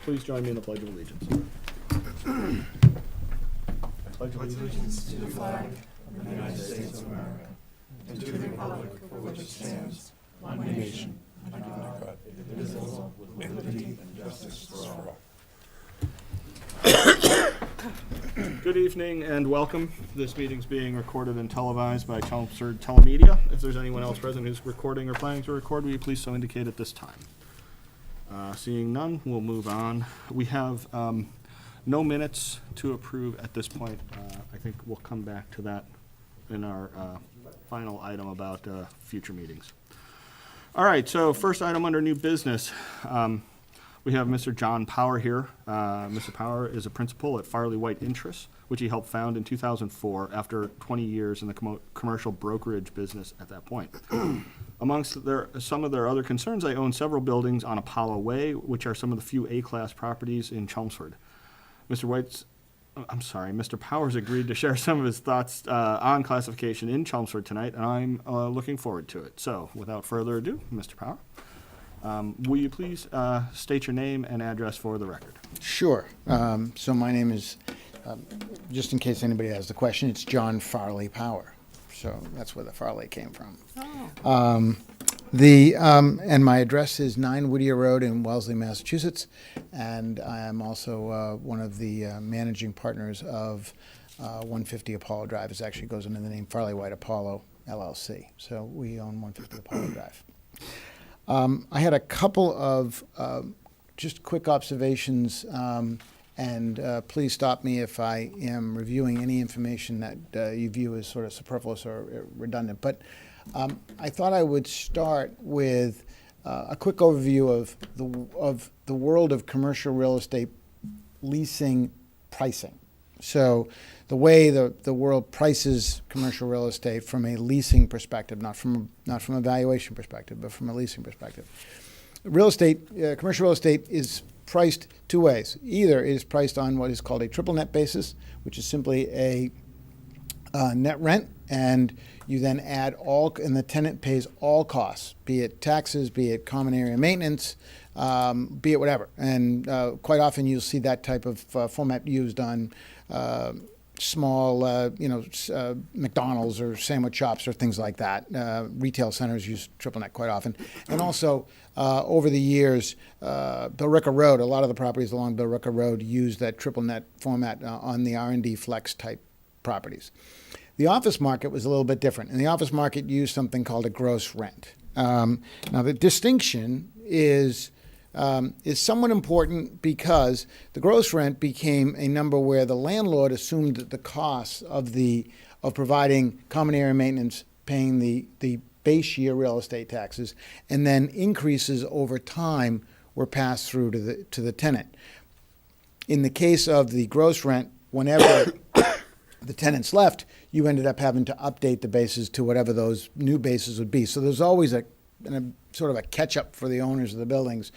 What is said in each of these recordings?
please join me in the Pledge of Allegiance. I pledge allegiance to the flag of the United States of America and to the republic for which it stands, one nation, under God, indivisible, with liberty and justice for all. Good evening and welcome. This meeting's being recorded and televised by Chelmsford Telemedia. If there's anyone else present who's recording or planning to record, will you please so indicate at this time? Seeing none, we'll move on. We have no minutes to approve at this point. I think we'll come back to that in our final item about future meetings. All right, so first item under new business. We have Mr. John Power here. Mr. Power is a principal at Farley White Interests, which he helped found in 2004 after 20 years in the commercial brokerage business at that point. Amongst some of their other concerns, I own several buildings on Apollo Way, which are some of the few A-class properties in Chelmsford. Mr. Powers agreed to share some of his thoughts on classification in Chelmsford tonight, and I'm looking forward to it. So, without further ado, Mr. Power, will you please state your name and address for the record? Sure. So my name is, just in case anybody has the question, it's John Farley Power. So that's where the Farley came from. Oh. And my address is 9 Whittier Road in Wellesley, Massachusetts, and I am also one of the managing partners of 150 Apollo Drive. It actually goes under the name Farley White Apollo LLC. So we own 150 Apollo Drive. I had a couple of just quick observations, and please stop me if I am reviewing any information that you view as sort of superfluous or redundant. But I thought I would start with a quick overview of the world of commercial real estate leasing pricing. So the way the world prices commercial real estate from a leasing perspective, not from a valuation perspective, but from a leasing perspective. Commercial real estate is priced two ways. Either it is priced on what is called a triple net basis, which is simply a net rent, and you then add and the tenant pays all costs, be it taxes, be it common area maintenance, be it whatever. And quite often you'll see that type of format used on small, McDonald's or sandwich shops or things like that. Retail centers use triple net quite often. And also, over the years, Billerica Road, a lot of the properties along Billerica Road use that triple net format on the R&D flex type properties. The office market was a little bit different, and the office market used something called a gross rent. Now, the distinction is somewhat important because the gross rent became a number where the landlord assumed the costs of providing common area maintenance, paying the base year real estate taxes, and then increases over time were passed through to the tenant. In the case of the gross rent, whenever the tenants left, you ended up having to update the bases to whatever those new bases would be. So there's always a sort of a catch-up for the owners of the buildings.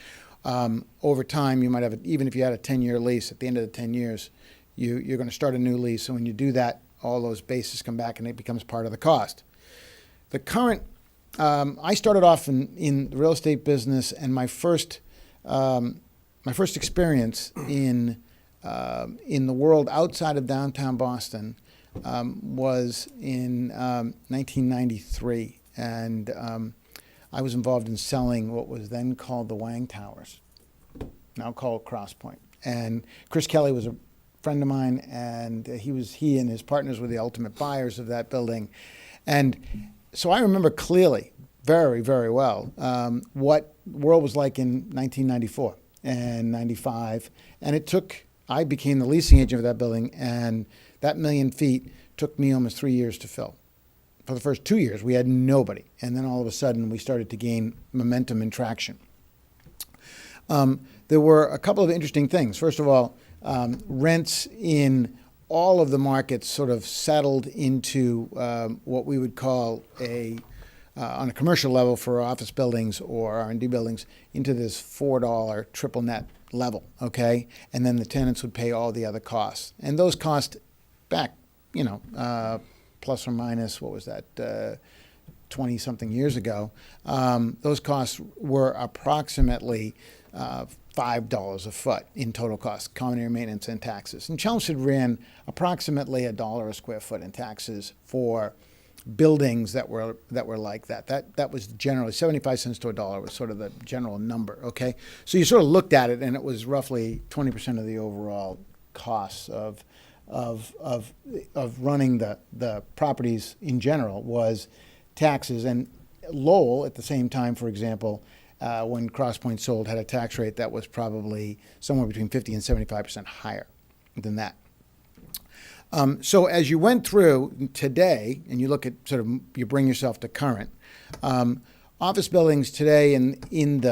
Over time, you might have, even if you had a 10-year lease, at the end of the 10 years, you're going to start a new lease. So when you do that, all those bases come back and it becomes part of the cost. The current, I started off in the real estate business, and my first experience in the world outside of downtown Boston was in 1993, and I was involved in selling what was then called the Wang Towers, now called Cross Point. And Chris Kelly was a friend of mine, and he and his partners were the ultimate buyers of that building. And so I remember clearly, very, very well, what the world was like in 1994 and 95. And I became the leasing agent of that building, and that 1 million feet took me almost 3 years to fill. For the first 2 years, we had nobody. And then all of a sudden, we started to gain momentum and traction. There were a couple of interesting things. First of all, rents in all of the markets sort of settled into what we would call on a commercial level for office buildings or R&D buildings, into this $4 triple net level, okay? And then the tenants would pay all the other costs. And those costs back, plus or minus, what was that, 20-something years ago, those costs were approximately $5 a foot in total cost, common area maintenance and taxes. And Chelmsford ran approximately $1 a square foot in taxes for buildings that were like that. That was generally 75 cents to $1 was sort of the general number. Okay, so you sort of looked at it, and it was roughly 20% of the overall costs of running the properties in general was taxes. And Lowell, at the same time, for example, when Crosspoint sold, had a tax rate that was probably somewhere between 50 and 75% higher than that. So as you went through today, and you look at sort of, you bring yourself to current, office buildings today and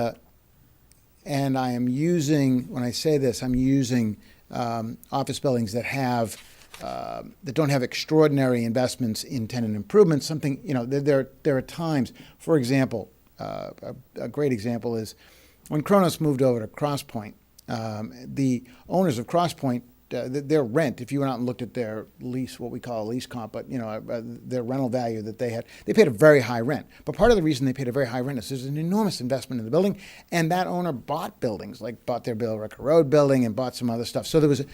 I am using, when I say this, I'm using office buildings that don't have extraordinary investments in tenant improvements. Something, there are times, for example, a great example is when Kronos moved over to Crosspoint, the owners of Crosspoint, their rent, if you went out and looked at their lease, what we call a lease comp, but their rental value that they had, they paid a very high rent. But part of the reason they paid a very high rent is there's an enormous investment in the building, and that owner bought buildings, like bought their Bill Ricker Road building and bought some other stuff. So there was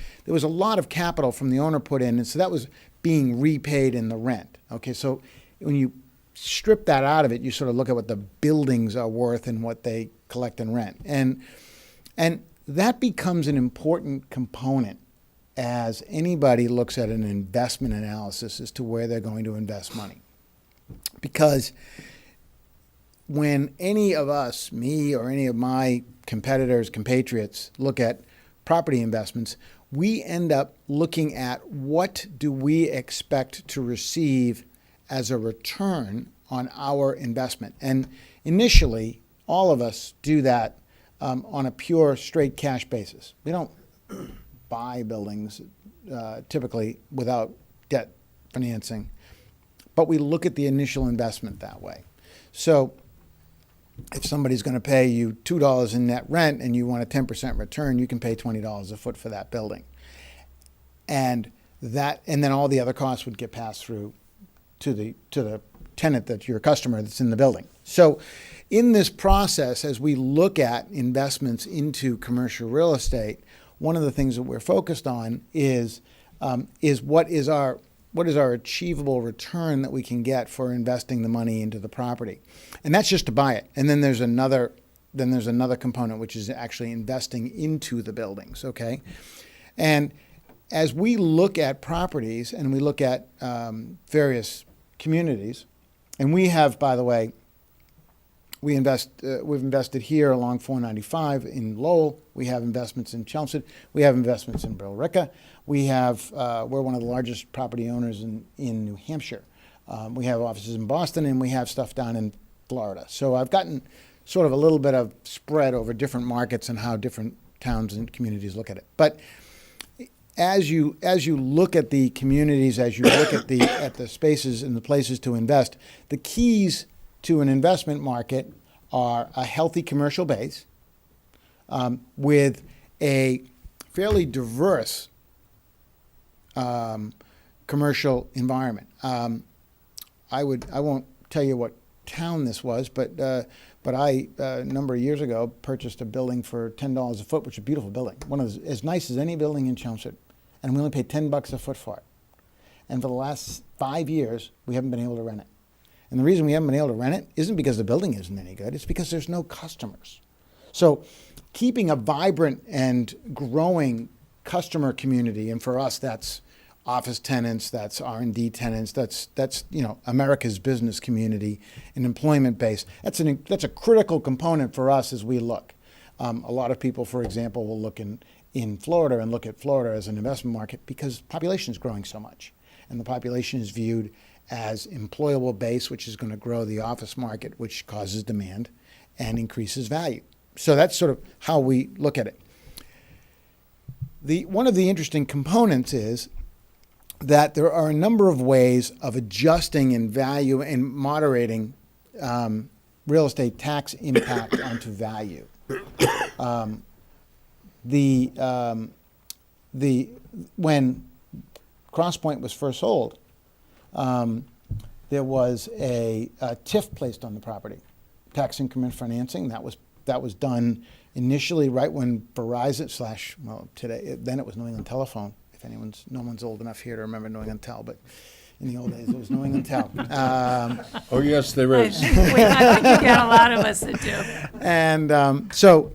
a lot of capital from the owner put in, and so that was being repaid in the rent. Okay, so when you strip that out of it, you sort of look at what the buildings are worth and what they collect in rent, and that becomes an important component as anybody looks at an investment analysis as to where they're going to invest money. Because when any of us, me or any of my competitors, compatriots, look at property investments, we end up looking at what do we expect to receive as a return on our investment. And initially, all of us do that on a pure, straight cash basis. We don't buy buildings typically without debt financing, but we look at the initial investment that way. So if somebody's going to pay you $2 in net rent and you want a 10% return, you can pay $20 a foot for that building. And then all the other costs would get passed through to the tenant, that's your customer that's in the building. So in this process, as we look at investments into commercial real estate, one of the things that we're focused on is what is our achievable return that we can get for investing the money into the property, and that's just to buy it. And then there's another component, which is actually investing into the buildings. Okay, and as we look at properties and we look at various communities, and we have, by the way, we've invested here along 495 in Lowell. We have investments in Chelmsford. We have investments in Billerica. We're one of the largest property owners in New Hampshire. We have offices in Boston, and we have stuff down in Florida. So I've gotten sort of a little bit of spread over different markets and how different towns and communities look at it. But as you look at the communities, as you look at the spaces and the places to invest, the keys to an investment market are a healthy commercial base with a fairly diverse commercial environment. I won't tell you what town this was, but I a number of years ago purchased a building for $10 a foot, which is a beautiful building, as nice as any building in Chelmsford, and we only paid $10 a foot for it. And for the last 5 years, we haven't been able to rent it. And the reason we haven't been able to rent it isn't because the building isn't any good. It's because there's no customers. So keeping a vibrant and growing customer community, and for us, that's office tenants, that's R&D tenants, that's America's business community and employment base. That's a critical component for us as we look. A lot of people, for example, will look in Florida and look at Florida as an investment market because population is growing so much, and the population is viewed as employable base, which is going to grow the office market, which causes demand and increases value. So that's sort of how we look at it. One of the interesting components is that there are a number of ways of adjusting in value and moderating real estate tax impact onto value. When Crosspoint was first sold, there was a TIF placed on the property, tax increment financing. That was That was done initially right when Verizon today, then it was New England Telephone. If no one's old enough here to remember New England Tel, but in the old days it was New England Tel. Oh, yes, there I is. think you got a lot of us that do. And so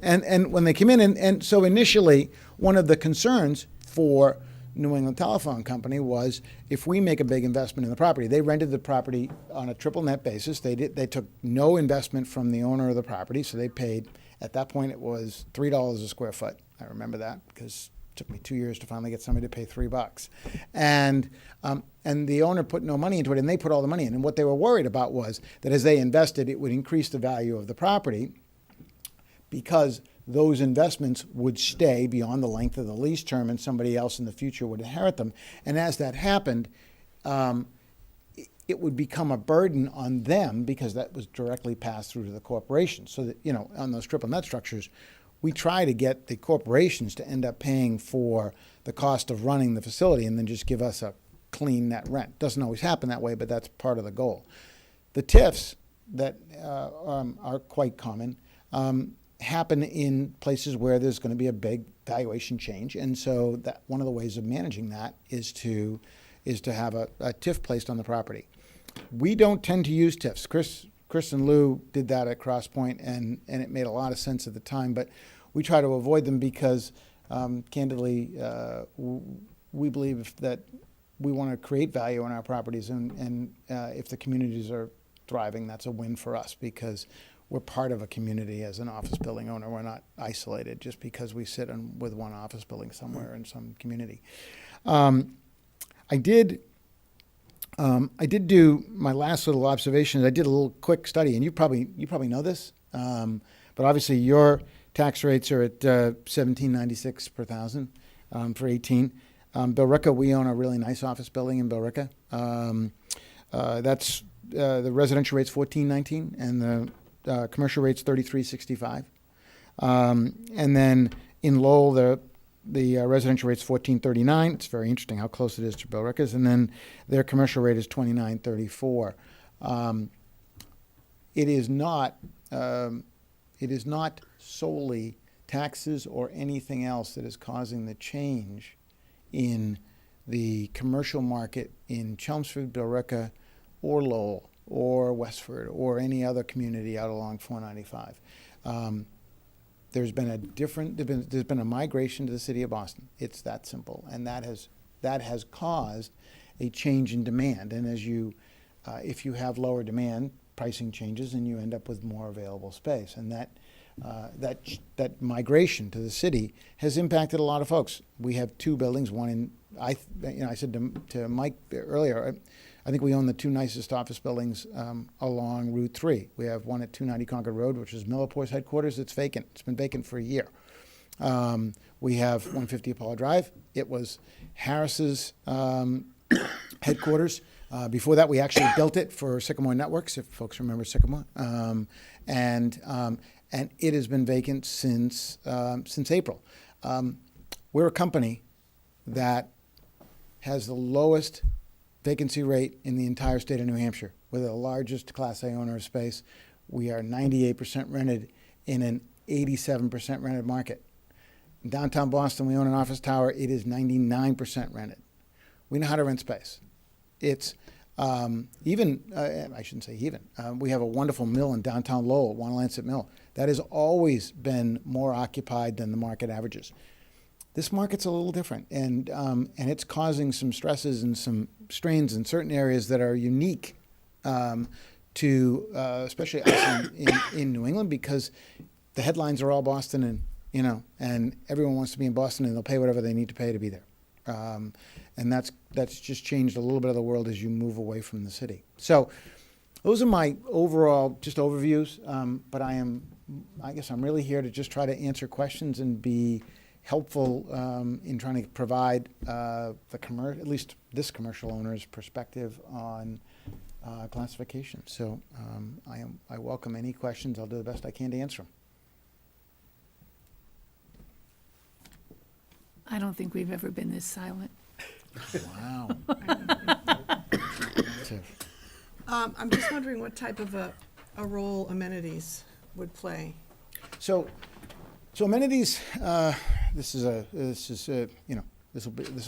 when they came in, and so initially, one of the concerns for New England Telephone Company was if we make a big investment in the property. They rented the property on a triple net basis. They took no investment from the owner of the property, so they paid, at that point it was $3 a square foot. I remember that because it took me 2 years to finally get somebody to pay $3. And the owner put no money into it, and they put all the money in. And what they were worried about was that as they invested, it would increase the value of the property because those investments would stay beyond the length of the lease term and somebody else in the future would inherit them. And as that happened, it would become a burden on them because that was directly passed through to the corporation. So that, on those triple net structures, we try to get the corporations to end up paying for the cost of running the facility and then just give us a clean net rent. Doesn't always happen that way, but that's part of the goal. The TIFs that are quite common happen in places where there's going to be a big valuation change, and so that one of the ways of managing that is to have a TIF placed on the property. We don't tend to use TIFs. Chris and Lou did that at Cross Point, and it made a lot of sense at the time, but we try to avoid them because, candidly, we believe that we want to create value in our properties, and if the communities are thriving, that's a win for us because we're part of a community as an office building owner. We're not isolated just because we sit with one office building somewhere in some community. I did do my last little observations. I did a little quick study, and you probably know this, but obviously your tax rates are at $17.96 per thousand for 18. Billerica, we own a really nice office building in Billerica. That's the residential rate's $14.19, and the commercial rate's $33.65. And then in Lowell, the residential rate's $14.39. It's very interesting how close it is to Billerica's. And then their commercial rate is $29.34. It is not solely taxes or anything else that is causing the change in the commercial market in Chelmsford, Billerica, or Lowell, or Westford, or any other community out along 495. There's been a migration to the city of Boston. It's that simple, and that has caused a change in demand. And as if you have lower demand, pricing changes, and you end up with more available space. And that migration to the city has impacted a lot of folks. We have two buildings. One I said to Mike earlier, I think we own the two nicest office buildings along Route 3. We have one at 290 Concord Road, which is Millipore's headquarters. It's vacant. It's been vacant for a year. We have 150 Apollo Drive. It was Harris's headquarters. Before that, we actually built it for Sycamore Networks, if folks remember Sycamore. And it has been vacant since April. We're a company that has the lowest vacancy rate in the entire state of New Hampshire. We're the largest Class A owner of space. We are 98% rented in an 87% rented market. In downtown Boston, we own an office tower. It is 99% rented. We know how to rent space. It's I shouldn't say even. We have a wonderful mill in downtown Lowell, Wanalancet Mill. That has always been more occupied than the market averages. This market's a little different, and it's causing some stresses and some strains in certain areas that are unique to especially us in New England, because the headlines are all Boston, and everyone wants to be in Boston, and they'll pay whatever they need to pay to be there. And that's just changed a little bit of the world as you move away from the city. So those are my overall just overviews, but I guess I'm really here to just try to answer questions and be helpful in trying to provide at least this commercial owner's perspective on classification. So I welcome any questions. I'll do the best I can to answer them. I don't think we've ever been this silent. Wow. I'm just wondering what type of a role amenities would play. So amenities. This will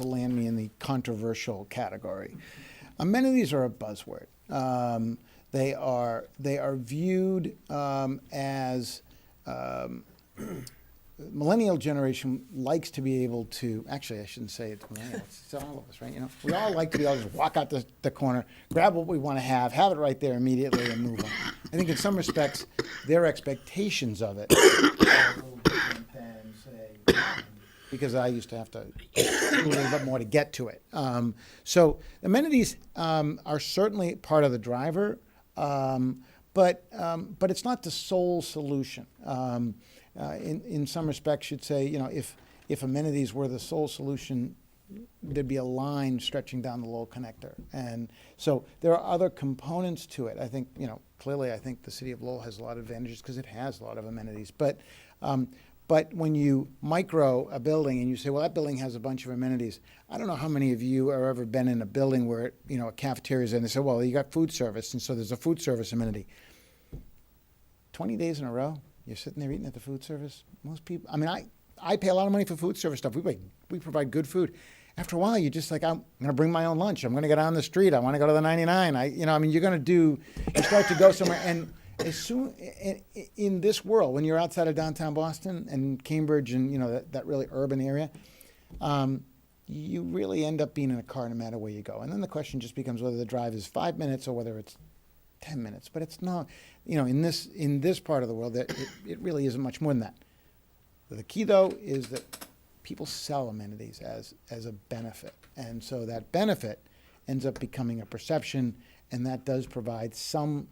land me in the controversial category. Amenities are a buzzword. They are viewed as millennial generation likes to be able to. Actually, I shouldn't say it's millennials. It's all of us, right? We all like to be able to just walk out the corner, grab what we want to have it right there immediately, and move on. I think in some respects, their expectations of it are a little different than, say, because I used to have to do a little bit more to get to it. So amenities are certainly part of the driver, but it's not the sole solution. In some respects, you'd say, if amenities were the sole solution, there'd be a line stretching down the Lowell connector. And so there are other components to it. I think, clearly I think the city of Lowell has a lot of advantages because it has a lot of amenities. But when you micro a building and you say, well, that building has a bunch of amenities, I don't know how many of you have ever been in a building where, a cafeteria is in, and they say, well, you got food service, and so there's a food service amenity. 20 days in a row, you're sitting there eating at the food service. Most people, I pay a lot of money for food service stuff. We provide good food. After a while, you're just like, I'm going to bring my own lunch. I'm going to go down the street. I want to go to the 99. You start to go somewhere. And as soon, in this world, when you're outside of downtown Boston and Cambridge and, that really urban area, you really end up being in a car no matter where you go. And then the question just becomes whether the drive is 5 minutes or whether it's 10 minutes. But it's not, in this part of the world, that it really isn't much more than that. The key, though, is that people sell amenities as a benefit. And so that benefit ends up becoming a perception, and that does provide some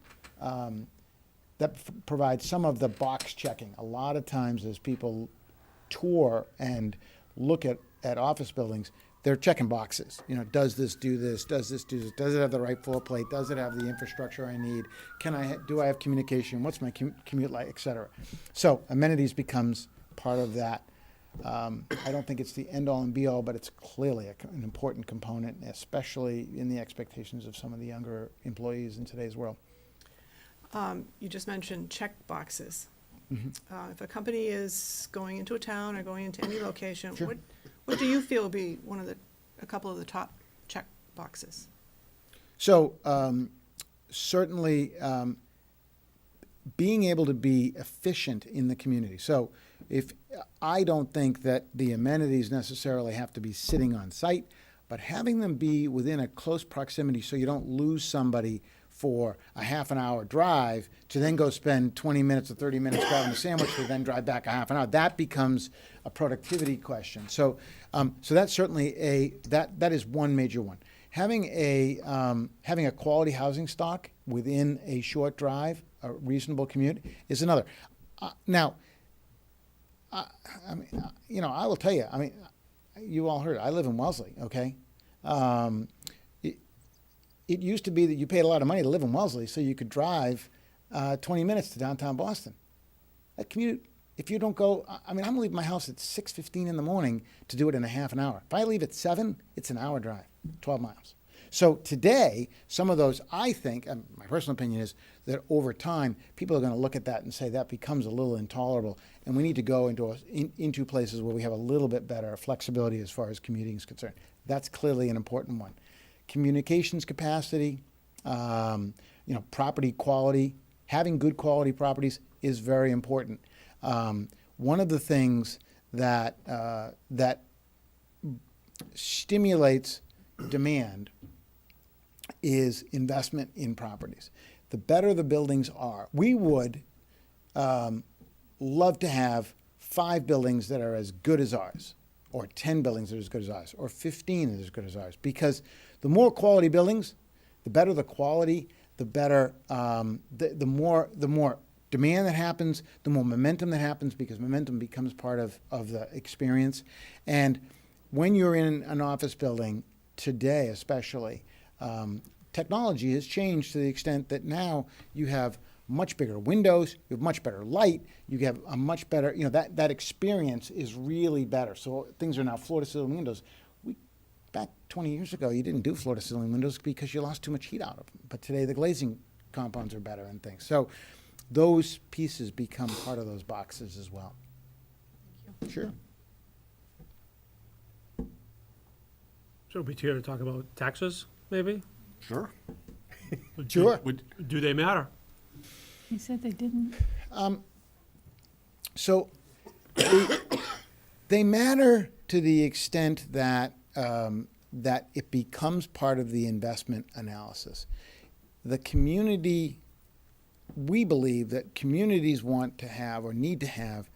provides some of the box checking. A lot of times as people tour and look at office buildings, they're checking boxes. Does this do this? Does this do this? Does it have the right floor plate? Does it have the infrastructure I need? Do I have communication? What's my commute like, et cetera? So amenities becomes part of that. I don't think it's the end-all and be-all, but it's clearly an important component, especially in the expectations of some of the younger employees in today's world. You just mentioned check boxes. Mm-hmm. If a company is going into a town or going into any location, Sure. what do you feel would be a couple of the top check boxes? So certainly being able to be efficient in the community. So if I don't think that the amenities necessarily have to be sitting on site, but having them be within a close proximity so you don't lose somebody for a half an hour drive to then go spend 20 minutes or 30 minutes grabbing a sandwich to then drive back a half an hour. That becomes a productivity question. So that's certainly that is one major one. Having a quality housing stock within a short drive, a reasonable commute, is another. I will tell you. You all heard it. I live in Wellesley. Okay. It used to be that you paid a lot of money to live in Wellesley, so you could drive 20 minutes to downtown Boston. That commute, if you don't go, I'm leaving my house at 6:15 in the morning to do it in a half an hour. If I leave at 7, it's an hour drive, 12 miles. So today, some of those, I think, my personal opinion is that over time, people are going to look at that and say that becomes a little intolerable, and we need to go into places where we have a little bit better flexibility as far as commuting is concerned. That's clearly an important one. Communications capacity, property quality, having good quality properties is very important. One of the things that stimulates demand is investment in properties. The better the buildings are, we would love to have 5 buildings that are as good as ours, or 10 buildings that are as good as ours, or 15 that are as good as ours, because the more quality buildings, the better the quality, the better, the more demand that happens, the more momentum that happens, because momentum becomes part of the experience. And when you're in an office building today, especially, technology has changed to the extent that now you have much bigger windows, you have much better light, you have a much better, that experience is really better. So things are now floor-to-ceiling windows. Back 20 years ago, you didn't do floor-to-ceiling windows because you lost too much heat out of them. But today, the glazing compounds are better and things. So those pieces become part of those boxes as well. Sure. So we're here to talk about taxes, maybe? Sure. Sure. Do they matter? He said they didn't. So they matter to the extent that that it becomes part of the investment analysis. The community, we believe that communities want to have or need to have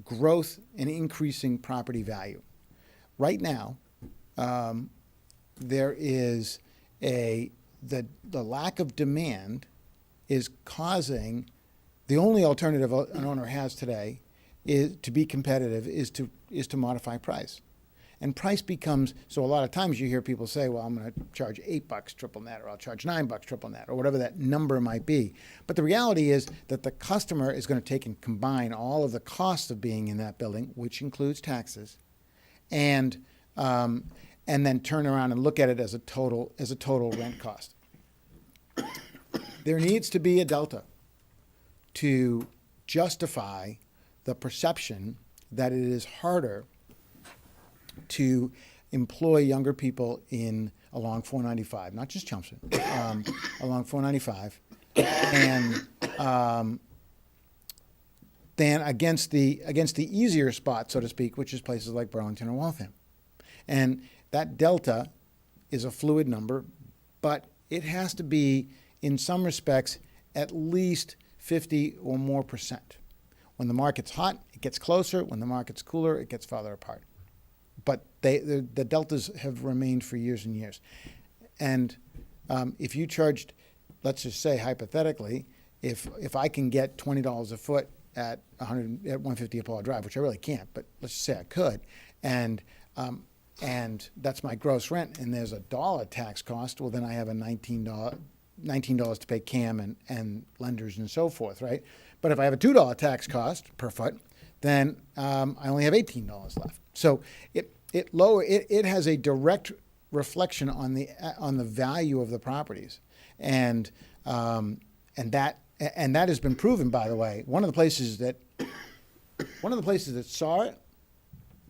growth and increasing property value. Right now, there is the lack of demand is causing, the only alternative an owner has today is to be competitive is to modify price. And price becomes, so a lot of times you hear people say, well, I'm going to charge $8 triple net, or I'll charge $9 triple net, or whatever that number might be. But the reality is that the customer is going to take and combine all of the costs of being in that building, which includes taxes, and then turn around and look at it as a total rent cost. There needs to be a delta to justify the perception that it is harder to employ younger people along 495, not just Chelmsford, along 495, and than against the easier spot, so to speak, which is places like Burlington or Waltham. And that delta is a fluid number, but it has to be, in some respects, at least 50 or more percent. When the market's hot, it gets closer. When the market's cooler, it gets farther apart. But the deltas have remained for years and years. And if you charged, let's just say hypothetically, if I can get $20 a foot at 150 Apollo Drive, which I really can't, but let's just say I could, and that's my gross rent, and there's a $1 tax cost, well, then I have a $19 to pay CAM and lenders and so forth, right? But if I have a $2 tax cost per foot, then I only have $18 left. So it has a direct reflection on the value of the properties, and that has been proven, by the way. One of the places that saw it,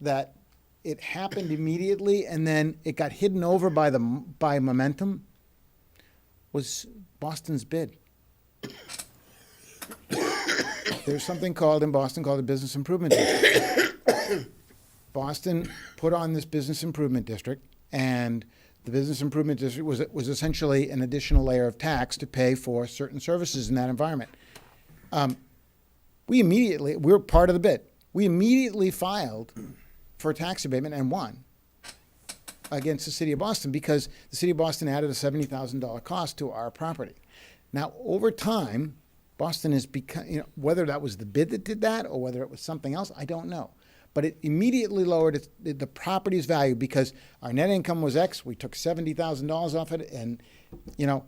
that it happened immediately and then it got hidden over by momentum, was Boston's bid. There's something in Boston called a business improvement district. Boston put on this business improvement district, and the business improvement district was essentially an additional layer of tax to pay for certain services in that environment. We were part of the bid. We immediately filed for a tax abatement and won against the city of Boston, because the city of Boston added a $70,000 cost to our property. Now, over time, Boston has become, whether that was the bid that did that or whether it was something else, I don't know. But it immediately lowered the property's value, because our net income was X. We took $70,000 off it. And,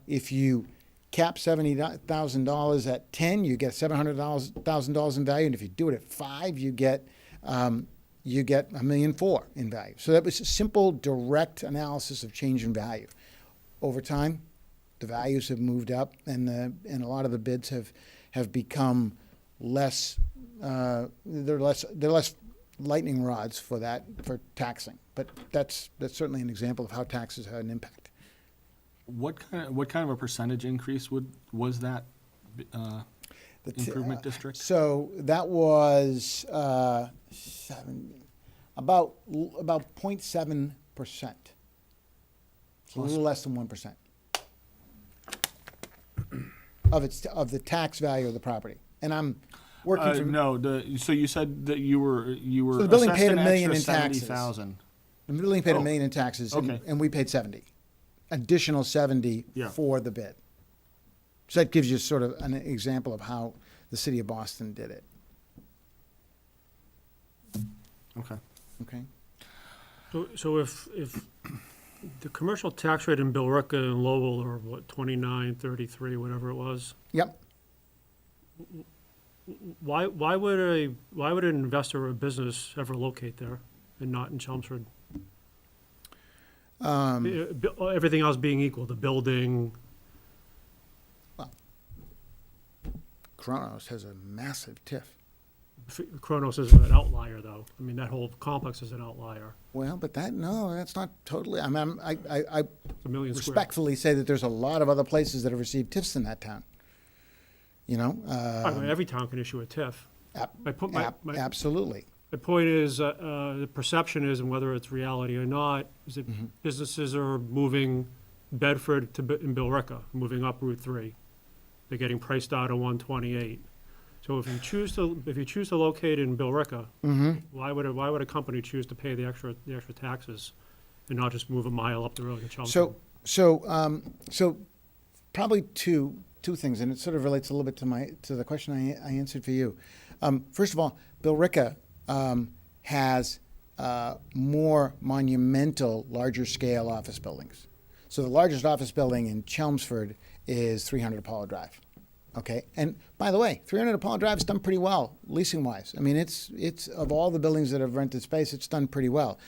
if you cap $70,000 at 10, you get $700,000 in value. And if you do it at 5, you get $1.4 million in value. So that was a simple, direct analysis of change in value. Over time, the values have moved up, and a lot of the bids have become less. They're less lightning rods for taxing. But that's certainly an example of how taxes had an impact. What kind of a percentage increase was that improvement district? So that was about 0.7%. A little less than 1% of the tax value of the property. And I'm working from so you said that you were So the building paid assessed $1 million in extra taxes. 70,000. The building paid Oh. $1 million in taxes, Okay. and we paid 70. Additional 70 Yeah. for the bid. So that gives you sort of an example of how the city of Boston did it. Okay. Okay. So if the commercial tax rate in Billerica and Lowell are what, 29, 33, whatever it was, Yep. why would an investor or a business ever locate there and not in Chelmsford? Everything else being equal, the building. Kronos has a massive TIF. Kronos is an outlier, though. I mean, that whole complex is an outlier. Well, but that's not totally, I mean, I It's a million square. respectfully say that there's a lot of other places that have received TIFs in that town. You know? By the way, every town can issue a TIF. Absolutely. My point is, the perception is, and whether it's reality or not, is that businesses are moving Bedford in Billerica, moving up Route 3. They're getting priced out of 128. So if you choose to locate in Billerica, why would a company choose to pay the extra taxes and not just move a mile up the road to Chelmsford? So probably two things, and it sort of relates a little bit to the question I answered for you. First of all, Billerica has more monumental, larger scale office buildings. So the largest office building in Chelmsford is 300 Apollo Drive. Okay, and by the way, 300 Apollo Drive has done pretty well leasing wise. I mean, it's of all the buildings that have rented space, it's done pretty well.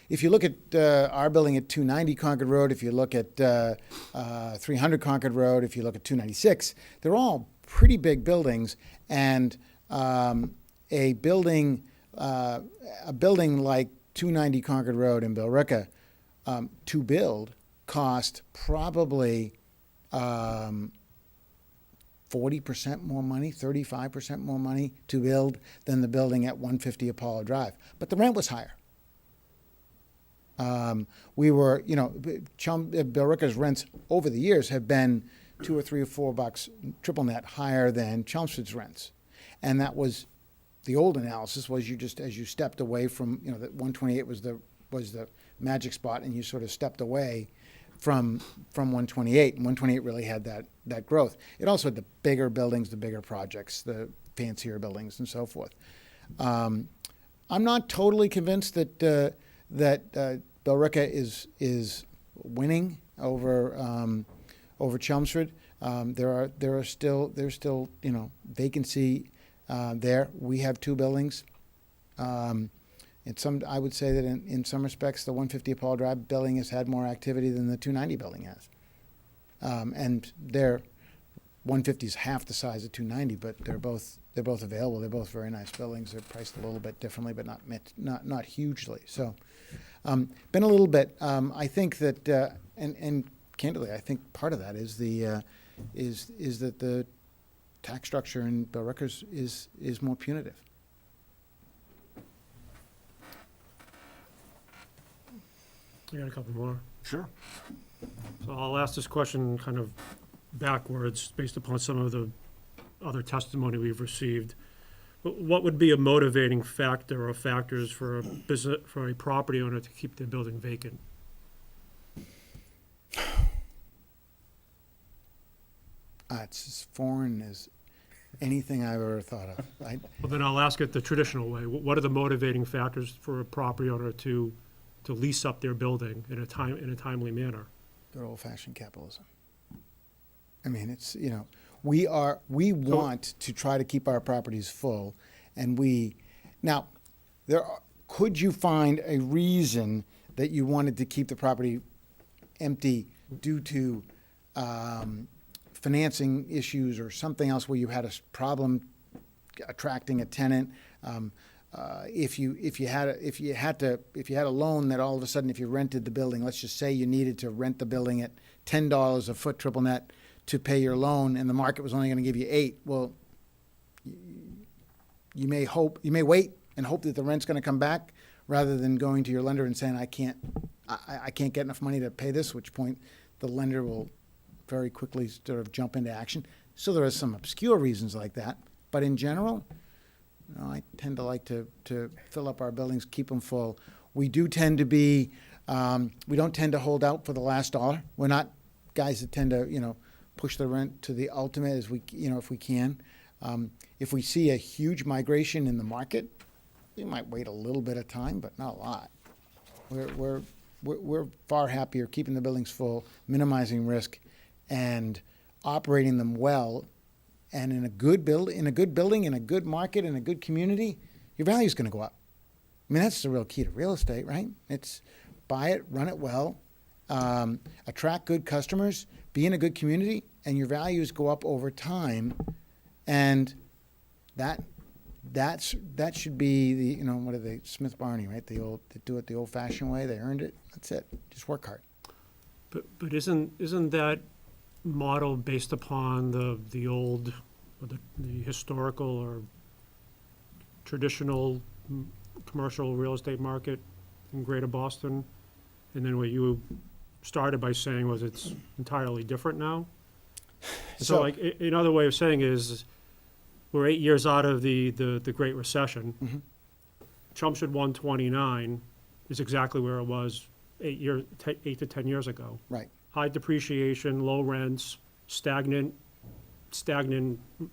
If you look at our building at 290 Concord Road, if you look at 300 Concord Road, if you look at 296, they're all pretty big buildings, and a building like 290 Concord Road in Billerica to build cost probably 40% more money, 35% more money to build than the building at 150 Apollo Drive. But the rent was higher. Billerica's rents over the years have been $2 or $3 or $4 triple net higher than Chelmsford's rents. And that was the old analysis, was you just, as you stepped away from, that 128 was the magic spot, and you sort of stepped away from 128, and 128 really had that growth. It also had the bigger buildings, the bigger projects, the fancier buildings, and so forth. I'm not totally convinced that Billerica is winning over Chelmsford. There's still vacancy there. We have two buildings. I would say that in some respects, the 150 Apollo Drive building has had more activity than the 290 building has. And 150 is half the size of 290, but they're both available. They're both very nice buildings. They're priced a little bit differently, but not hugely. So, been a little bit. I think that, and candidly, I think part of that is is that the tax structure in Billerica is more punitive. I got a couple more. Sure. So I'll ask this question kind of backwards, based upon some of the other testimony we've received. But what would be a motivating factor or factors for a property owner to keep their building vacant? It's as foreign as anything I've ever thought of. Well, then I'll ask it the traditional way. What are the motivating factors for a property owner to lease up their building in a timely manner? Good old-fashioned capitalism. I mean, it's, we want to try to keep our properties full, and could you find a reason that you wanted to keep the property empty due to financing issues or something else where you had a problem attracting a tenant? If you had a loan that all of a sudden, if you rented the building, let's just say you needed to rent the building at $10 a foot triple net to pay your loan, and the market was only going to give you $8. Well, you may wait and hope that the rent's going to come back, rather than going to your lender and saying, I can't get enough money to pay this, which point the lender will very quickly sort of jump into action. So there are some obscure reasons like that, but in general, I tend to like to fill up our buildings, keep them full. We do tend to be, we don't tend to hold out for the last dollar. We're not guys that tend to, push the rent to the ultimate if we can. If we see a huge migration in the market, we might wait a little bit of time, but not a lot. We're far happier keeping the buildings full, minimizing risk, and operating them well. And in a good building, in a good market, in a good community, your value is going to go up. I mean, that's the real key to real estate, right? It's buy it, run it well, attract good customers, be in a good community, and your values go up over time. And that should be the, what are they, Smith Barney, right? They do it the old-fashioned way. They earned it. That's it. Just work hard. But isn't that model based upon the old, or the historical or traditional commercial real estate market in Greater Boston? And then what you started by saying was it's entirely different now? So like, another way of saying is, we're 8 years out of the Great Recession. Mhm. Chelmsford 129 is exactly where it was 8 to 10 years ago. Right. High depreciation, low rents, stagnant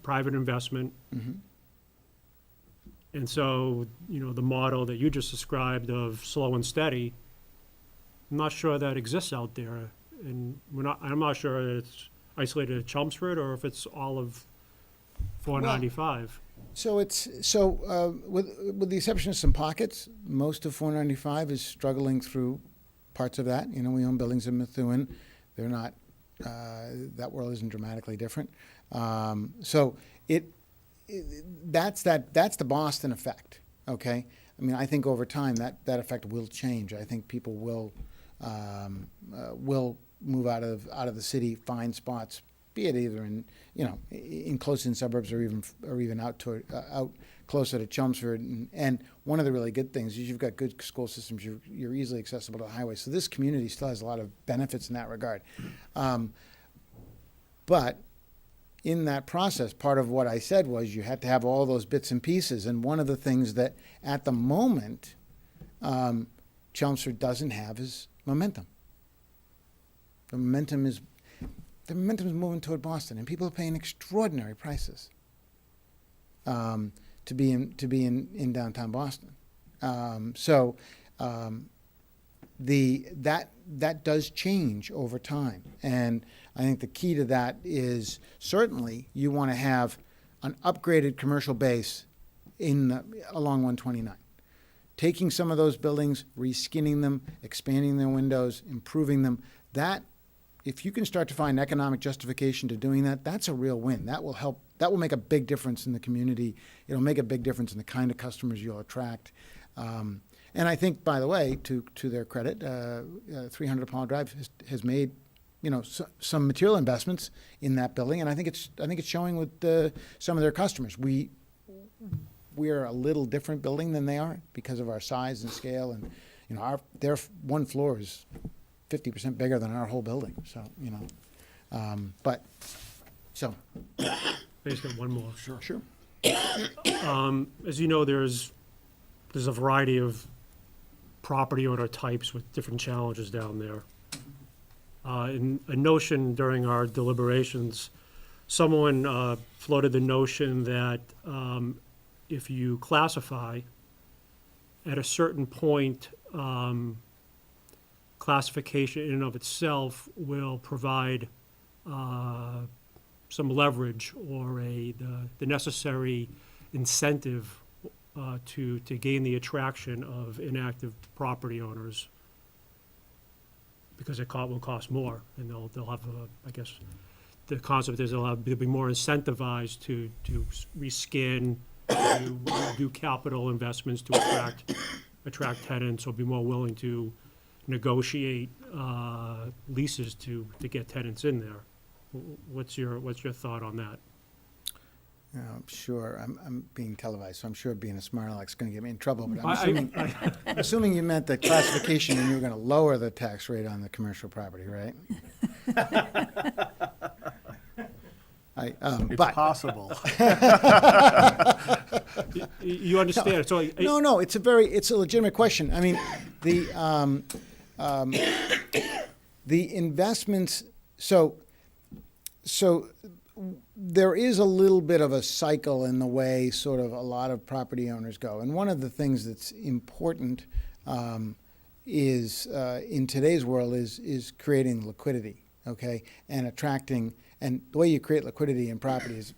private investment. Mhm. And so, the model that you just described of slow and steady, I'm not sure that exists out there. And I'm not sure that it's isolated to Chelmsford or if it's all of 495. So with the exception of some pockets, most of 495 is struggling through parts of that. We own buildings in Methuen. They're not, that world isn't dramatically different. So that's the Boston effect, okay? I mean, I think over time that effect will change. I think people will move out of the city, find spots, be it either in close-in suburbs or even out closer to Chelmsford. And one of the really good things is you've got good school systems. You're easily accessible to the highway. So this community still has a lot of benefits in that regard. But in that process, part of what I said was you had to have all those bits and pieces. And one of the things that at the moment Chelmsford doesn't have is momentum. The momentum is moving toward Boston, and people are paying extraordinary prices to be in downtown Boston. That does change over time, and I think the key to that is certainly you want to have an upgraded commercial base along 129. Taking some of those buildings, reskinning them, expanding their windows, improving them. That, if you can start to find economic justification to doing that, that's a real win. That will help. That will make a big difference in the community. It'll make a big difference in the kind of customers you'll attract. And I think, by the way, to their credit, 300 Apollo Drive has made, some material investments in that building, and I think it's showing with some of their customers. We are a little different building than they are because of our size and scale, and their one floor is 50% bigger than our whole building. So I just got one more. Sure. As you know, there's a variety of property owner types with different challenges down there. In a notion during our deliberations, someone floated the notion that if you classify, at a certain point, classification in and of itself will provide some leverage or the necessary incentive to gain the attraction of inactive property owners, because it will cost more, and they'll have I guess the concept is they'll be more incentivized to reskin, do capital investments to attract tenants, or be more willing to negotiate leases to get tenants in there. What's your thought on that? Sure. I'm being televised, so I'm sure being a smart aleck's going to get me in trouble. But I- I'm assuming you meant the classification and you were going to lower the tax rate on the commercial property, right? It's But possible. You understand? So no, it's a legitimate question. I mean, the investments. So there is a little bit of a cycle in the way sort of a lot of property owners go. And one of the things that's important is in today's world is creating liquidity, okay, and attracting. And the way you create liquidity in property is,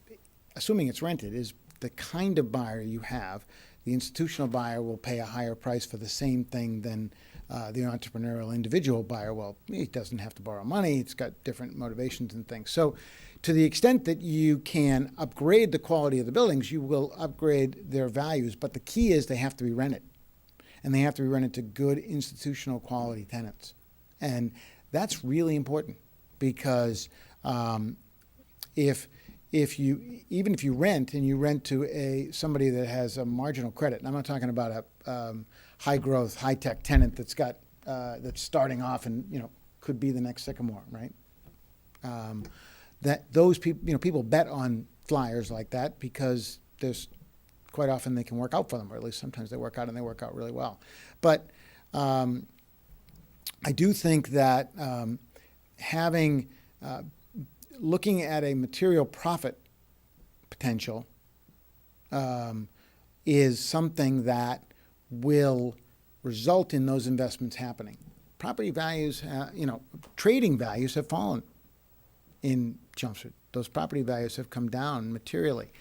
assuming it's rented, is the kind of buyer you have the institutional buyer will pay a higher price for the same thing than the entrepreneurial individual buyer. Well, he doesn't have to borrow money. It's got different motivations and things. So to the extent that you can upgrade the quality of the buildings, you will upgrade their values. But the key is they have to be rented. And they have to be rented to good institutional quality tenants. And that's really important because if you rent and you rent to somebody that has a marginal credit, and I'm not talking about a high growth, high tech tenant that's starting off and could be the next Sycamore, right? That those people people bet on flyers like that because there's quite often they can work out for them, or at least sometimes they work out and they work out really well. But I do think that looking at a material profit potential is something that will result in those investments happening. Property values, trading values have fallen in Chelmsford. Those property values have come down materially.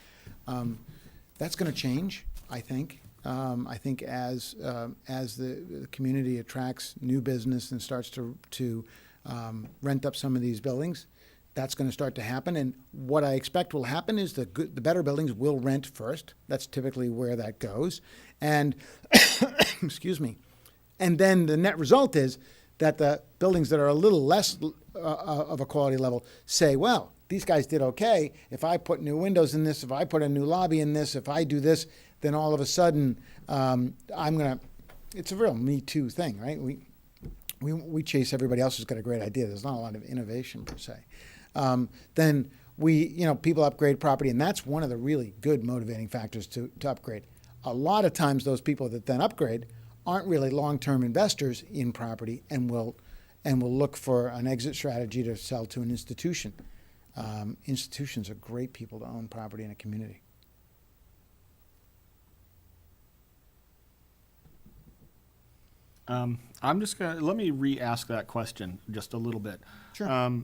That's going to change, I think. I think as the community attracts new business and starts to rent up some of these buildings, that's going to start to happen. And what I expect will happen is the better buildings will rent first. That's typically where that goes. And excuse me. And then the net result is that the buildings that are a little less of a quality level say, well, these guys did okay. If I put new windows in this, if I put a new lobby in this, if I do this, then all of a sudden it's a real Me Too thing, right? We chase everybody else who's got a great idea. There's not a lot of innovation per se. Then people upgrade property, and that's one of the really good motivating factors to upgrade. A lot of times those people that then upgrade aren't really long-term investors in property and will look for an exit strategy to sell to an institution. Institutions are great people to own property in a community. I'm just let me re-ask that question just a little bit. Sure.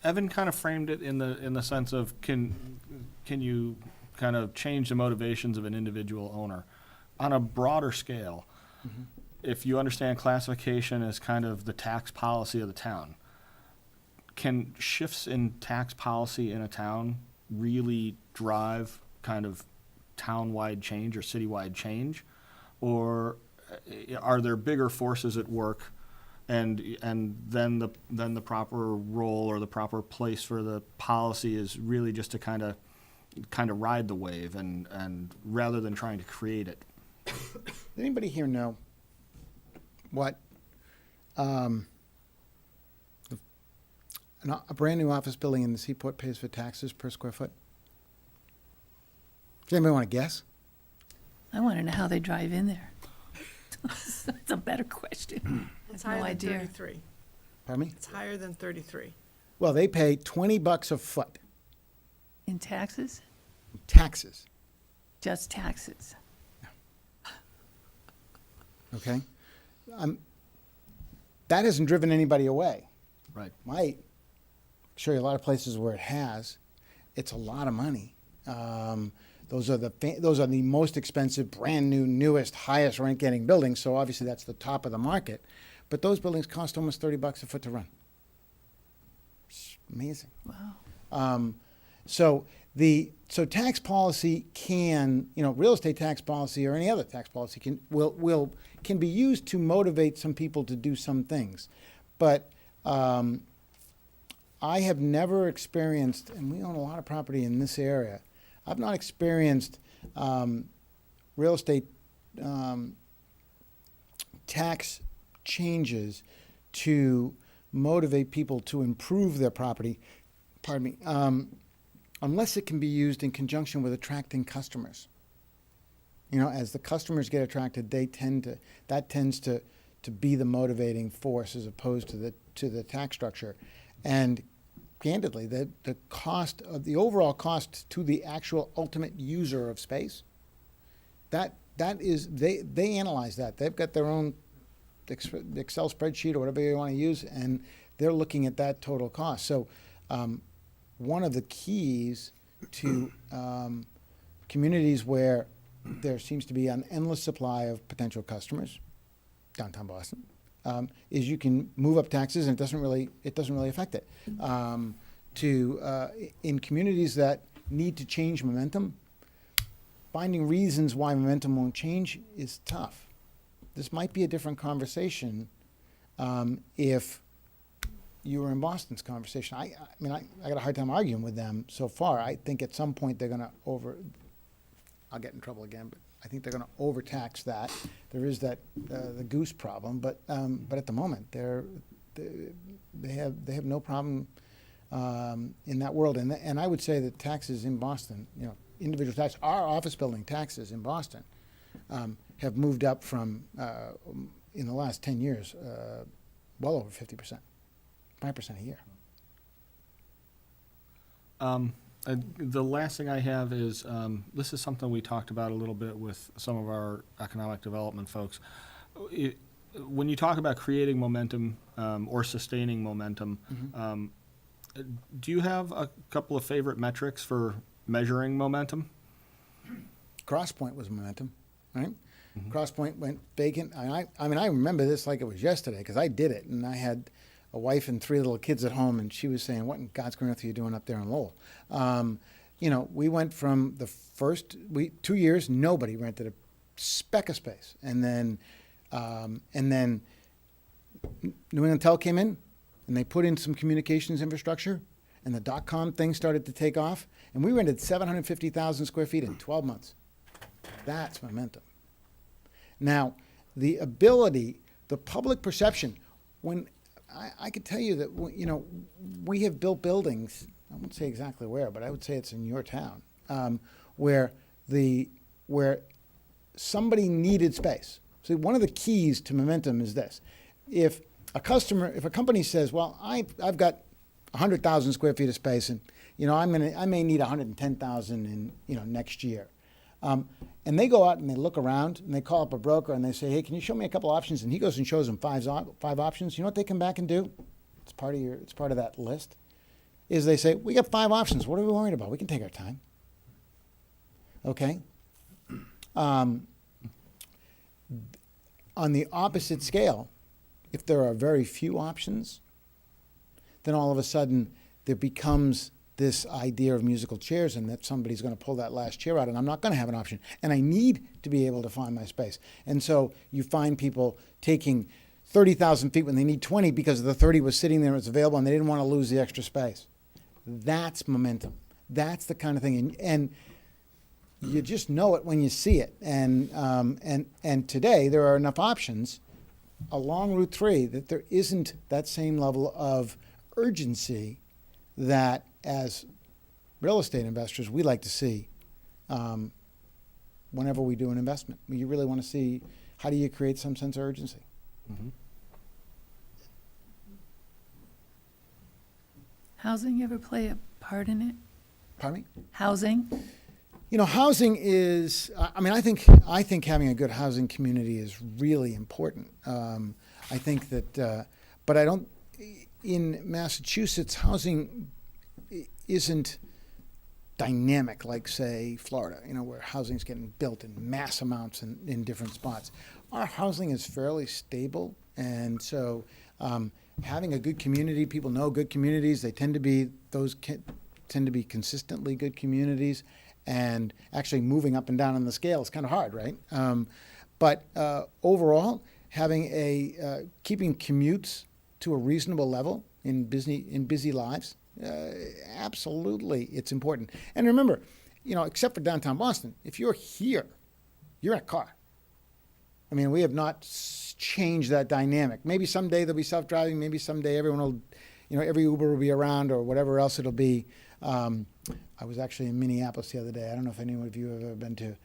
Evan kind of framed it in the sense of can you kind of change the motivations of an individual owner on a broader scale? Mm-hmm. If you understand classification as kind of the tax policy of the town, can shifts in tax policy in a town really drive kind of town-wide change or citywide change, or are there bigger forces at work? And then the proper role or the proper place for the policy is really just to kind of ride the wave and rather than trying to create it. Does anybody here know what a brand new office building in the Seaport pays for taxes per square foot? Does anybody want to guess? I want to know how they drive in there. That's a better question. It's No higher than idea. 33. Pardon me? It's higher than 33. Well, they pay $20 a foot In taxes? in taxes. Just taxes. Okay, that hasn't driven anybody away. Right. Might show you a lot of places where it has. It's a lot of money. Those are the most expensive, brand new, newest, highest rent getting buildings. So obviously that's the top of the market. But those buildings cost almost $30 a foot to run. It's amazing. Wow. So tax policy can, real estate tax policy or any other tax policy can be used to motivate some people to do some things. But I have never experienced, and we own a lot of property in this area, I've not experienced real estate tax changes to motivate people to improve their property, unless it can be used in conjunction with attracting customers. As the customers get attracted, that tends to be the motivating force as opposed to the tax structure. And candidly, the overall cost to the actual ultimate user of space, that is they analyze that. They've got their own Excel spreadsheet or whatever you want to use, and they're looking at that total cost. So one of the keys to communities where there seems to be an endless supply of potential customers, downtown Boston, is you can move up taxes and it doesn't really affect it. In communities that need to change momentum, finding reasons why momentum won't change is tough. This might be a different conversation if you were in Boston's conversation. I mean, I got a hard time arguing with them so far. I think at some point they're going to I'll get in trouble again, but I think they're going to overtax that. There is that the goose problem, but at the moment they have no problem in that world. And I would say that taxes in Boston, individual tax, our office building taxes in Boston have moved up from in the last 10 years well over 50%, 5% a year. The last thing I have is, this is something we talked about a little bit with some of our economic development folks. When you talk about creating momentum or sustaining momentum, do you have a couple of favorite metrics for measuring momentum? Crosspoint was momentum, right? Crosspoint went vacant. I remember this like it was yesterday because I did it, and I had a wife and 3 little kids at home, and she was saying, "What in God's green earth are you doing up there in Lowell?" We went from the first 2 years, nobody rented a speck of space, and then New England Tel came in, and they put in some communications infrastructure, and the .com thing started to take off, and we rented 750,000 square feet in 12 months. That's momentum. Now, the ability, the public perception, when I could tell you that, we have built buildings, I won't say exactly where, but I would say it's in your town, where somebody needed space. See, one of the keys to momentum is this. If a company says, well, I've got 100,000 square feet of space, and I may need 110,000 in next year, and they go out and they look around and they call up a broker and they say, hey, can you show me a couple options? And he goes and shows them 5 options. You know what they come back and do? It's part of that list. Is they say, we got 5 options. What are we worried about? We can take our time. Okay. On the opposite scale, if there are very few options, then all of a sudden there becomes this idea of musical chairs and that somebody's going to pull that last chair out and I'm not going to have an option. And I need to be able to find my space. And so you find people taking 30,000 feet when they need 20 because the 30 was sitting there, it's available, and they didn't want to lose the extra space. That's momentum. That's the kind of thing. And you just know it when you see it. And today there are enough options along Route 3 that there isn't that same level of urgency that as real estate investors we like to see whenever we do an investment. You really want to see, how do you create some sense of urgency? Mm-hmm. Housing ever play a part in it? Pardon me? Housing? Housing is, I think having a good housing community is really important. I think that, but I don't, in Massachusetts, housing isn't dynamic like, say, Florida, where housing's getting built in mass amounts in different spots. Our housing is fairly stable, and so having a good community, people know good communities, they tend to be consistently good communities, and actually moving up and down on the scale is kind of hard, right? But overall, having keeping commutes to a reasonable level in busy lives, absolutely, it's important. And remember, except for downtown Boston, if you're here, you're in a car. We have not changed that dynamic. Maybe someday they'll be self-driving. Maybe someday everyone will, every Uber will be around or whatever else it'll be. I was actually in Minneapolis the other day. I don't know if anyone of you have ever been to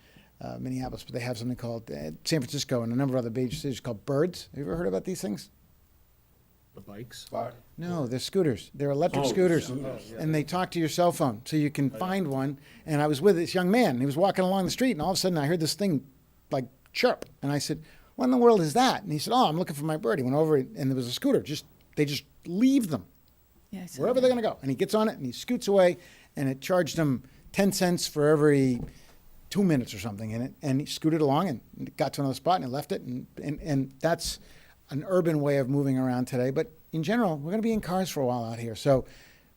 Minneapolis, but they have something called San Francisco and a number of other major cities called Birds. Have you ever heard about these things? The bikes? No, they're scooters. They're electric scooters. And they talk to your cell phone. So you can find one. And I was with this young man. He was walking along the street, and all of a sudden I heard this thing like chirp. And I said, what in the world is that? And he said, I'm looking for my bird. He went over, and there was a scooter. They just leave them Yeah, wherever they're going to go. And he gets on it, and he scoots away, and it charged him 10 cents for every 2 minutes or something in it, and he scooted along and got to another spot and he left it, and that's an urban way of moving around today. But in general, we're going to be in cars for a while out here, so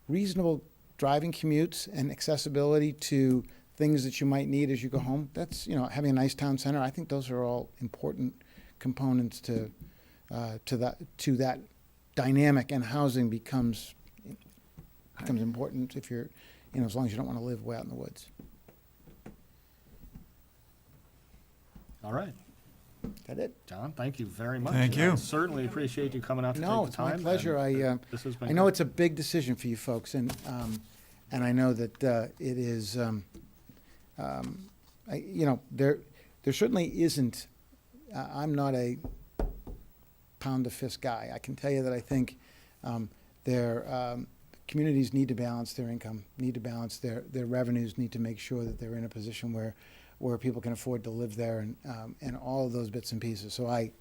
reasonable driving commutes and accessibility to things that you might need as you go home. That's, having a nice town center. I think those are all important components to that dynamic, and housing becomes important if you're, as long as you don't want to live way out in the woods. All right. Is that it? John, thank you very much. Thank you. I certainly appreciate you coming out to No, take it's the my time. pleasure. and this has been I know great. it's a big decision for you folks, and I know that it is. There certainly isn't. I'm not a pound the fist guy. I can tell you that I think communities need to balance their income, need to balance their revenues, need to make sure that they're in a position where people can afford to live there, and all of those bits and pieces. So I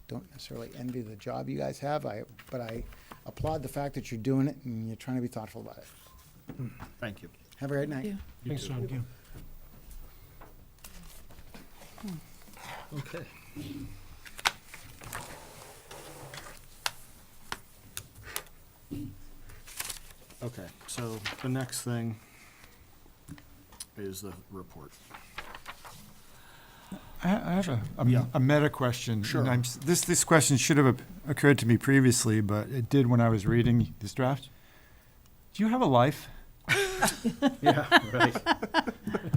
don't necessarily envy the job you guys have, but I applaud the fact that you're doing it and you're trying to be thoughtful about it. Thank you. Have a great night. You. Thanks, John. Okay. Okay, so the next thing is the report. I have Yeah. a meta question. Sure. And this question should have occurred to me previously, but it did when I was reading this draft. Do you have a life? Yeah, right.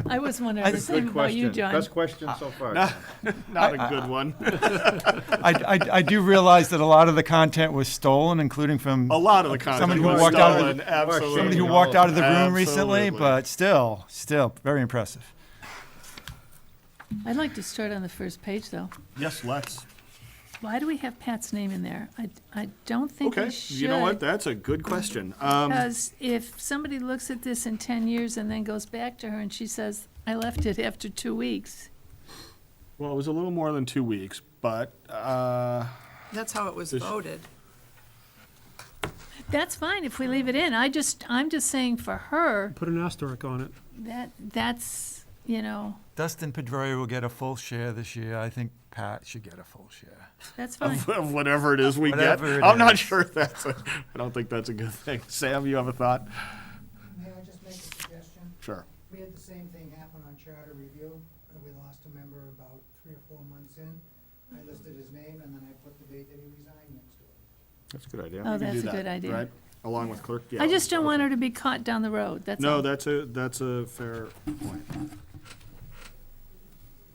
I was wondering the same about you, John. Best question so far. Not a good one. I do realize that a lot of the content was stolen, including from A lot of the content Somebody who was walked out of stolen, the- absolutely. somebody who walked out of the room Absolutely. recently, but still very impressive. I'd like to start on the first page, though. Yes, let's. Why do we have Pat's name in there? I don't think we Okay, should. you know what? That's a good question. Because if somebody looks at this in 10 years and then goes back to her and she says, I left it after 2 weeks. Well, it was a little more than 2 weeks, but That's how it was There's- voted. That's fine if we leave it in. I'm just saying for her, Put an asterisk on it. that's, Dustin Pedroia will get a full share this year. I think Pat should get a full share. that's fine. of whatever it is we Whatever get, it I'm not is. sure if I don't think that's a good thing. Sam, you have a thought? May I just make a suggestion? Sure. We had the same thing happen on charter review, and we lost a member about 3 or 4 months in. I listed his name, and then I put the date that he resigned next to it. That's a good idea. Oh, We can do that's a that, good idea. Right? Along with clerk, yeah. I just don't want okay. her to be caught down the road, that's No, all. that's a fair point.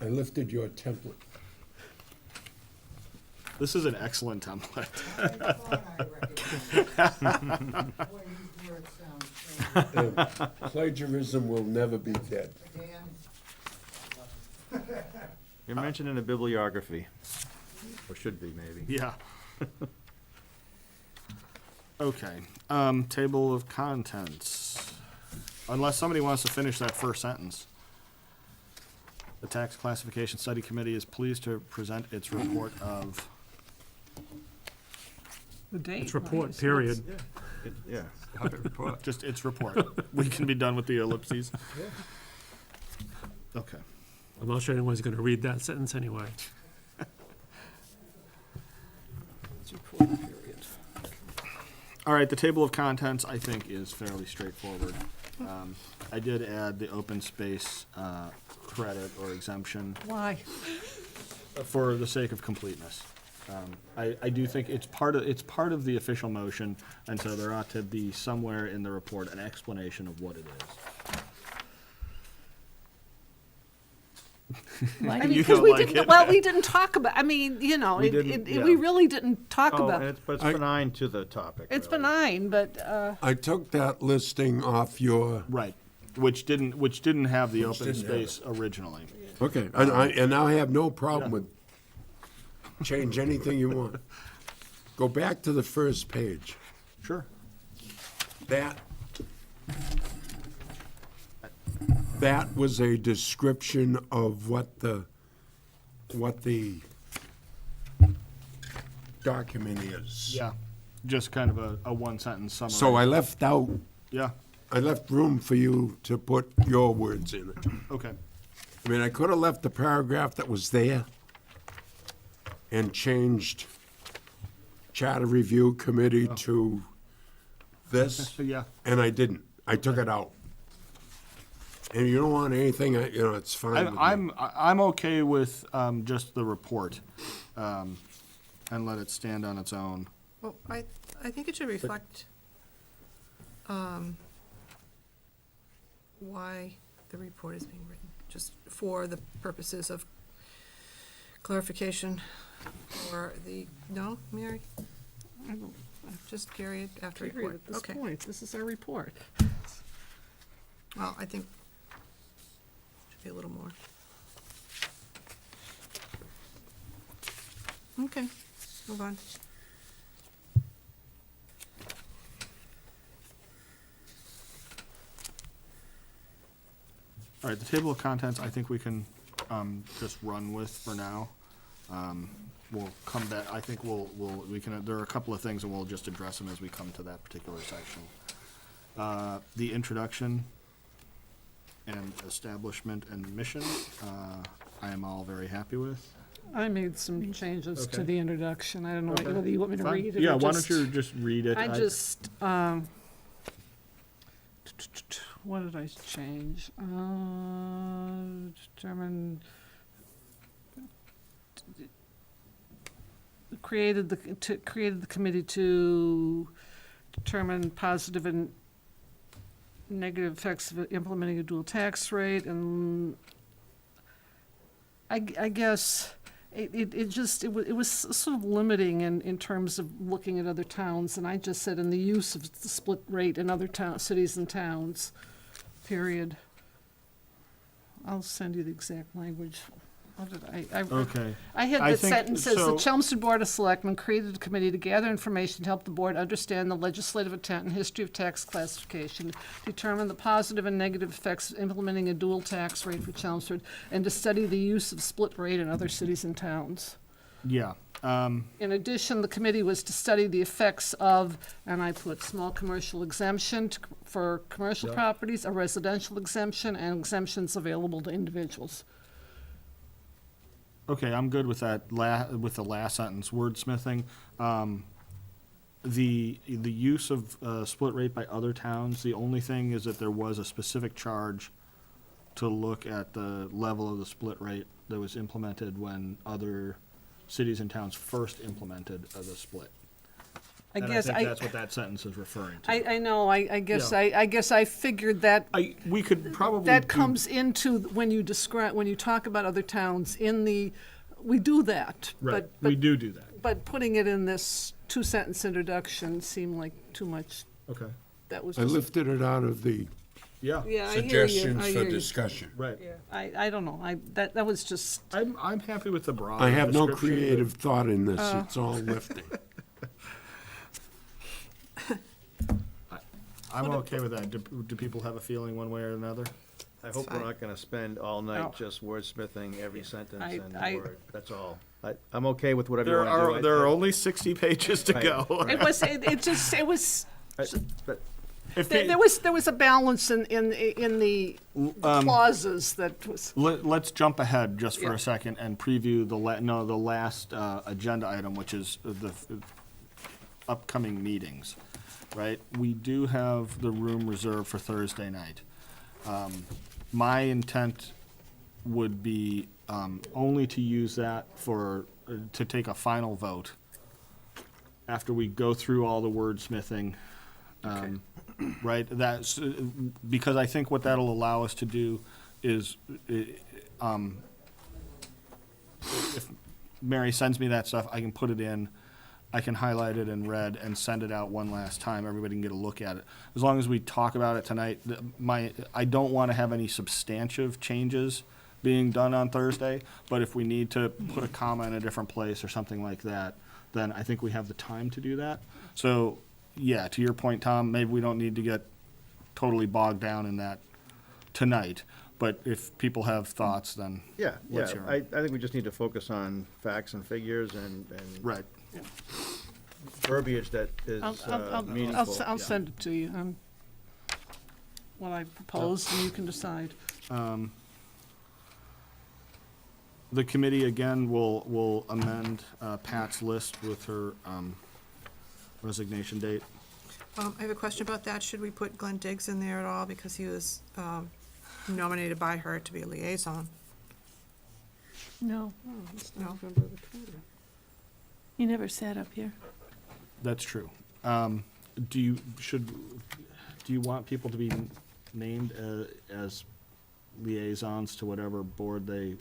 I lifted your template. This is an excellent template. I thought I recognized it. Boy, these words sound strange. And plagiarism will never be dead. Dan, You're mentioning a bibliography, or should be, maybe. Yeah. Okay, table of contents. Unless somebody wants to finish that first sentence. The Tax Classification Study Committee is pleased to present its report of, The date. It's report, period. Yeah. just its report. We can be done with the ellipses. Okay. I'm not sure anyone's going to read that sentence anyway. All right, the table of contents, I think, is fairly straightforward. I did add the open space credit or exemption Why? for the sake of completeness. I do think it's part of the official motion, and so there ought to be somewhere in the report an explanation of what it is. Why I do mean, You because don't we like didn't, it. well, we didn't talk about, I mean, you know, We didn't, we yeah. really didn't talk Oh, about, but it's benign to the topic. it's really. benign, but, I took that listing off your, Right, which didn't have the open didn't have space originally. okay, and I have no problem with change anything you want. Go back to the first page. Sure. That was a description of what the document is. Yeah, just kind of a one-sentence summary. So I left Yeah, room for you to put your words in it. okay. I mean, I could have left the paragraph that was there and changed Charter Review Committee to this, Yeah. and I didn't. I took it out. And you don't want anything, it's fine with me. I'm okay with just the report, and let it stand on its own. Well, I think it should reflect why the report is being written, just for the purposes of clarification or no, Mary? Just period after Period report. at this Okay. point, this is our report. Well, I think should be a little more. Okay, move on. All right, the table of contents, I think we can just run with for now. We'll come back, I think we can, there are a couple of things and we'll just address them as we come to that particular section. The introduction and establishment and mission, I am all very happy with. I made some changes to Okay. the introduction. I don't know Okay. whether you want me to Fine. read it or Yeah, why don't just- you just read it? I just, what did I change? Determine, created the committee to determine positive and negative effects of implementing a dual tax rate, and I guess it was sort of limiting in terms of looking at other towns, and I just said in the use of the split rate in other cities and towns, period. I'll send you the exact language. What did I Okay. I had I the think- sentence says, so- the Chelmsford Board of Selectmen created a committee to gather information to help the board understand the legislative intent and history of tax classification, determine the positive and negative effects of implementing a dual tax rate for Chelmsford, and to study the use of split rate in other cities and towns. Yeah, In addition, the committee was to study the effects of, and I put small commercial exemption for commercial properties, a residential exemption, and exemptions available to individuals. okay, I'm good with that with the last sentence, wordsmithing. The use of split rate by other towns, the only thing is that there was a specific charge to look at the level of the split rate that was implemented when other cities and towns first implemented the split. I And guess I think that's what that sentence is referring to. I know, I guess, Yeah. I guess I figured that We could probably that do- comes into, when you describe, when you talk about other towns, we do that. Right, but- we do that. But putting it in this two-sentence introduction seemed like too much. Okay, That was I just. lifted it out of the yeah, Yeah, I hear you, suggestions I for hear you. discussion. right. I don't know, that was just, I'm happy with the broad. I have no description, but- creative thought in this, it's all lifting. I'm okay with that. Do people have a feeling one way or another? I hope we're not gonna spend all No. night just wordsmithing every sentence I- and word, that's all. I'm okay with whatever you There wanna do. are there are only 60 pages to Right. go. it was, But If there was a balance in the clauses that was. Let's jump ahead just for Yeah. a second and preview the last agenda item, which is the upcoming meetings, right? We do have the room reserved for Thursday night. My intent would be only to use that to take a final vote after we go through all the wordsmithing. Right, that's, because I think what that'll allow us to do is, if Mary sends me that stuff, I can put it in, I can highlight it in red and send it out one last time, everybody can get a look at it. As long as we talk about it tonight, I don't want to have any substantive changes being done on Thursday, but if we need to put a comma in a different place or something like that, then I think we have the time to do that. So, yeah, to your point, Tom, maybe we don't need to get totally bogged down in that tonight, but if people have thoughts, then yeah, let's hear 'em. I think we just need to focus on facts and figures and Right. verbiage that is meaningful. I'll send it to you, what I proposed, and you can decide. The committee, again, will amend Pat's list with her resignation date. I have a question about that. Should we put Glenn Diggs in there at all, because he was nominated by her to be a liaison? No, No? he never sat up here. That's true. Do you want people to be named as liaisons to whatever board they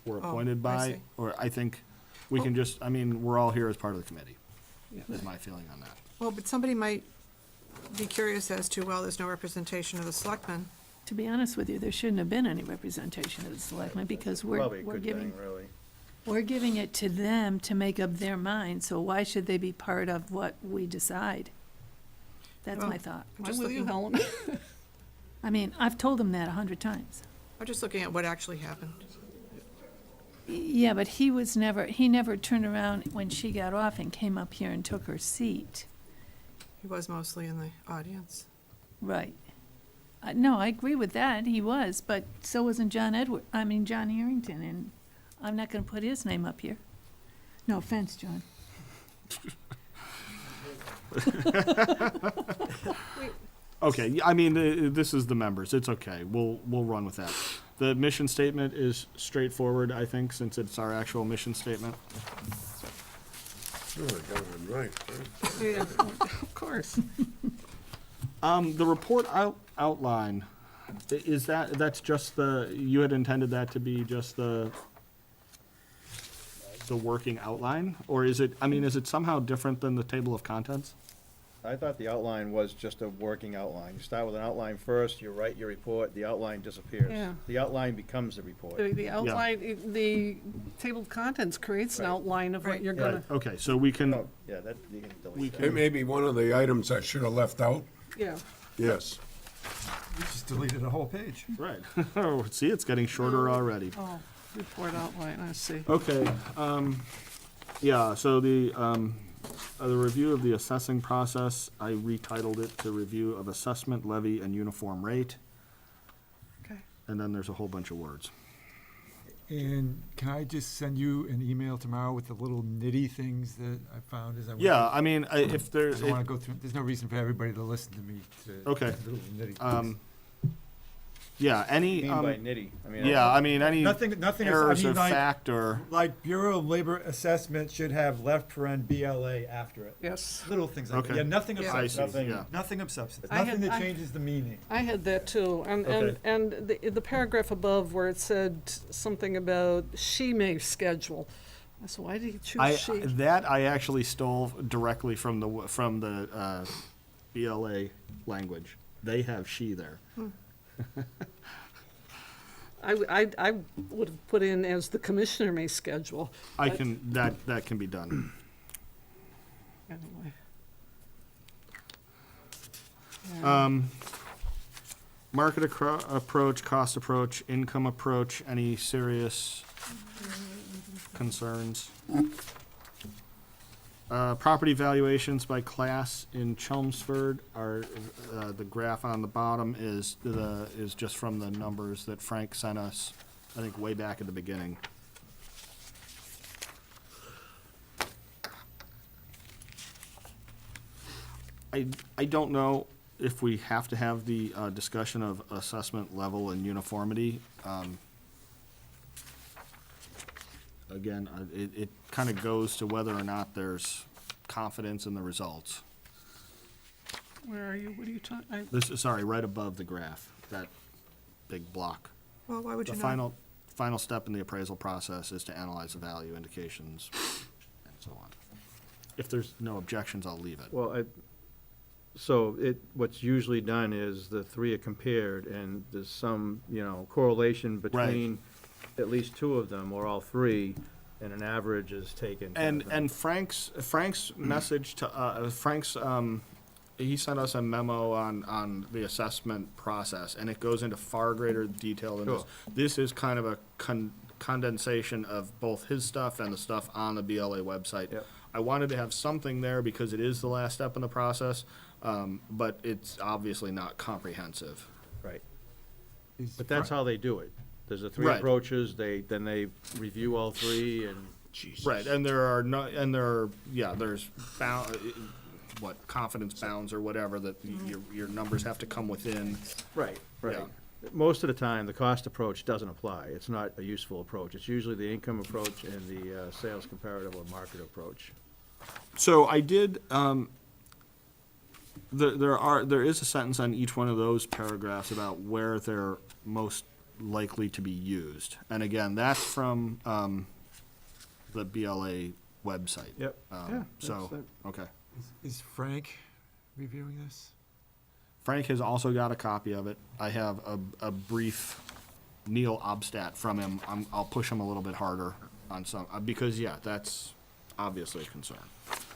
were Oh, appointed I by? see. Or I think we can just, I mean, we're all here as part of the committee, is my feeling on that. Well, but somebody might be curious as to, well, there's no representation of the selectmen. To be honest with you, there shouldn't have been any representation of the selectmen because Probably a we're good giving, thing, really. we're giving it to them to make up their mind, so why should they be part of what we decide? That's Well, my thought. I'm I'm just with you, looking, Helen. I mean, I've told them that 100 times. I'm just looking at what actually happened. Yeah, but he never turned around when she got off and came up here and took her seat. He was mostly in the audience. Right. No, I agree with that, he was, but so wasn't John Harrington, and I'm not gonna put his name up here. No offense, John. Okay, yeah, I mean, this is the members, it's okay, we'll run with that. The mission statement is straightforward, I think, since it's our actual mission statement. Oh, I got it right. Yeah, of course. The report outline, is that's just you had intended that to be just the working outline? Or is it, I mean, is it somehow different than the table of contents? I thought the outline was just a working outline. You start with an outline first, you write your report, the outline disappears. Yeah. The outline becomes the report. The outline, the table of contents creates an Right. outline of what Right. you're Right, gonna, okay, so we can, Oh, yeah, that, you can We delete can- that. It may be one of the items I should have left out. yeah. Yes. You just deleted a whole page. right, oh, see, it's getting shorter already. Oh, report outline, I see. Okay, yeah, so the review of the assessing process, I retitled it to Review of Assessment, Levy, and Uniform Rate, Okay. and then there's a whole bunch of words. And can I just send you an email tomorrow with the little nitty things that I found as I went? Yeah, I mean, if I there's, don't want to go through, there's no reason for everybody to listen to me to. Okay. Little nitty things. yeah, What do any, you mean by nitty? I mean, yeah, I mean, any Nothing, I errors mean, of like, fact or, like Bureau of Labor Assessment should have left paren BLA after it. Yes, Little things like that. Okay. Yeah, nothing of Yeah. I substance. see, yeah. Nothing of substance. I Nothing had- that I- changes the meaning. I had that too, Okay. and the paragraph above where it said something about she may schedule. I said, why did he choose she? That I actually stole directly from the BLA language. They have she there. I would have put in as the commissioner may schedule, I can, that can be done. anyway. Market approach, cost approach, income approach, any serious concerns? Property valuations by class in Chelmsford are, the graph on the bottom is just from the numbers that Frank sent us, I think way back at the beginning. I don't know if we have to have the discussion of assessment level and uniformity. Again, it kind of goes to whether or not there's confidence in the results. Where are you, what are you talking, This is, sorry, right above the graph, that big block. Well, why would The you not? final step in the appraisal process is to analyze the value indications and so on. If there's no objections, I'll leave it. Well, what's usually done is the three are compared, and there's some, correlation between at least two of them, or all three, and an average is taken. And Frank's message to Frank's he sent us a memo on the assessment process, and it goes into far greater detail than this. Sure. This is kind of a condensation of both his stuff and the stuff on the BLA website. Yep. I wanted to have something there because it is the last step in the process, but it's obviously not comprehensive. Right, Is but that's Fra- how they do it. There's the three Right. approaches, then they review all three, and Right, and there's confidence bounds or whatever that your numbers have to come within. Right, right. Yeah. Most of the time, the cost approach doesn't apply. It's not a useful approach. It's usually the income approach and the sales comparative or market approach. So I did, there is a sentence on each one of those paragraphs about where they're most likely to be used. And again, that's from, the BLA website. Yep. Yeah, So, that's okay. Is Frank reviewing this? Frank has also got a copy of it. I have a brief Neil Obstat from him. I'll push him a little bit harder on some, because, yeah, that's obviously a concern.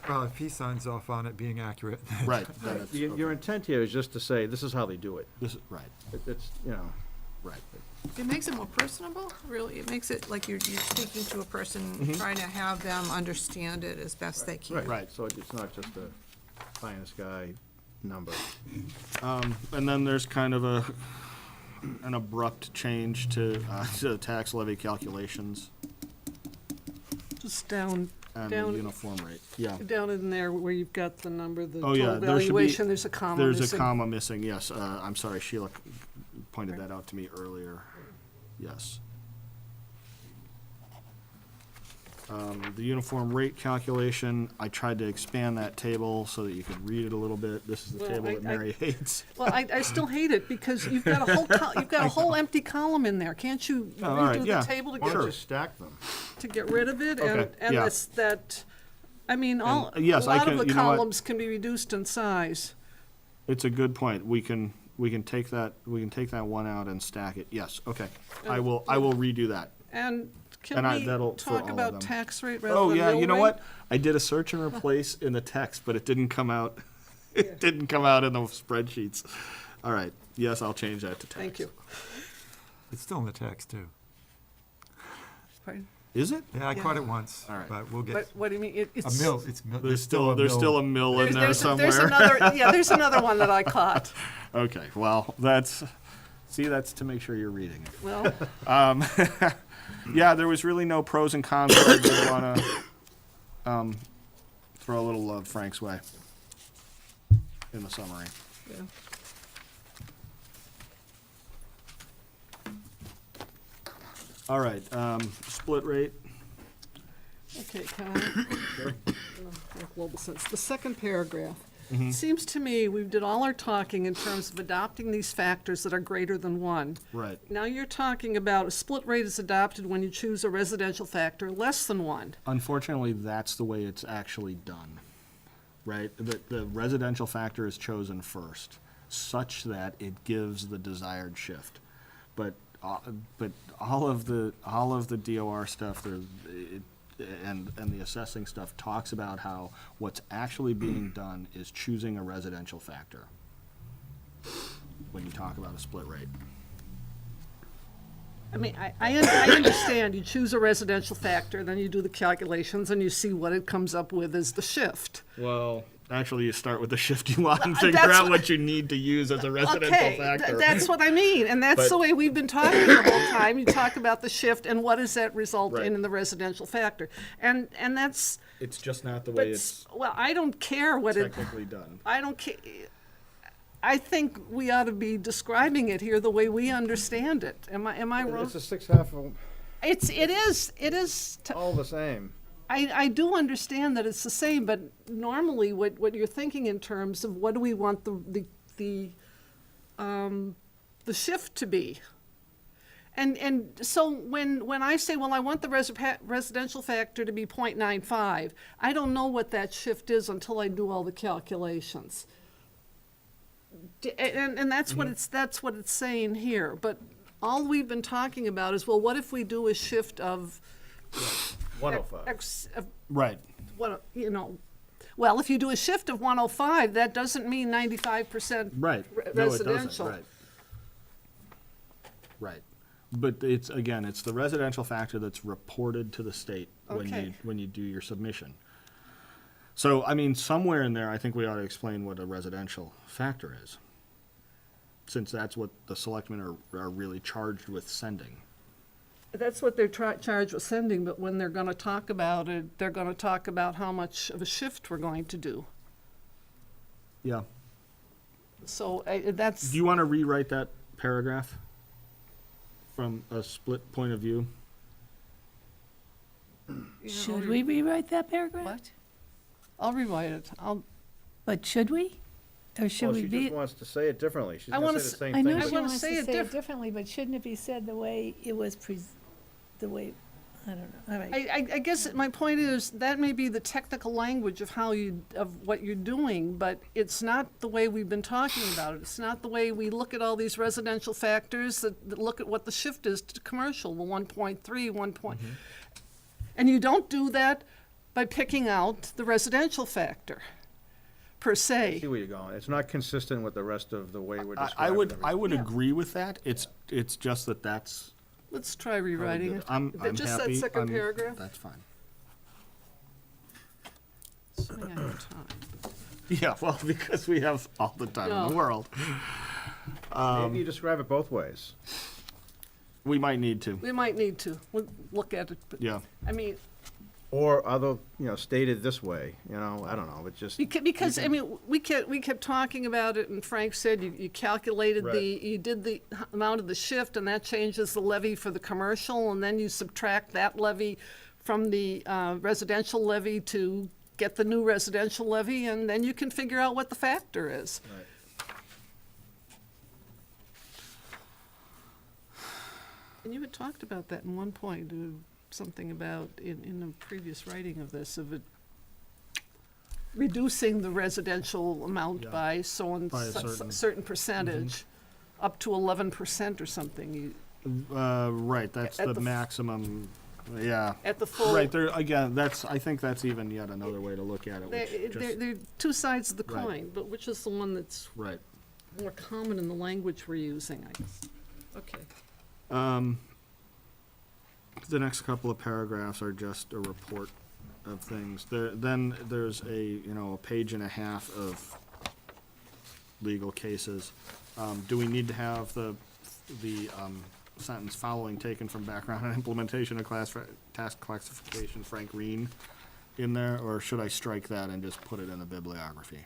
Well, if he signs off on it being accurate. Right. then it's- Your intent here is just to say, this is how they do it. Right, It's, you know, right. It makes it more personable, really. It makes it like you're speaking to a person, trying to have them understand it as best they can. Right. So it's not just a pie in the sky number. And then there's kind of an abrupt change to the tax levy calculations Just down and the Down- uniform rate. Yeah. Down in there where you've got the number, the Oh, yeah, total there should be- valuation, there's a comma missing. There's a comma missing, yes. I'm sorry, Sheila pointed that out to me earlier. Yes. The uniform rate calculation, I tried to expand that table so that you could read it a little bit. This is the Well, table that I- Mary hates. Well, I still hate it because you've got a whole, you've got a whole empty column in there. Can't you Oh, all right, redo yeah. the table to Why get, don't you stack them? to get rid of it? Okay, And yeah. that's, that, I mean, all, a yes, I lot can- of the you know what? columns can be reduced in size. It's a good point. We can take that one out and stack it. Yes, okay. I will redo that. And And can we that'll for all talk of about them. tax rate rather Oh, than yeah, mill you know rate? what? I did a search and replace in the text, but it didn't come out. It didn't come out in the spreadsheets. All right. Yes, I'll change that to text. Thank you. It's still in the text, too. Pardon? Is it? Yeah, I caught it once, All right. but we'll But get, what do you mean? It- a It's mill, There's still a mill in there There's somewhere. another, yeah, there's another one that I caught. Okay. Well, that's to make sure you're reading it. Well, Yeah, there was really no pros and cons. But I did want to throw a little love Frank's way in the summary. yeah. All right, split rate. Okay, can I? Global sense. The second paragraph. Mm-hmm. Seems to me we did all our talking in terms of adopting these factors that are greater than one. Right. Now you're talking about a split rate is adopted when you choose a residential factor less than one. Unfortunately, that's the way it's actually done, right? The residential factor is chosen first, such that it gives the desired shift. But all of the DOR stuff, and the assessing stuff talks about how what's actually being done is choosing a residential factor when you talk about a split rate. I mean, I understand you choose a residential factor, then you do the calculations and you see what it comes up with as the shift. Well, actually, you start with the shift you want and figure that's out what- what you need to use as a residential Okay, factor. that's what I mean, and that's But- the way we've been talking the whole time. You talk about the shift and what does that result Right. in the residential factor, and that's. It's just not the But way it's well, I don't care what it. technically done. I don't care. I think we ought to be describing it here the way we understand it. Am I wrong? It's a 6/2 of It is. all the same. I do understand that it's the same, but normally what you're thinking in terms of what do we want the shift to be. And so when I say, well, I want the residential factor to be 0.95, I don't know what that shift is until I do all the calculations. And that's what it's saying here. But all we've been talking about is, well, what if we do a shift of 105. Right. what, well, if you do a shift of 105, that doesn't mean 95% Right. residential. No, it doesn't. Right. But it's the residential factor that's reported to the state Okay. when you do your submission. So, I mean, somewhere in there, I think we ought to explain what a residential factor is, since that's what the selectmen are really charged with sending. That's what they're charged with sending, but when they're gonna talk about it, they're gonna talk about how much of a shift we're going to do. Yeah. So that's, Do you want to rewrite that paragraph from a split point of view? Should we rewrite that paragraph? What? I'll rewrite it. But should we? Or should Well, we she be? just wants to say it differently. She's I gonna wanna say the s- same I thing. know but- she wanna wants say to it say it diff- differently, but shouldn't it be said the way it was the way, I don't know, all right. I guess my point is, that may be the technical language of of what you're doing, but it's not the way we've been talking about it. It's not the way we look at all these residential factors that look at what the shift is to commercial, the 1.3, 1 point. And you don't do that by picking out the residential factor, per I se. see where you're going. It's not consistent with the rest of the way we're describing I would everything. Yeah. agree with that. It's just that's Let's try how we rewriting did it. I'm Is it just that happy. second I'm- paragraph? That's fine. Assuming I have time. Yeah, well, because we have all the time in the No. world. Maybe you describe it both ways. We might need to. We might need to. We'll look at it, but, Yeah. I mean, Or other, stated this way, I don't know, it just, because, I mean, we kept talking about it, and Frank said you calculated Right. you did the amount of the shift, and that changes the levy for the commercial, and then you subtract that levy from the residential levy to get the new residential levy, and then you can figure out what the factor is. And you had talked about that in one point, something about, in a previous writing of this, of it reducing the residential amount Yeah. by so and By a so- certain- certain percentage, up to 11% or something, Right, that's At the the f- maximum, yeah. at the full. Right, there, again, I think that's even yet another way to look at it, which just, They're two sides of the Right. coin, but which is the one that's right. more common in the language we're using, I guess? Okay. The next couple of paragraphs are just a report of things. Then there's a page and a half of legal cases. Do we need to have the sentence following taken from background and implementation of task classification Frank Reen in there, or should I strike that and just put it in the bibliography?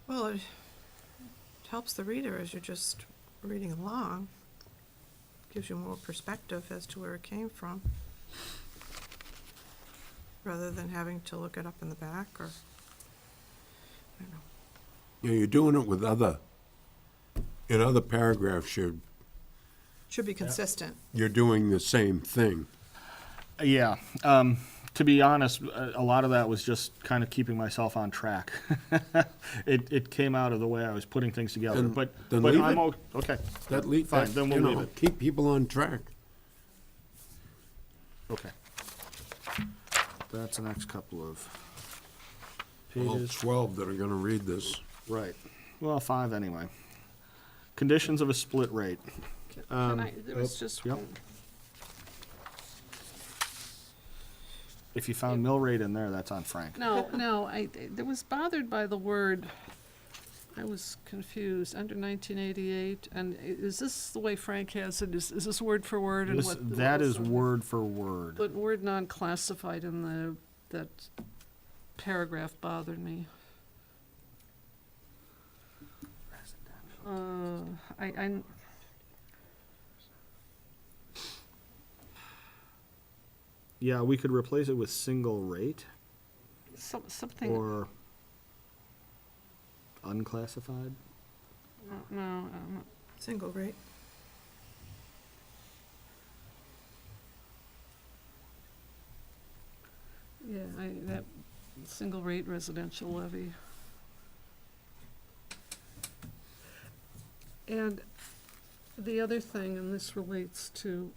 Well, it helps the reader as you're just reading along. Gives you more perspective as to where it came from, rather than having to look it up in the back, or, I don't know. You're doing it with in other paragraphs, Should be consistent. you're doing the same thing. Yeah, to be honest, a lot of that was just kind of keeping myself on track. It came out of the way I was putting things together, Then- but then leave I'm it. okay. That Fine, then we'll leave it. Keep people on track. Okay. That's the next couple of All pages. 12 that are gonna read this. Right. Well, 5 anyway. Conditions of a split rate. There was just yep. one. If you found mill rate in there, that's on Frank. No, I was bothered by the word, I was confused, under 1988, and is this the way Frank has it? Is this word for word? And That is word for word. But word non-classified in that paragraph bothered me. I Yeah, we could replace it with single rate something, or unclassified. no, Single rate. yeah, that single rate residential levy. And the other thing, and this relates to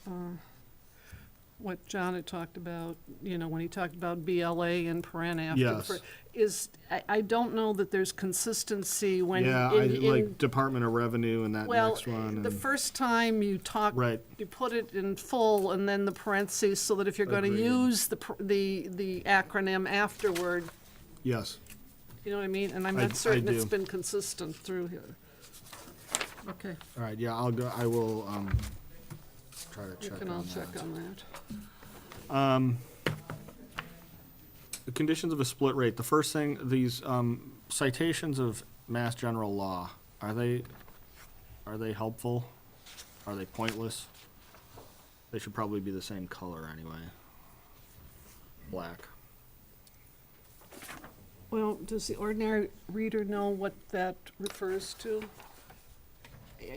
what John had talked about, you know, when he talked about BLA and paren after. Yes. I don't know that there's consistency when. Yeah, like Department of Revenue and that Well, next one. the and- first time you talk, Right. you put it in full and then the parentheses, so that if you're gonna Agreed. use the acronym afterward, Yes. you know what I mean? And I'm I not certain it's do. been consistent through here. Okay, All right, yeah, I will, try to you check can all on check that. on that. The conditions of a split rate, the first thing, these, citations of Mass General Law, are they helpful? Are they pointless? They should probably be the same color anyway. Black. Well, does the ordinary reader know what that refers to?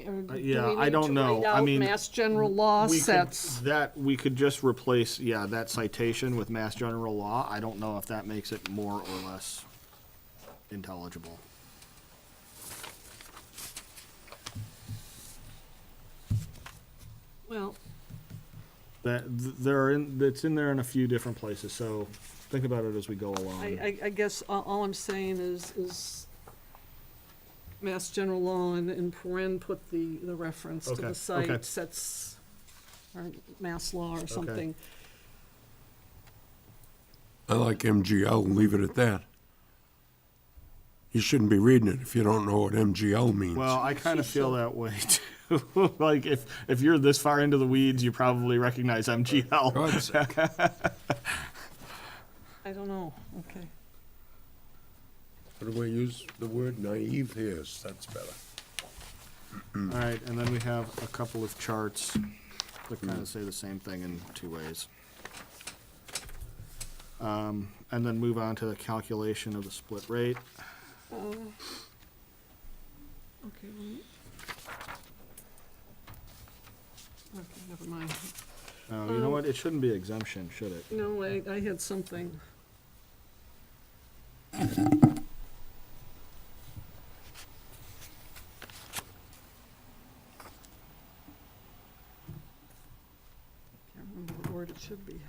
Or do we yeah, I need don't to know. write I out mean, Mass General Law We could- sets. we could just replace, yeah, that citation with Mass General Law. I don't know if that makes it more or less intelligible. Well, It's in there in a few different places, so think about it as we go along. I guess all I'm saying is Mass General Law and in paren put the reference to Okay, the okay. site sets, or Mass Law or something. I like MGL, leave it at that. You shouldn't be reading it if you don't know what MGL means. Well, I kind of feel that way too. Like if you're this far into the weeds, you probably recognize MGL. God's sake. I don't know, okay. What do we use the word naive here? That's better. All right, and then we have a couple of charts that kind of say the same thing in two ways. And then move on to the calculation of the split rate. Okay, okay, never mind. You know what? It shouldn't be exemption, should it? No, I had something. Can't remember what word it should be.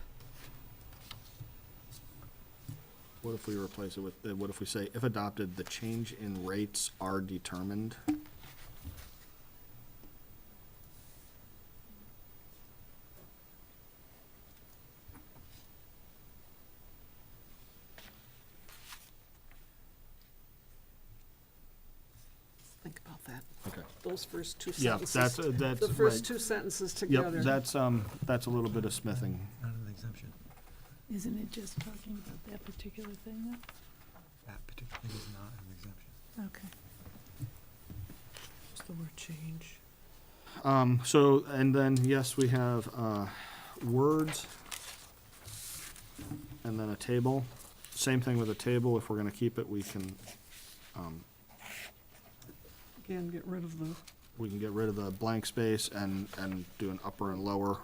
What if we replace it with, what if we say, if adopted, the change in rates are determined? Think about that, Okay. those first two Yeah, sentences. that's The first right. two sentences Yep, together. that's a little bit of smithing. Not an exemption. Isn't it just talking about that particular thing That particular thing is not an exemption. though? Okay. What's the word change? So, and then, yes, we have, words, and then a table. Same thing with a table, if we're gonna keep it, we can Again, get rid of the, get rid of the blank space and do an upper and lower. what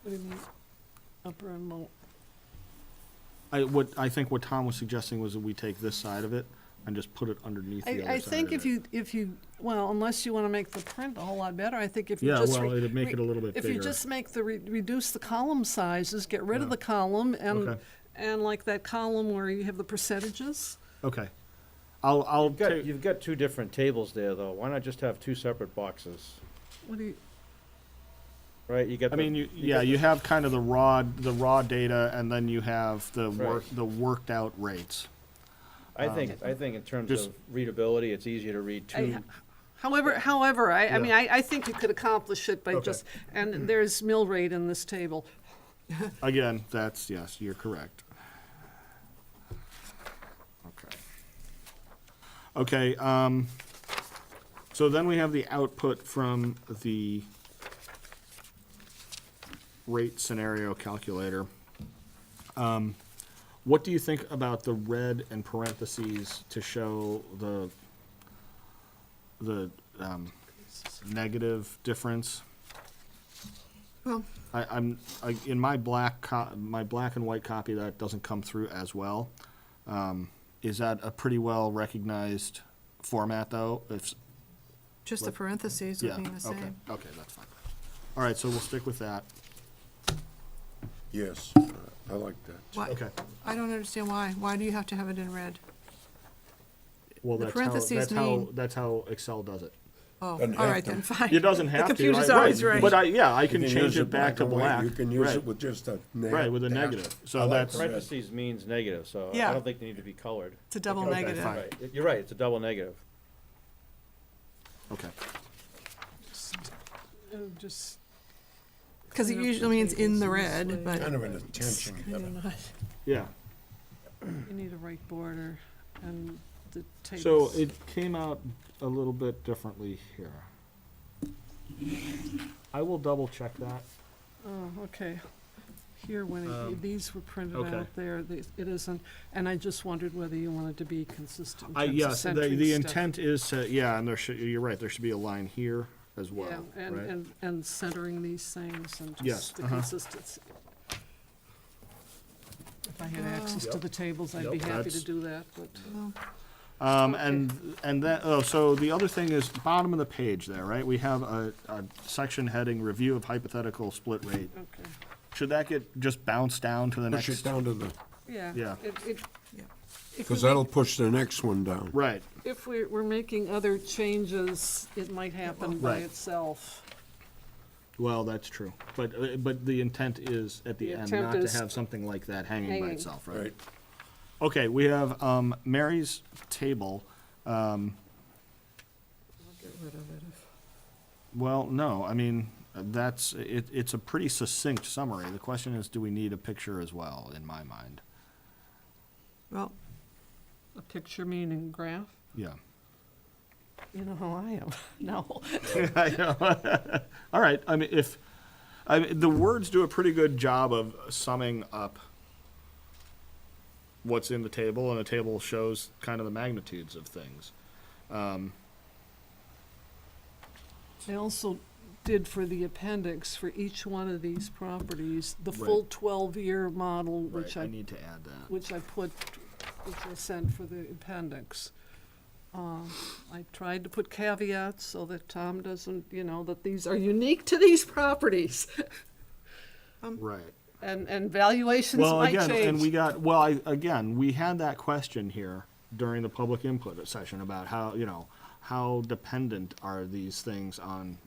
do you mean, upper and low? I think what Tom was suggesting was that we take this side of it and just put it underneath the other side I think of if you, well, unless you wanna make the print a whole lot better, I think if you Yeah, just. well, it'd make it a little bit If you bigger. just make reduce the column sizes, get rid of Yeah. the column Okay. and like that column where you have the percentages. Okay. I'll take, You've got two different tables there, though. Why not just have two separate boxes, What do you, right? You get I the- mean, you you have kind of the raw data, and then you have the Right. worked out rates. I think in terms just- of readability, it's easier to read two. however, I mean, Yeah. I think you could accomplish it by Okay. just, and there's mill rate in this table. Again, yes, you're correct. Okay. Okay, so then we have the output from the rate scenario calculator. What do you think about the red and parentheses to show the negative difference? Well, In my black and white copy, that doesn't come through as well. Is that a pretty well recognized format, though? Just the parentheses Yeah, would mean the okay, same. okay, that's fine. All right, so we'll stick with that. Yes, I like that. Why, Okay. I don't understand why. Why do you have to have it in red? Well, The that's how, parentheses mean- that's how Excel does it. Oh, Doesn't all have right to. then, fine. It doesn't have to. computer's right, always right. But I You can change use it back to and white. black. You can use Right. it with just a Right, with a dash. negative. So I like that's, that. Parentheses means negative, so I Yeah. don't think they need to be colored. It's a double Okay, negative. fine. Right, you're right, it's a double negative. okay. Just, Because it usually means in the red, but Kind of an attention kind getter. of not. Yeah. you need a right border and the So tables. it came out a little bit differently here. I will double check that. Oh, okay. Here, when these were printed okay. out there, it isn't, and I just wondered whether you wanted to be consistent in terms of Yes, centering the stuff. intent is to, yeah, and you're right, there should be a line here as well, Yeah, right? and centering these things and Yes, just the uh-huh. consistency. If I had access to Yep. the tables, I'd Yep, be happy to that's- do that, but. And that, oh, so the other thing is bottom of the page there, right? We have a section heading, review of hypothetical split rate. Okay, Should that get just bounced down to the Push next? it down to the, yeah. Yeah. If because we that'll make- push the next one down. Right, If we're making other changes, it might happen by Right. itself. well, that's true, but the intent is at the The end intent not to is have something like that hanging by hanging. itself, right? Right. Okay, we have, Mary's table, I'll get rid of it if. well, no, I mean, it's a pretty succinct summary. The question is, do we need a picture as well, in my mind? Well, A picture meaning graph? Yeah. You know how I am. No. I know. All right, I mean, the words do a pretty good job of summing up what's in the table, and the table shows kind of the magnitudes of things. I also did for the appendix for each one of these properties, the Right. full 12-year model, Right, which I I need to add that. which I sent for the appendix. I tried to put caveats so that Tom doesn't, that these are unique to these properties, Right. and valuations Well, might again, change. and we had that question here during the public input session about how dependent are these things on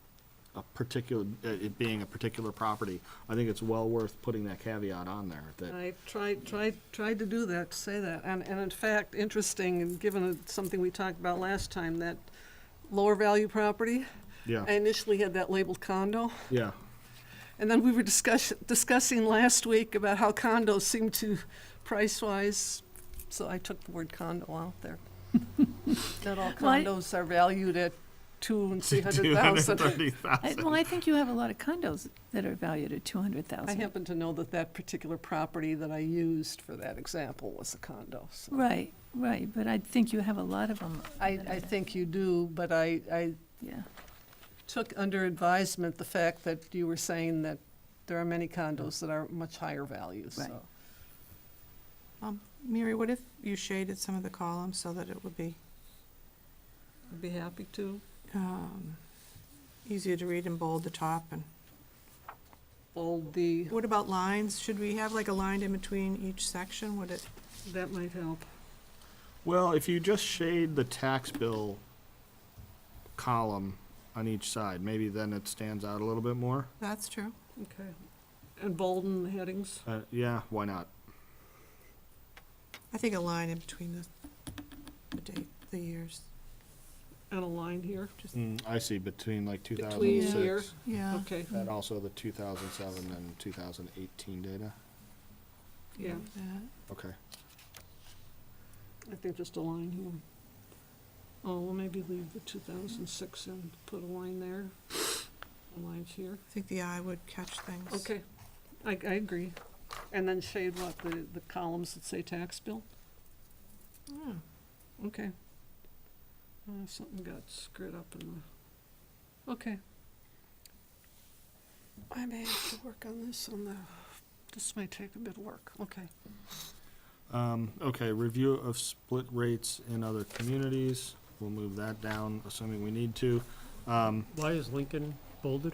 a particular, it being a particular property. I think it's well worth putting that caveat on there, that, I tried to do that, to say that, and in fact, interesting, and given something we talked about last time, that lower value property, I yeah, initially had that labeled condo. yeah. And then we were discussing last week about how condos seem to, price-wise, so I took the word condo out there. Not all Well, condos are valued at $200,000 and $300,000. Well, I think you have a lot of condos that are valued at I 200,000. happen to know that particular property that I used for that example was a condo, so. Right, but I think you have a lot of them. I think you do, but I Yeah, took under advisement the fact that you were saying that there are many condos that are much higher values, Right. so. Mary, what if you shaded some of the columns so that it would be I'd be happy to. easier to read and bold the top? And Bold the, what about lines? Should we have like a line in between each section? Would it? that might help. Well, if you just shade the tax bill column on each side, maybe then it stands out a little bit more. That's true. Okay. And bolden the headings? Yeah, why not? I think a line in between the date, the years. And a line here? I see, between like Between 2006. here? Yeah. Okay, And also the 2007 and 2018 data. yeah, Okay. I think just a line here. Oh, well, maybe leave the 2006 and put a line there. A line's here. I think the eye would catch things. Okay, I agree. And then shade what, the columns that say tax bill? Yeah. Okay. Something got screwed up in the, okay. I may have to work on this this may take a bit of work, okay. Okay, review of split rates in other communities. We'll move that down, assuming we need to. Why is Lincoln bolded?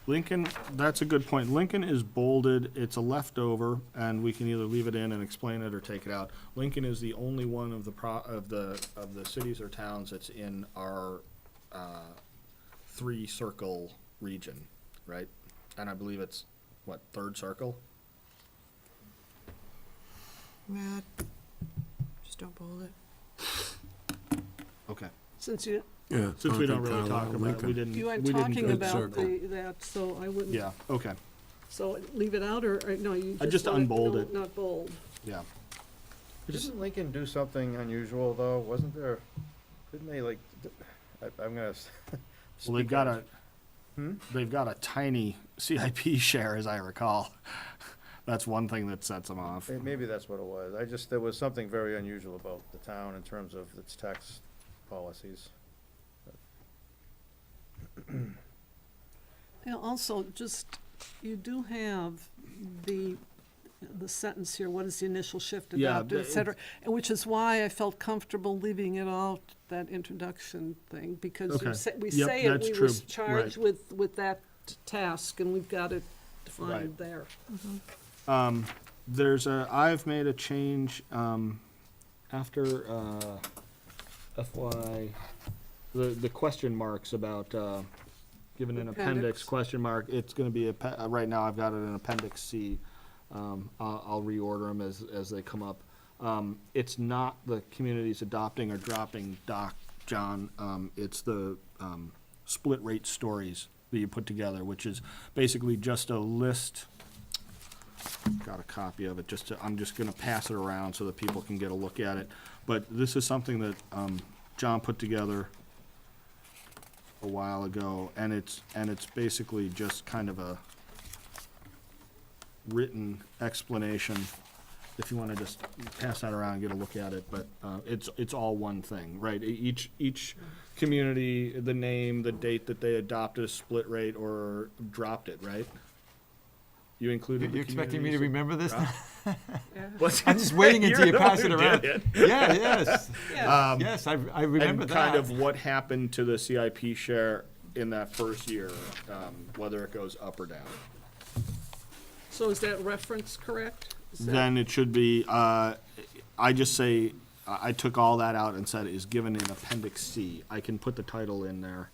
Lincoln, that's a good point. Lincoln is bolded, it's a leftover, and we can either leave it in and explain it or take it out. Lincoln is the only one of the cities or towns that's in our, three-circle region, right? And I believe it's, what, third circle? Matt, just don't bold it. Okay. Since you, Yeah. Since we don't really Concord, talk Carlisle, about it, Lincoln. we didn't. you aren't we didn't talking go- about circle. that, so I wouldn't. Yeah, okay, So leave it out, or no, you I just just want unbold it. Not bold. yeah. Didn't Lincoln do something unusual, though? Wasn't there, didn't they, like, I'm gonna. Well, they've got Hmm? they've got a tiny CIP share, as I recall. That's one thing that sets them off. Maybe that's what it was. There was something very unusual about the town in terms of its tax policies. And also, just, you do have the sentence here, what is the initial shift Yeah, adopted, et but cetera, and which is why I felt comfortable leaving it out, that introduction thing, because Okay. we Yep, say it, that's we true. was charged with that task, and we've got it Right. defined there. I've made a change, after, FY, the question marks about, given an appendix Appendix. question mark, it's gonna be right now I've got it in appendix C. I'll reorder them as they come up. It's not the communities adopting or dropping doc, John, it's the, split rate stories that you put together, which is basically just a list. Got a copy of it, I'm just gonna pass it around so that people can get a look at it. But this is something that, John put together a while ago, and it's basically just kind of a written explanation, if you wanna just pass that around and get a look at it, but, it's all one thing, right? Each community, the name, the date that they adopted a split rate or dropped it, right? You included the You expecting me to communities remember this? Yeah. that- I'm just waiting until you You're the pass one it who around. did it. Yeah, yes, Yeah. yes, I remember And that. kind of what happened to the CIP share in that first year, whether it goes up or down. So is that reference correct? Is that- Then it should be, I just say, I took all that out and said is given in appendix C. I can put the title in there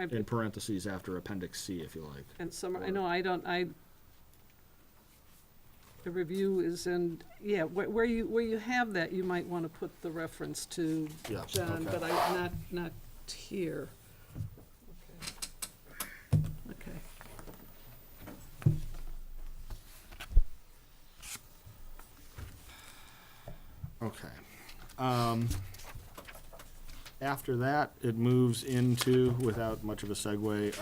in parentheses after appendix C if you like. And some, I know, the review is in, yeah, where you have that, you might want to put the reference to Yeah, John, okay. but not here. Okay. Okay. After that, it moves into, without much of a segue,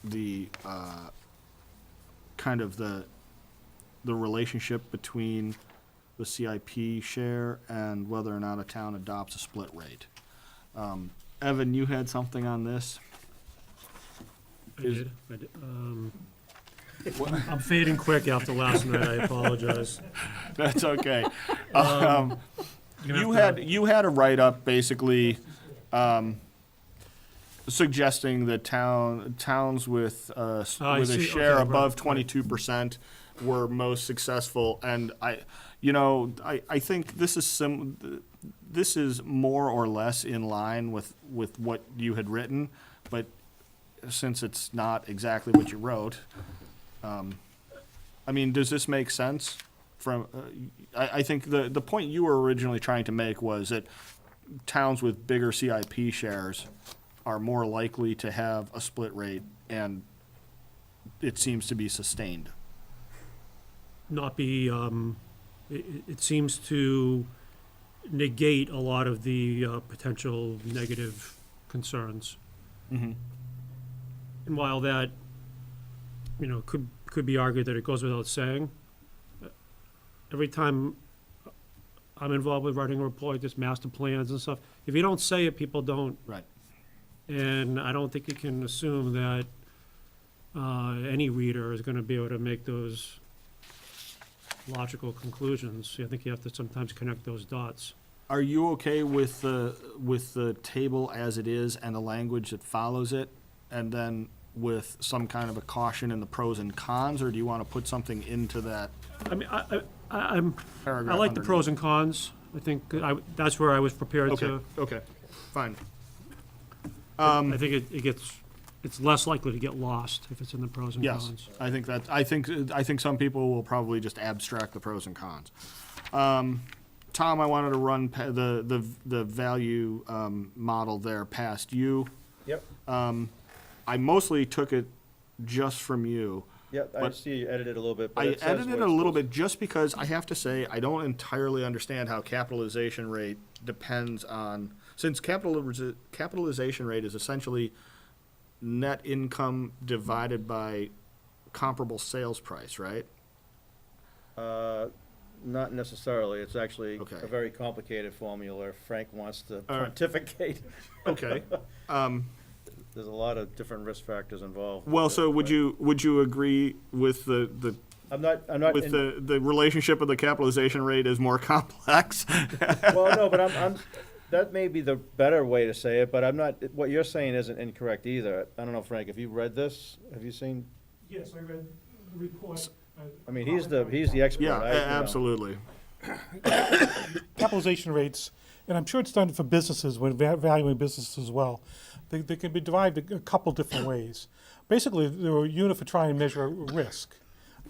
the, kind of the relationship between the CIP share and whether or not a town adopts a split rate. Evan, you had something on this? I Is- did. I'm fading quick after last night, I apologize. That's okay. You're gonna have to- You had a write-up basically, suggesting that towns with, I with a see. share Okay, above right. 22% were most successful, and I think this is more or less in line with what you had written, but since it's not exactly what you wrote, I mean, does this make sense? From, I think the point you were originally trying to make was that towns with bigger CIP shares are more likely to have a split rate, and it seems to be sustained. Not be, it seems to negate a lot of the potential negative concerns. Mm-hmm. And while that, could be argued that it goes without saying, every time I'm involved with writing a report, just master plans and stuff, if you don't say it, people don't. Right. And I don't think you can assume that any reader is gonna be able to make those logical conclusions. I think you have to sometimes connect those dots. Are you okay with the table as it is and the language that follows it? And then with some kind of a caution in the pros and cons, or do you want to put something into that I mean, I paragraph? like the pros and cons. I think that's where I was prepared Okay, to, okay, fine. I think it's less likely to get lost if it's in the pros and Yes, cons. I think that, I think some people will probably just abstract the pros and cons. Tom, I wanted to run the value, model there past you. Yep, I mostly took it just from you. yep, I But see you edited a little bit, but I it says edited what it a it's little supposed- bit just because I have to say, I don't entirely understand how capitalization rate depends on, since capitalization rate is essentially net income divided by comparable sales price, right? Not necessarily, it's actually Okay. a very complicated formula. If Frank wants to All right. pontificate. Okay. There's a lot of different risk factors involved. Well, with so it, would you agree with the I'm not. with the relationship of the capitalization rate is more complex? Well, no, but that may be the better way to say it, but I'm not, what you're saying isn't incorrect either. I don't know, Frank, have you read this? Have you seen? Yes, I read the report. I mean, he's the expert. Yeah, I- you know. absolutely. Capitalization rates, and I'm sure it's done for businesses, when valuing businesses as well. They can be derived a couple different ways. Basically, they're a unit for trying to measure risk.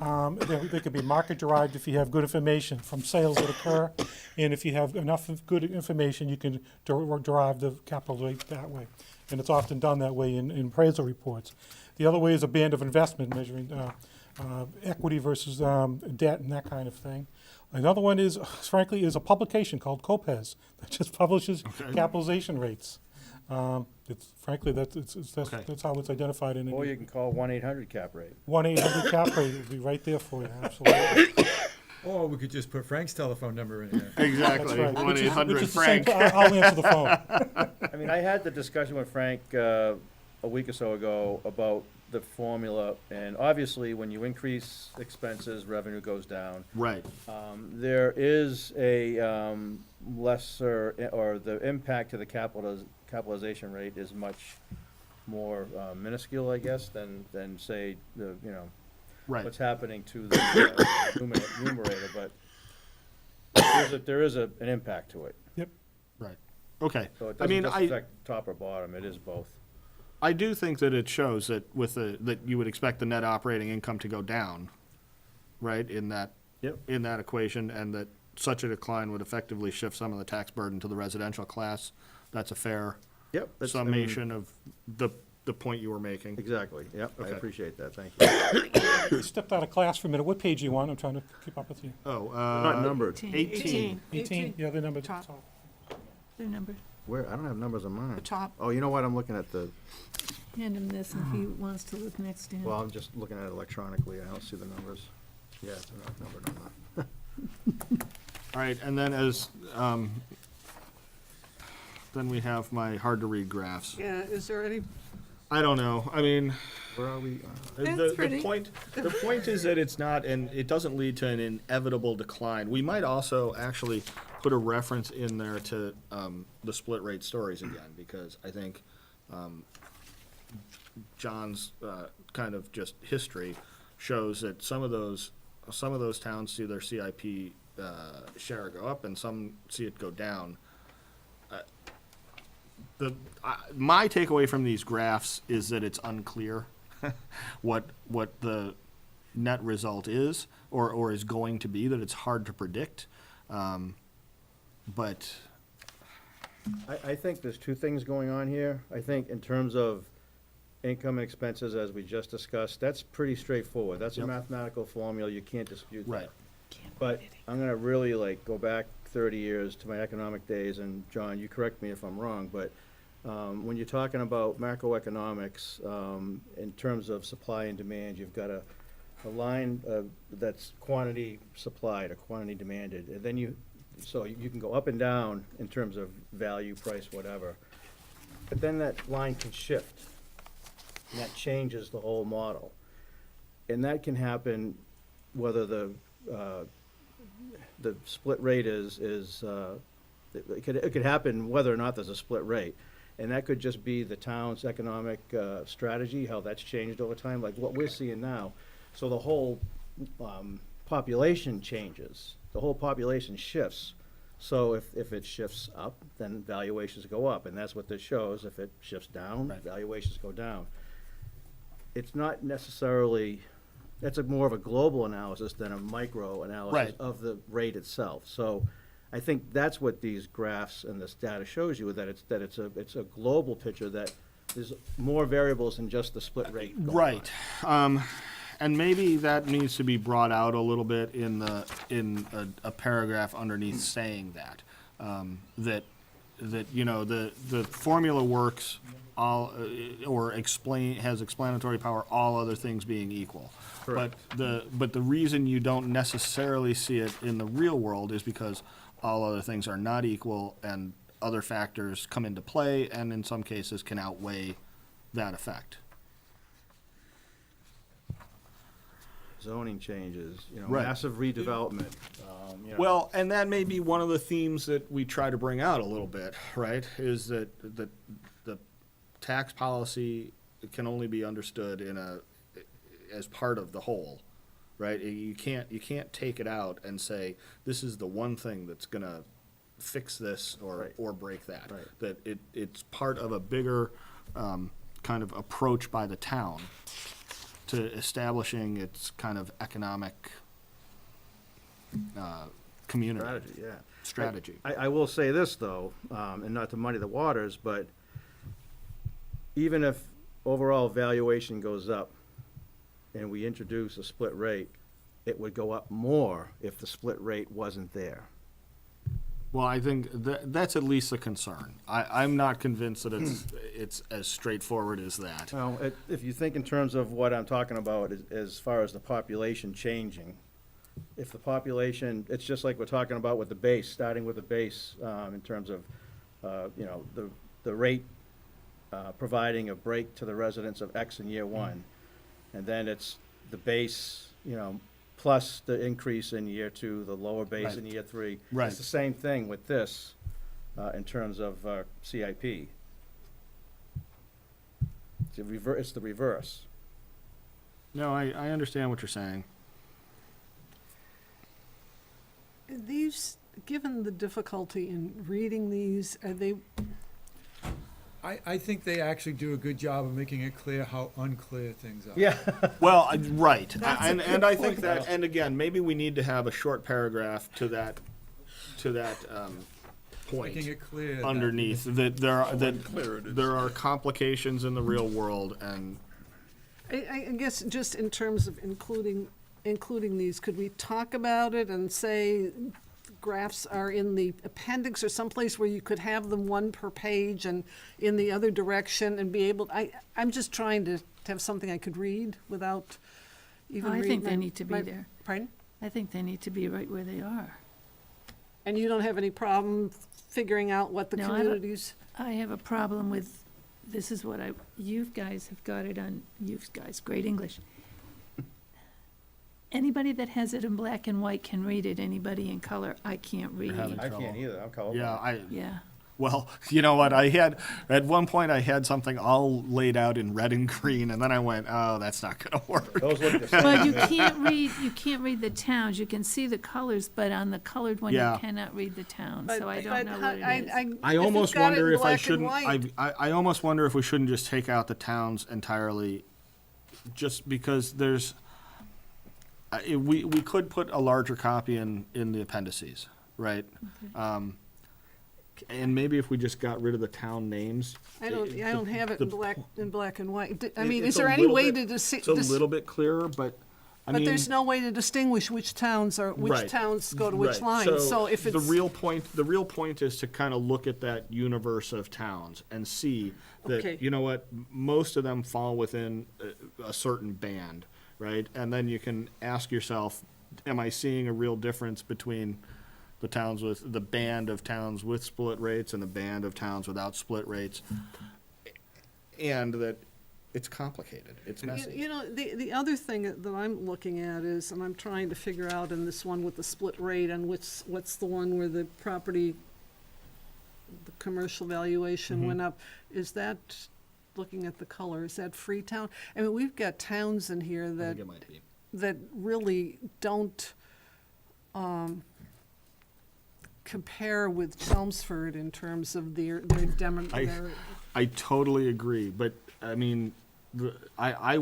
They could be market derived if you have good information from sales that occur, and if you have enough of good information, you can derive the capital rate that way. And it's often done that way in appraisal reports. The other way is a band of investment measuring equity versus debt and that kind of thing. Another one is, frankly, is a publication called COPES that just publishes capitalization rates. It's frankly that's how it's identified in Or you can call 1-800-CAP rate. 1-800 cap rate will be right there for you. Absolutely. Or we could just put Frank's telephone number in there. Exactly. That's right. Which is 1-800 the same- Frank. I'll answer the phone. I mean, I had the discussion with Frank a week or so ago about the formula, and obviously, when you increase expenses, revenue goes down. Right. There is a lesser, or the impact to the capitalization rate is much more minuscule, I guess, than say, Right. what's happening to the numerator, but there is an impact to it. Right. Okay. So it I mean, doesn't just affect top or bottom, it is both. I do think that it shows that that you would expect the net operating income to go down, right, in that Yep. in that equation, and that such a decline would effectively shift some of the tax burden to the residential class. That's a fair Yep. summation of the point you were making. Exactly, yep, I Okay. appreciate that, thank you. You stepped out of class for a minute. What page are you on? I'm trying to keep up with you. Oh, Not numbered. 18. 18? Yeah, the number. Top. Their number. Where, I don't have numbers on mine. The top. Oh, you know what, I'm looking at Hand him this, and if he wants to look next to him. well, I'm just looking at it electronically, I don't see the numbers. Yeah, it's not numbered on that. All right, and then then we have my hard-to-read graphs. Yeah, is there any, I don't know. I mean, Where are we? That's pretty. The point is that it's not, and it doesn't lead to an inevitable decline. We might also actually put a reference in there to the split rate stories again, because I think John's kind of just history shows that some of those towns see their CIP share go up, and some see it go down. My takeaway from these graphs is that it's unclear what the net result is or is going to be, that it's hard to predict. But I think there's two things going on here. I think in terms of income and expenses, as we just discussed, that's pretty straightforward. That's a Yep. mathematical formula, you can't dispute that. Right. But I'm gonna really go back 30 years to my economic days, and John, you correct me if I'm wrong, but when you're talking about macroeconomics, in terms of supply and demand, you've got a line that's quantity supplied or quantity demanded, and then so you can go up and down in terms of value, price, whatever. But then that line can shift, and that changes the whole model. And that can happen whether the split rate it could happen whether or not there's a split rate. And that could just be the town's economic strategy, how that's changed over time, like what we're seeing now. So the whole population changes, the whole population shifts. So if it shifts up, then valuations go up, and that's what this shows. If it shifts down, Right. valuations go down. It's not necessarily, that's more of a global analysis than a micro analysis Right. of the rate itself. So I think that's what these graphs and this data shows you, that it's a global picture, that there's more variables than just the split rate going on. Right. And maybe that needs to be brought out a little bit in a paragraph underneath saying that, that, you know, the formula works all, or has explanatory power, all other things being equal. Correct. But the reason you don't necessarily see it in the real world is because all other things are not equal and other factors come into play and in some cases can outweigh that effect. Zoning changes, you know, Right. massive redevelopment, you know. Well, and that may be one of the themes that we try to bring out a little bit, right? Is that the tax policy can only be understood as part of the whole, right? You can't take it out and say, this is the one thing that's gonna fix this Right. or break that. Right. That it's part of a bigger kind of approach by the town to establishing its kind of economic community Strategy, yeah. strategy. I will say this, though, and not to muddy the waters, but even if overall valuation goes up and we introduce a split rate, it would go up more if the split rate wasn't there. Well, I think that's at least a concern. I'm not convinced that it's as straightforward as that. Well, if you think in terms of what I'm talking about, as far as the population changing, if the population, it's just like we're talking about with the base, starting with the base, in terms of, you know, the rate providing a break to the residents of X in year one. And then it's the base, you know, plus the increase in year two, the lower base in Right. year three. Right. It's the same thing with this, in terms of CIP. It's the reverse. No, I understand what you're saying. These, given the difficulty in reading these, are they, I think they actually do a good job of making it clear how unclear things are. Yeah. Well, right, That's a and good I think point. that, and again, maybe we need to have a short paragraph to that point Making it clear. that- underneath that unclear it is. there are complications in the real world, and I guess just in terms of including these, could we talk about it and say graphs are in the appendix or someplace where you could have them one per page and in the other direction and be able, I'm just trying to have something I could read without even I reading. think they need to be there. Pardon? I think they need to be right where they are. And you don't have any problem figuring out what the No, I don't- communities? I have a problem with, this is what you guys have got it on, you guys, great English. Anybody that has it in black and white can read it, anybody in color, I can't read. having I trouble. can't either, I'm colorblind. yeah, Yeah, well, you know what, at one point I had something all laid out in red and green, and then I went, oh, that's not gonna work. Those look the same. well, you can't read the towns, you can see the colors, but on the colored one, you Yeah. cannot read the town, But- so I but don't know what it is. I if it's almost got it wonder in if I black and shouldn't, white- I almost wonder if we shouldn't just take out the towns entirely, just because there's, we could put a larger copy in the appendices, right? And maybe if we just got rid of the town names. I don't have it the in black and white. I It- mean, it's is there a any little way bit- to It's a little bit clearer, but, I But mean. there's no way to distinguish which towns Right. go to which Right. line, so if it's. The real point is to kind of look at that universe of towns and see Okay. that, you know what, most of them fall within a certain band, right? And then you can ask yourself, am I seeing a real difference between the towns with, the band of towns with split rates and the band of towns without split rates? And that it's complicated, it's messy. You know, the other thing that I'm looking at is, and I'm trying to figure out in this one with the split rate and what's the one where the property, the commercial valuation went up. Is that, looking at the color, is that Freetown? I mean, we've got towns in here I that, think it might be. that really don't compare with Chelmsford in terms of their I totally agree, but I mean, I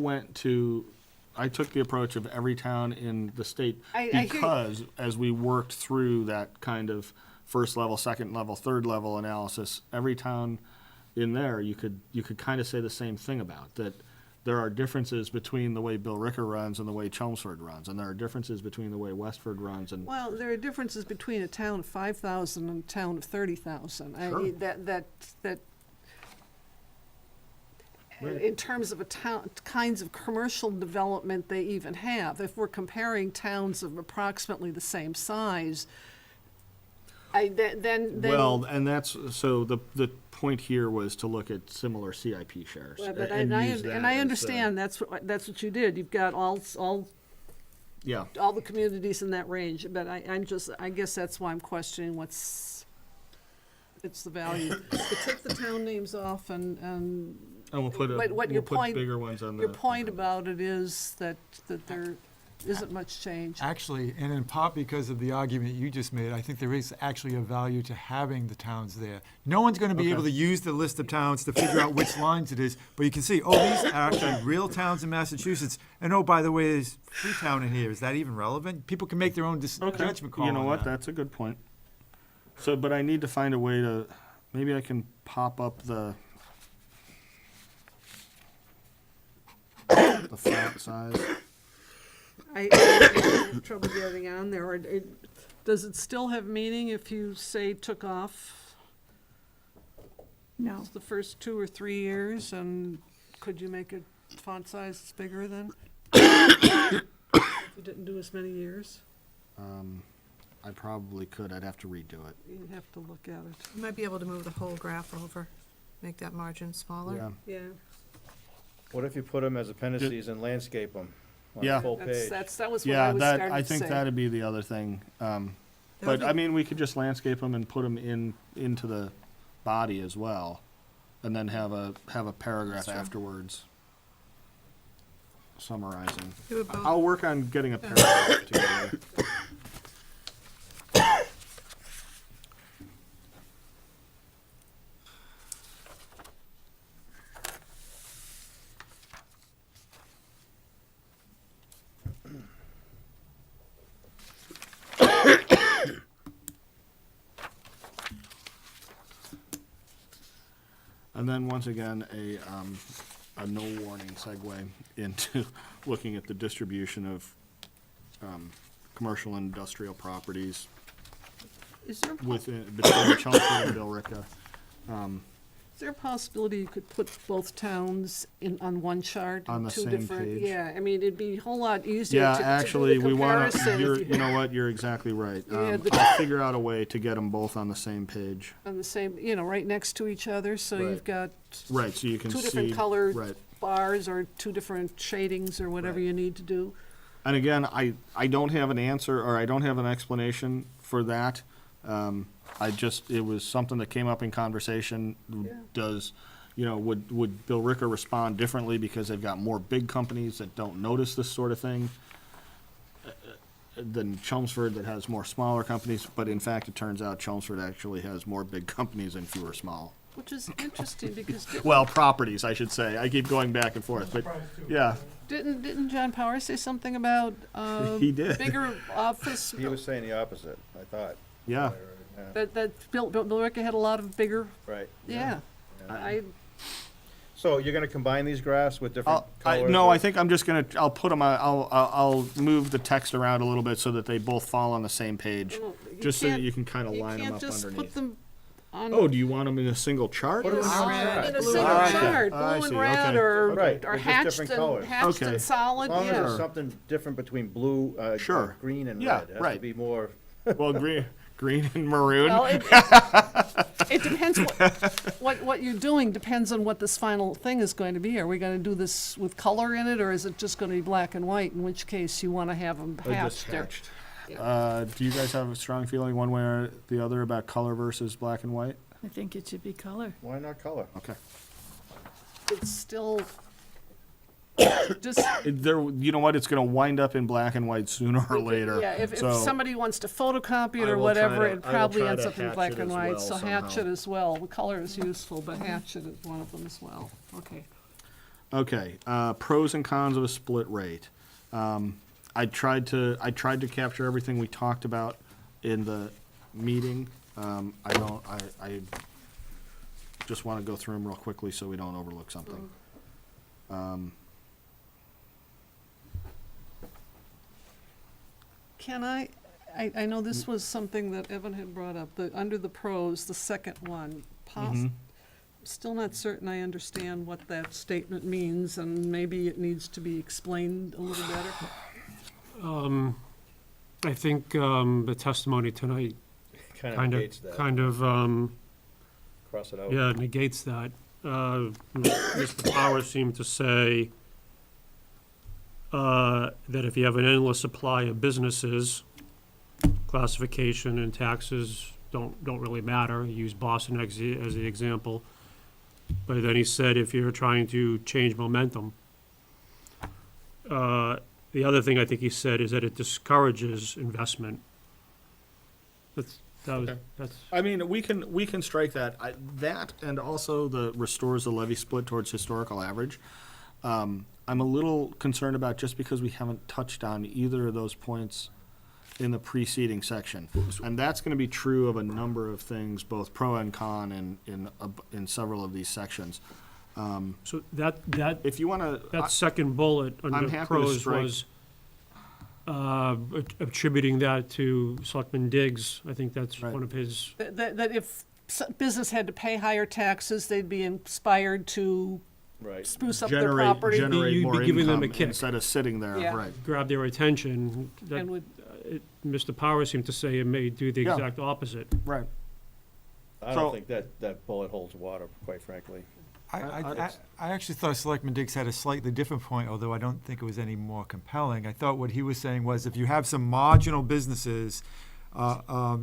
took the approach of every town in the state I hear you. because as we worked through that kind of first level, second level, third level analysis, every town in there, you could kind of say the same thing about, that there are differences between the way Billerica runs and the way Chelmsford runs, and there are differences between the way Westford runs and. Well, there are differences between a town of 5,000 and a town of 30,000. Sure. That Right. in terms of a town, kinds of commercial development they even have. If we're comparing towns of approximately the same size, then. Well, and that's, so the point here was to look at similar CIP shares. Well, but and I use that as, understand, that's what you did. You've got all Yeah, the communities in that range, but I guess that's why I'm questioning it's the value. But take the town names off and and we'll put what your point- bigger ones on the. your point about it is that there isn't much change. Actually, and in part because of the argument you just made, I think there is actually a value to having the towns there. No one's gonna be able to use the list of towns to figure out which lines it is, but you can see, oh, these are actually real towns in Massachusetts. And oh, by the way, there's Freetown in here. Is that even relevant? People can make their own judgment call You know on what, that. that's a good point. So, but I need to find a way to, maybe I can pop up the font size. I have trouble getting on there. Or does it still have meaning if you say took off No. the first 2 or 3 years, and could you make it font size bigger then? If you didn't do as many years, I probably could, I'd have to redo it. you'd have to look at it. You might be able to move the whole graph over, make that margin smaller. Yeah, Yeah, What if you put them as appendices and landscape them on Yeah. a full page? that was what I yeah, was that, starting I to think say. that'd be the other thing. That But would I be- mean, we could just landscape them and put them into the body as well, and then have a paragraph That's true. afterwards summarizing. You would both- I'll work on getting a paragraph together. And then once again, a no warning segue into looking at the distribution of commercial and industrial properties Is there, between Chelmsford and Billerica. is there a possibility you could put both towns on one chart? On the two same different? page. Yeah, I mean, it'd be a whole lot easier Yeah, to actually, do the we want to, comparison if you know what, you're exactly right. Yeah, the- I'll figure out a way to get them both on the same page. on the same, right next to each other, so Right. you've got Right, so you can see. two different colored Right. bars or two different shadings or whatever Right. you need to do. And again, I don't have an answer, or I don't have an explanation for that. It was something that came up in conversation. Yeah. Would Billerica respond differently because they've got more big companies that don't notice this sort of thing than Chelmsford that has more smaller companies? But in fact, it turns out Chelmsford actually has more big companies and fewer small. Which is interesting because Well, properties, I should say. I keep going back and forth, but yeah, didn't John Power say something about he did. bigger office? He was saying the opposite, I thought. Yeah. Yeah. That Billerica had a lot of bigger. Right. Yeah, So you're gonna combine these graphs with different colors? No, or- I think I'm just gonna, I'll put them, I'll move the text around a little bit so that they both fall on the same page, Well, just so that you can kind of you line them can't up just put underneath. them on. Oh, do you want them in a single chart? Put 'em in All one red, chart. In a blue, single I see. chart, I blue see, and red, okay. or Right, or with just hatched different and colors. hatched Okay. and solid. As long as Yeah. there's something different between blue, Sure. green and Yeah, red. It has to right. be more, Well, green and maroon. Well, it depends what you're doing depends on what this final thing is going to be. Are we going to do this with color in it, or is it just going to be black and white? In which case, you want to have them They're just hatched. hatched. Do you guys have a strong feeling one way or the other about color versus black and white? I think it should be color. Why not color? Okay. It's still, just, You know what? It's going to wind up in black and white sooner or later. yeah, if So somebody wants to photocopy it I or will try whatever, to- it I will probably try ends to up in hatch black it and as white, well so somehow. hatch it as well. The color is useful, but hatch it is one of them as well. Okay. Okay, pros and cons of a split rate. I tried to capture everything we talked about in the meeting. I just want to go through them real quickly so we don't overlook something. Can I know this was something that Evan had brought up, under the pros, the second one. Still not certain I understand what that statement means, and maybe it needs to be explained a little better. I think the testimony tonight Kind of negates that. Cross it out. yeah, negates that. Mr. Powers seemed to say that if you have an endless supply of businesses, classification and taxes don't really matter. He used Boston as the example. But then he said if you're trying to change momentum, the other thing I think he said is that it discourages investment. Okay. I mean, we can strike that. That and also the restores the levy split towards historical average. I'm a little concerned about just because we haven't touched on either of those points in the preceding section, and that's going to be true of a number of things, both pro and con, in several of these sections. So that If you want to, that second bullet I'm under happy to pros strike- was attributing that to Selectman Diggs. I think that's Right. one of his. That if business had to pay higher taxes, they'd be inspired to Right. spruce up their generate property. generate You'd be more giving them income a kick. instead of sitting there. Yeah. Right. Grab their attention. That, And would, Mr. Powers seemed to say it may do the Yeah. exact opposite. Right. I So- don't think that bullet holds water, quite frankly. I actually thought Selectman Diggs had a slightly different point, although I don't think it was any more compelling. I thought what he was saying was if you have some marginal businesses,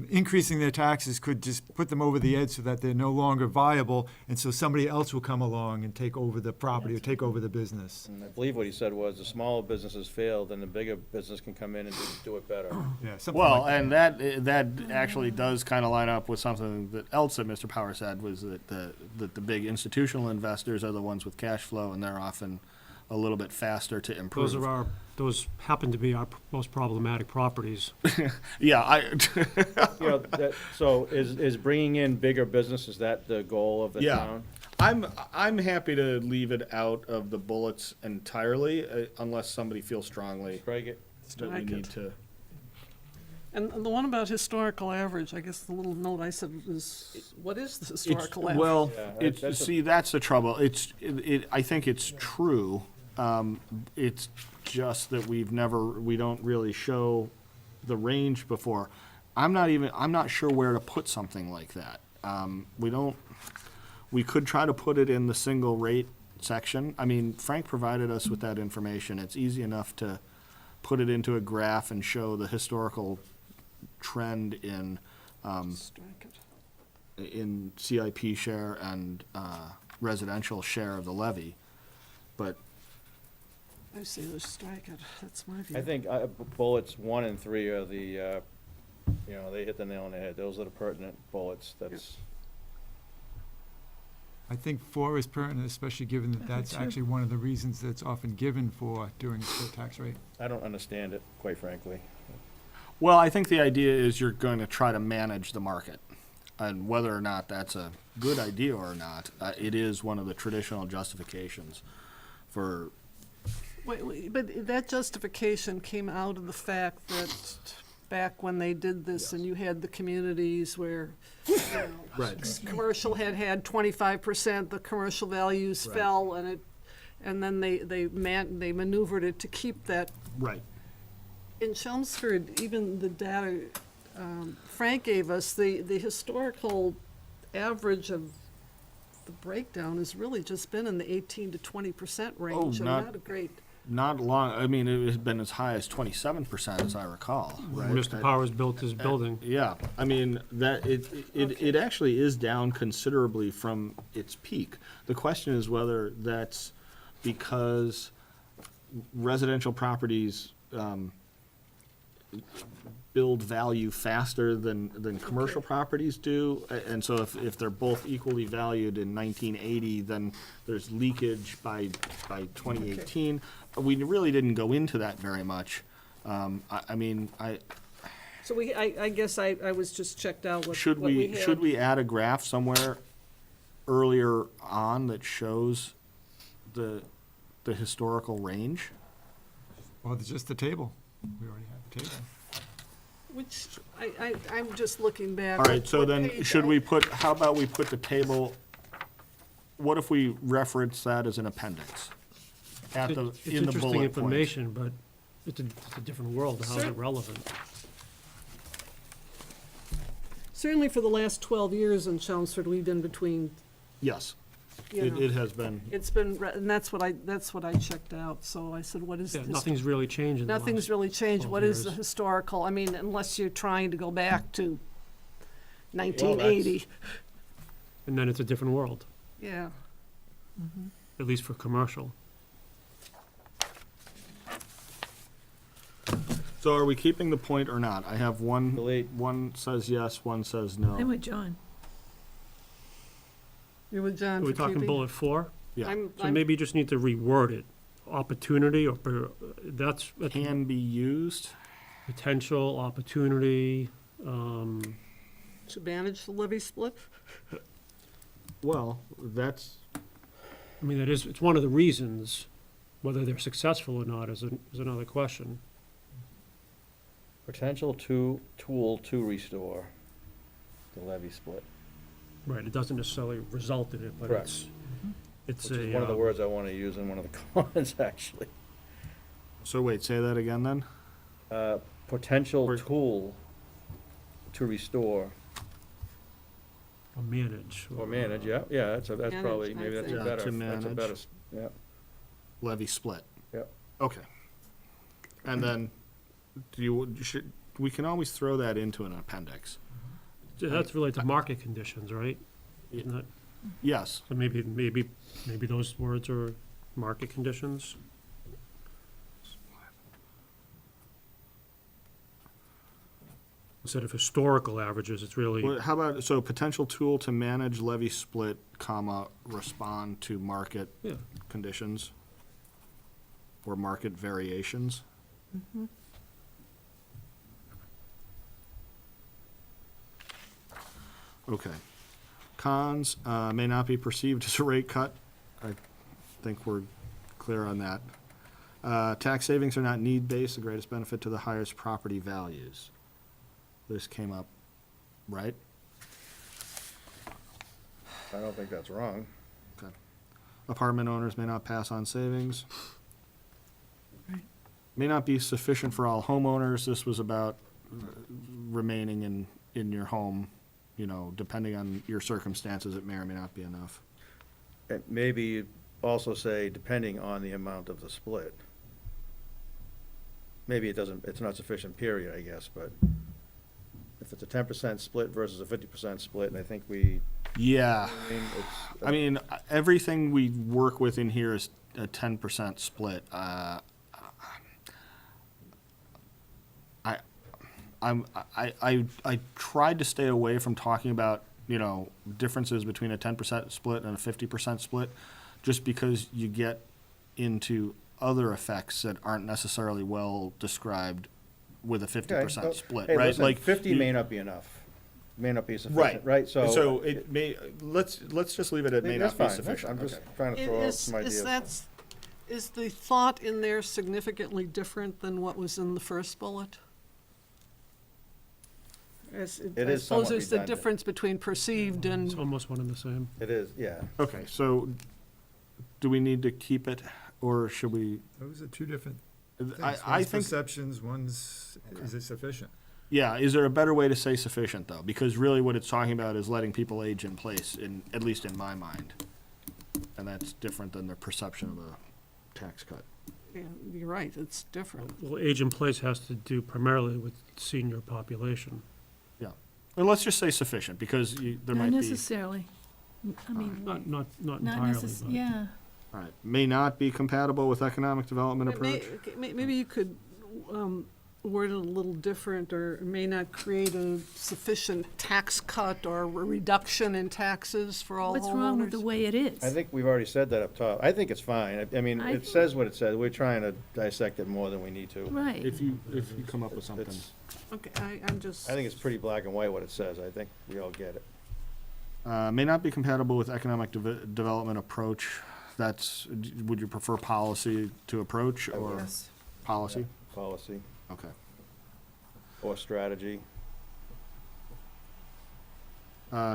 increasing their taxes could just put them over the edge so that they're no longer viable, and so somebody else will come along and take over the property or take over the business. And I believe what he said was the smaller businesses fail, then the bigger business can come in and do it better. Yeah, something Well, like and that actually does kind of line up with something that else that Mr. Power said, was that the big institutional investors are the ones with cash flow, and they're often a little bit faster to improve. Those happen to be our most problematic properties. Yeah, So is bringing in bigger business, is that the goal of the Yeah. town? I'm happy to leave it out of the bullets entirely, unless somebody feels strongly Strike it. that we Strike need it. to. and the one about historical average, I guess the little note I said was, what is the historical average? Well, Yeah, that's a- that's the trouble. I think it's true. It's just that we don't really show the range before. I'm not sure where to put something like that. We could try to put it in the single rate section. I mean, Frank provided us with that information. It's easy enough to put it into a graph and show the historical trend in Strike it. in CIP share and residential share of the levy. But I say let's strike it, that's my view. I think bullets 1 and 3 are the, they hit the nail on the head. Those are the pertinent bullets. That's, I think 4 is pertinent, especially given that that's too. actually one of the reasons that's often given for doing a split tax rate. I don't understand it, quite frankly. well, I think the idea is you're going to try to manage the market, and whether or not that's a good idea or not, it is one of the traditional justifications for. Wait, but that justification came out of the fact that back when they did this and you had the communities where, Right. commercial had 25%, the commercial values Right. fell, and then they maneuvered it to keep that. Right. In Chelmsford, even the data Frank gave us, the historical average of the breakdown has really just been in the 18 to 20% range. and not- not a great. not long, I mean, it has been as high as 27%, as I recall, right? Mr. Powers built his building. Yeah, I mean, it actually is down considerably from its peak. The question is whether that's because residential properties build value faster than commercial properties do. And so if they're both equally valued in 1980, then there's leakage by 2018. We really didn't go into that very much. I mean, So I guess I was just checked out what should what we, had. should we add a graph somewhere earlier on that shows the historical range? Well, it's just the table. We already have the table. Which, I'm just looking back. All right, so What then, page should I- we put, how about we put the table, what if we reference that as an appendix? At the, It's in the interesting bullet points? information, but it's a different world. How is Sir? it relevant? Certainly for the last 12 years in Chelmsford, we've been between, Yes, you know, it has been, it's been, and that's what I checked out. So I said, what is Yeah, this? nothing's really changed in the Nothing's last really changed. 12 What is the years. historical? I mean, unless you're trying to go back to 1980. And then it's a different world, Yeah. at least for commercial. so are we keeping the point or not? I have one, Delete. one says yes, one says I'm no. with John. You're with John Are we for talking keeping? bullet 4? Yeah, So maybe you just need to reword it. Opportunity, or that's can be used, potential, opportunity, To manage the levy split? well, that's, I mean, it's one of the reasons. Whether they're successful or not is another question. Potential tool to restore the levy split, Right, it doesn't necessarily result in it, but Correct. it's which a. is one of the words I want to use in one of the comments, actually. so wait, say that again then? Potential Or- tool to restore Or manage. or manage, yeah, that's Manage, probably, I maybe that's a think. Yeah, better, to that's a manage. better, yeah. Levy split? Yep. Okay. And then, we can always throw that into an appendix. That's related to market conditions, right? Yeah. Isn't that- Yes, So maybe those words are market conditions? Instead of historical averages, it's really, well, how about, so potential tool to manage levy split, comma, respond to market yeah, conditions or market variations? Okay. Cons, may not be perceived as a rate cut. I think we're clear on that. Tax savings are not need-based, the greatest benefit to the highest property values. This came up, right? I don't think that's wrong. Okay. Apartment owners may not pass on savings. Right. May not be sufficient for all homeowners. This was about remaining in your home, you know, depending on your circumstances, it may or may not be enough. And maybe also say, depending on the amount of the split. Maybe it's not sufficient, period, I guess, but if it's a 10% split versus a 50% split, and I think Yeah. it's. I mean, everything we work with in here is a 10% split. I tried to stay away from talking about, you know, differences between a 10% split and a 50% split, just because you get into other effects that aren't necessarily well described with a 50% split, Hey, right? listen, Like 50 you- may not be enough, may not be Right. sufficient, right? So it may, let's just leave it at may That's not be fine. sufficient. I'm just Okay. trying to throw out some ideas. Is the thought in there significantly different than what was in the first bullet? It is I suppose somewhat there's the redundant. difference between perceived it's and, almost one and the same. It is, yeah. Okay, so do we need to keep it, or should we? Those are two different things. I One's think, perceptions, one's, is it sufficient? yeah, is there a better way to say sufficient, though? Because really what it's talking about is letting people age in place, at least in my mind. And that's different than their perception of a tax cut. Yeah, you're right, it's different. Well, age in place has to do primarily with senior population. And let's just say sufficient, because there Not might be, necessarily. I mean, Not not entirely, necess, but. yeah. all right, may not be compatible with economic development It may- approach. okay, Maybe you could word it a little different, or may not create a sufficient tax cut or a reduction in taxes for all homeowners. What's wrong with the way it is? I think we've already said that up top. I think it's fine. I mean, I it think- says what it says. We're trying to dissect it more than we need to. Right. If you come up with something. It's, Okay, I'm just, I think it's pretty black and white what it says. I think we all get it. May not be compatible with economic development approach. That's, would you prefer policy to approach or Yes. policy? Policy Okay. or strategy.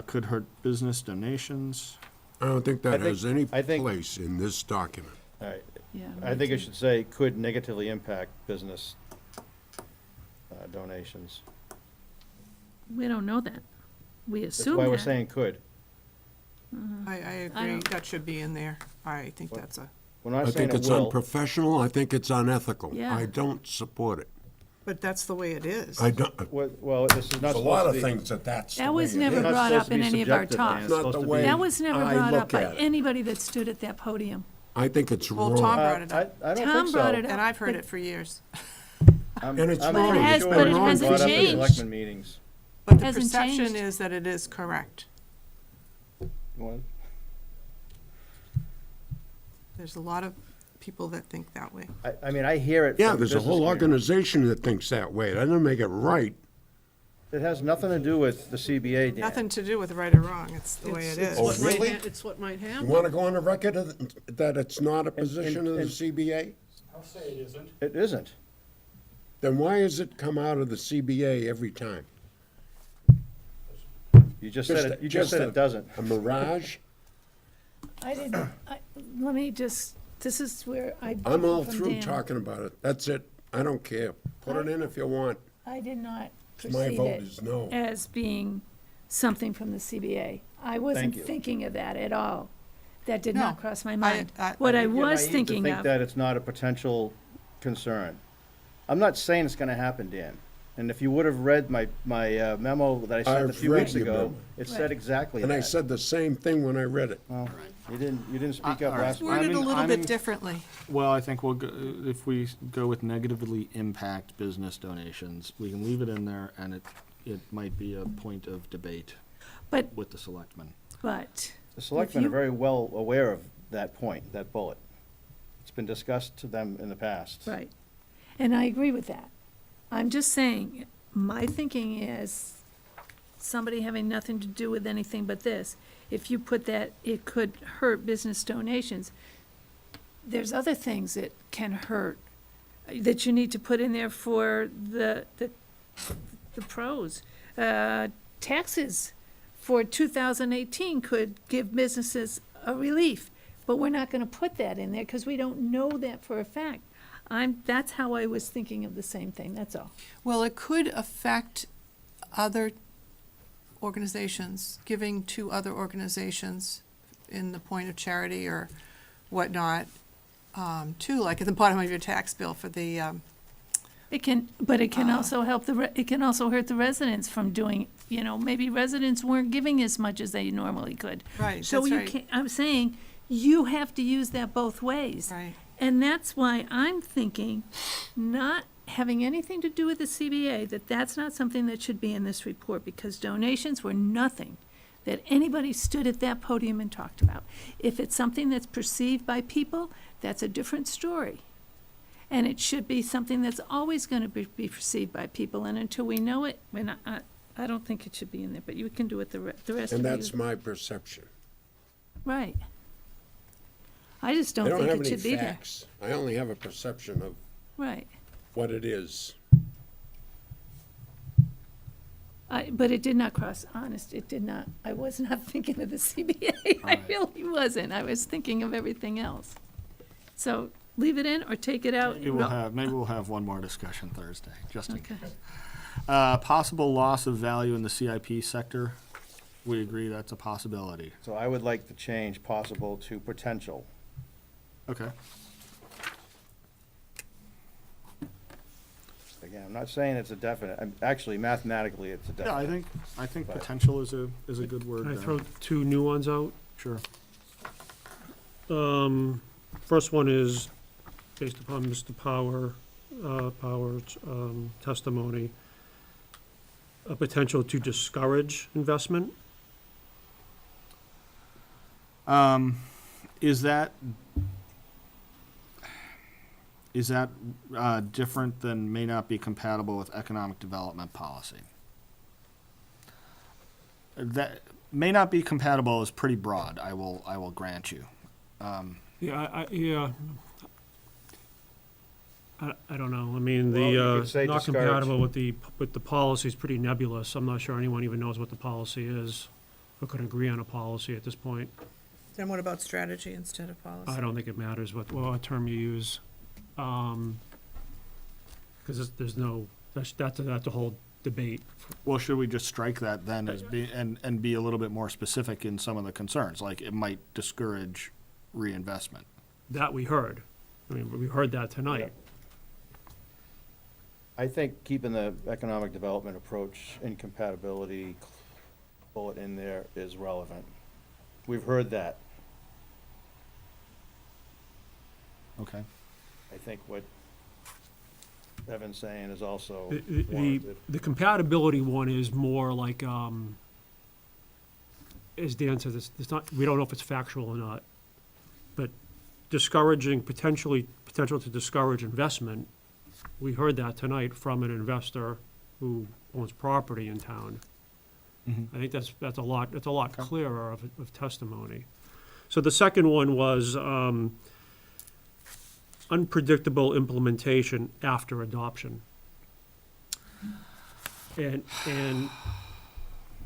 Could hurt business donations. I don't think that I think- has any I think- place in this document. All right. Yeah. I me think it too. should say could negatively impact business donations. We don't know that. We That's assume why we're that. saying could. I agree, don't- that should be in there. I think that's a, We're not I saying think it it's will. unprofessional, I think it's unethical. Yeah. I don't support it. but that's the way it is. I don't, Well, this is not there's a lot supposed of to be. things that's the That way was it never is. Not brought supposed up to in be any of our subjective, Dan. talks. It's Not supposed the to way- be- That was never I brought up look by at it. anybody that stood at that podium. I think it's Well, wrong. Tom brought it up, I don't Tom think so. brought it up. and I've heard but- it for years. I'm And it's I'm wrong. pretty It has- sure but it it's hasn't brought up at changed. Selectmen meetings. But the Hasn't perception changed. is that it is correct. You want- There's a lot of people that think that way. I mean, I hear it. Yeah, from there's a whole business community. organization that thinks that way. That doesn't make it right. It has nothing to do with the CBA, Dan. Nothing to do with right or wrong, it's the way it is. Oh, really? It's what might You happen. want to go on the record that it's not a position of the and- CBA? It isn't. Then why does it come out of the CBA every time? You just said it, you just said it doesn't. A mirage? I didn't, let me just, this is where I. I'm all from through Dan. talking about it. That's it. I don't care. Put it in if you want. I did not My perceive vote it is no. as being something from the CBA. I wasn't you. thinking of that at all. That did No, not cross my mind. I- What I You're was naive to thinking think of, that it's not a potential concern. I'm not saying it's gonna happen, Dan. And if you would have read my memo that I sent a I've few read weeks your ago, memo. it said Right. exactly that. And I said the same thing when I read it. Well, you didn't speak all up right. last week. Worded a I'm little in- bit differently. Well, I think we'll go, if we go with negatively impact business donations, we can leave it in there, and it might be a point of debate but, with the selectmen. but, The selectmen you- are very well aware of that point, that bullet. It's been discussed to them in the past. right. And I agree with that. I'm just saying, my thinking is, somebody having nothing to do with anything but this, if you put that, it could hurt business donations. There's other things that can hurt, that you need to put in there for the pros. Taxes for 2018 could give businesses a relief, but we're not gonna put that in there, because we don't know that for a fact. That's how I was thinking of the same thing, that's all. Well, it could affect other organizations, giving to other organizations in the point of charity or whatnot, too, like at the bottom of your tax bill for the, It can, but it can also help it can also hurt the residents from doing, maybe residents weren't giving as much as they normally could. right, So that's you right, can't, I'm saying, you have to use that both ways. right. And that's why I'm thinking, not having anything to do with the CBA, that's not something that should be in this report, because donations were nothing that anybody stood at that podium and talked about. If it's something that's perceived by people, that's a different story. And it should be something that's always gonna be perceived by people, and until we know it, I don't think it should be in there, but you can do it the rest of you. And that's my perception. Right. I just I don't don't think have it any should be there. facts. I only have a perception of Right. what it is. But it did not cross, it did not, I was not thinking of the CBA. I really wasn't. I was thinking of everything else. So leave it in or take it out? Maybe we'll have one more discussion Thursday, just in Okay. case. Possible loss of value in the CIP sector. We agree that's a possibility. So I would like to change possible to potential. Okay. Again, I'm not saying it's a definite, actually mathematically, it's a definite. Yeah, I think But- potential is a good word Can I there. throw two new ones out? Sure. First one is based upon Mr. Power's testimony, a potential to discourage investment. Is that different than may not be compatible with economic development policy? That may not be compatible is pretty broad, I will grant you. Yeah, I don't know. I mean, Well, you could say not discourage. compatible with the policy is pretty nebulous. I'm not sure anyone even knows what the policy is, or could agree on a policy at this point. Then what about strategy instead of policy? I don't think it matters what term you use. Because there's no, that's a whole debate. Well, should we just strike that then as and be a little bit more specific in some of the concerns, like it might discourage reinvestment? That we heard. I mean, we heard that tonight. I think keeping the economic development approach incompatibility bullet in there is relevant. We've heard that. Okay. I think what Evan's saying is also The warranted. compatibility one is more like, as Dan said, it's not, we don't know if it's factual or not, but discouraging, potential to discourage investment, we heard that tonight from an investor who owns property in town. I think that's a lot clearer of testimony. So the second one was, unpredictable implementation after adoption. And,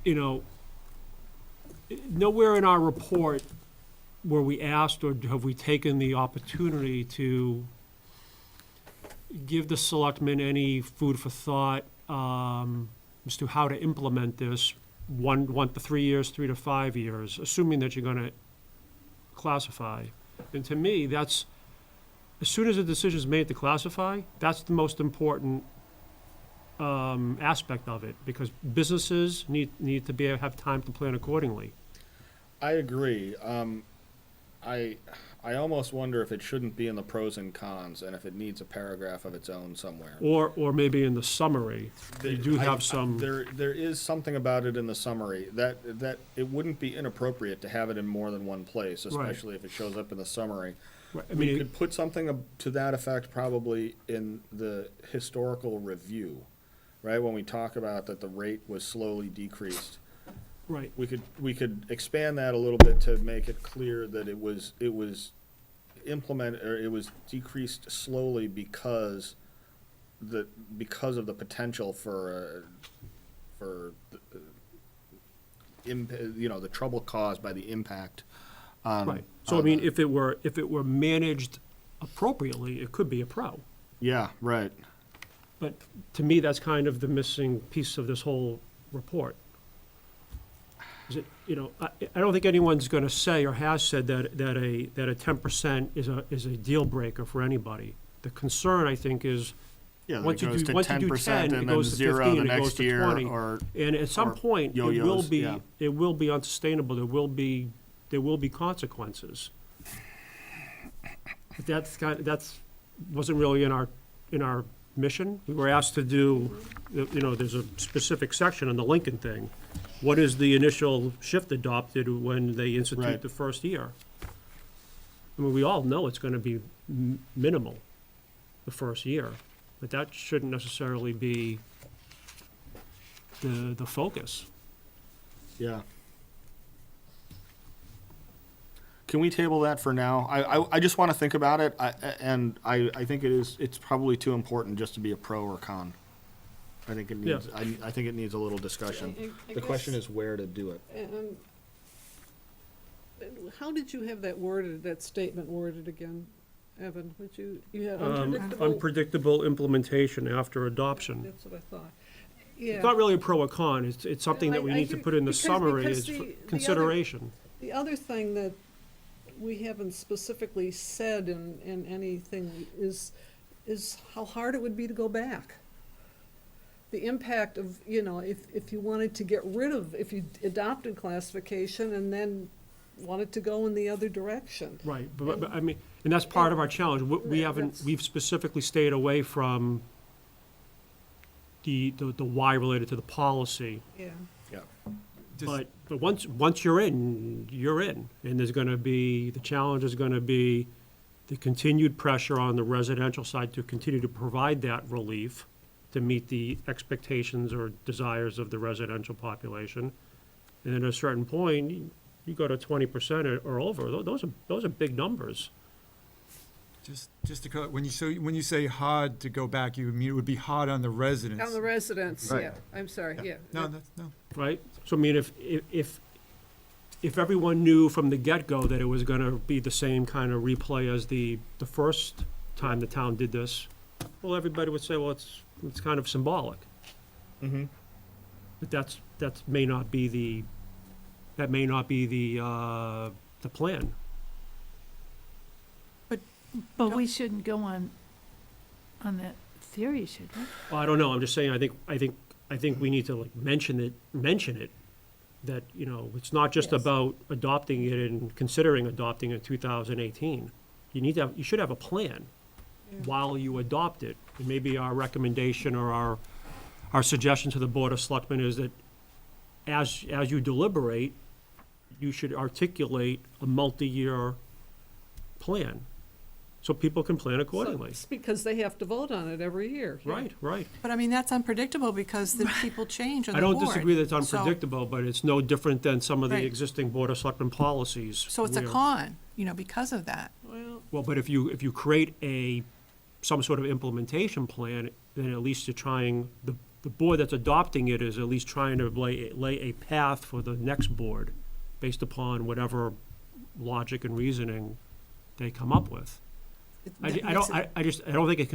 you know, nowhere in our report were we asked or have we taken the opportunity to give the selectmen any food for thought as to how to implement this 1 to 3 years, 3 to 5 years, assuming that you're gonna classify. And to me, that's, as soon as a decision is made to classify, that's the most important aspect of it, because businesses need to have time to plan accordingly. I agree. I almost wonder if it shouldn't be in the pros and cons, and if it needs a paragraph of its own somewhere. Or maybe in the summary, you do have some. There is something about it in the summary that it wouldn't be inappropriate to have it in more than one place, especially if it shows up in the summary. I We mean, could put something to that effect probably in the historical review, right? When we talk about that the rate was slowly decreased. right. We could expand that a little bit to make it clear that it was implemented, or it was decreased slowly because of the potential for the trouble caused by the impact on. Right. So I mean, if it were managed appropriately, it could be a pro. Yeah, right. But to me, that's kind of the missing piece of this whole report. Is it, I don't think anyone's gonna say or has said that a 10% is a deal breaker for anybody. The concern, I think, is Yeah, that once you goes do to 10%, 10% it and then goes to 0 15, the it goes next to year, 20. or And at some or point, yo-yos, yeah. it will be unsustainable. There will be consequences. But that's wasn't really in our mission. We were asked to do, there's a specific section on the Lincoln thing. What is the initial shift adopted when they institute Right. the first year? I mean, we all know it's gonna be minimal the first year, but that shouldn't necessarily be the focus. Yeah. Can we table that for now? I just want to think about it, and I think it's probably too important just to be a pro or con. I think it needs, I think it needs a little discussion. The question is where to do it. How did you have that statement worded again, Evan? You had Unpredictable implementation after adoption. That's what I thought. It's not really a pro or con, it's something that we I need to hear- put in the because summary the as other- consideration. The other thing that we haven't specifically said in anything is how hard it would be to go back. the impact of, you know, if you wanted to get rid of, if you adopted classification and then wanted to go in the other direction. Right, but I mean, and that's part of our challenge. We Right, haven't, that's- we've specifically stayed away from the why related to the policy. Yeah. But once you're in, you're in. And there's gonna be, the challenge is gonna be the continued pressure on the residential side to continue to provide that relief to meet the expectations or desires of the residential population. And then at a certain point, you go to 20% or over. Those are big numbers. Just to when you say hard to go back, you mean it would be hard on the residents. On the residents, Right. yeah, I'm sorry, yeah. No, that's, no. Right? So I mean, if everyone knew from the get-go that it was gonna be the same kind of replay as the first time the town did this, well, everybody would say, well, it's kind of symbolic. Mm-hmm. But that may not be the plan. But we shouldn't go on that theory, should we? Well, I don't know, I'm just saying, I think we need to like mention it, that, you know, it's not just Yes. about adopting it and considering adopting it in 2018. You should have a plan while you adopt it. And maybe our recommendation or our suggestion to the Board of Selectmen is that as you deliberate, you should articulate a multi-year plan, so people can plan accordingly. It's because they have to vote on it every year. yeah. Right. But I mean, that's unpredictable because the people change on I the don't board. disagree that it's So- unpredictable, but it's no different than some of the Right. existing Board of Selectmen policies. So it's a where- con, you know, because of that. Well, Well, but if you create some sort of implementation plan, then at least you're trying, the board that's adopting it is at least trying to lay a path for the next board based upon whatever logic and reasoning they come up with. I don't think it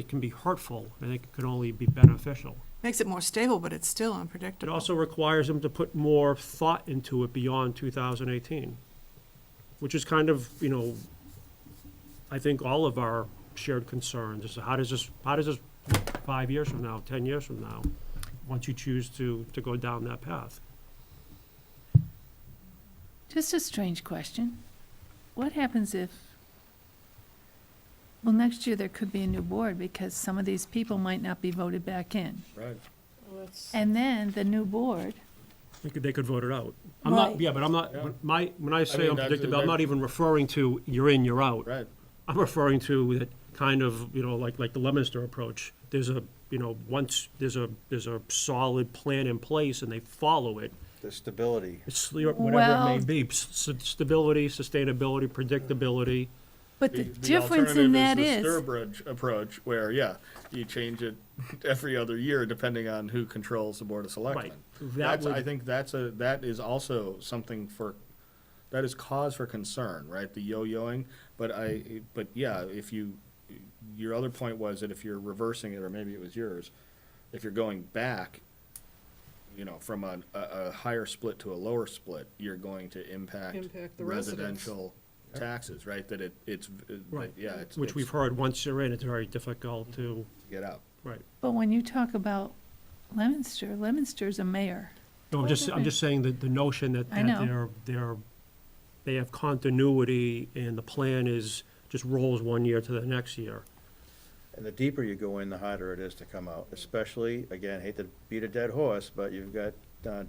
can be hurtful. I think it can only be beneficial. Makes it more stable, but it's still It unpredictable. also requires them to put more thought into it beyond 2018, which is kind of, you know, I think all of our shared concerns is how does this 5 years from now, 10 years from now, once you choose to go down that path? Just a strange question. What happens if, well, next year there could be a new board because some of these people might not be voted back in. Right. well, that's, And then the new board, They could vote it out. I'm Right. not, yeah, but I'm not, Yeah. when I say mean, that's- unpredictable, I'm not even referring to you're in, you're out. Right. I'm referring to that kind of, you know, like the Leominster approach. There's a, you know, once there's a solid plan in place and they follow it, The stability. it's, whatever it may Well- be, stability, sustainability, predictability. but the difference in that The is, Sturbridge approach, where, yeah, you change it every other year depending on who controls the Board of Selectmen. That I would, think that is also something that is cause for concern, right? The yo-yoing, but yeah, your other point was that if you're reversing it, or maybe it was yours, if you're going back, you know, from a higher split to a lower split, you're going to impact Impact the residents. residential taxes, right? That it's, Right. yeah, which we've heard, once you're in, it's very difficult to, get out. right. but when you talk about Leominster's a mayor. No, I'm just saying that the notion that I know. they have continuity and the plan just rolls one year to the next year. And the deeper you go in, the harder it is to come out, especially, again, hate to beat a dead horse, but you've got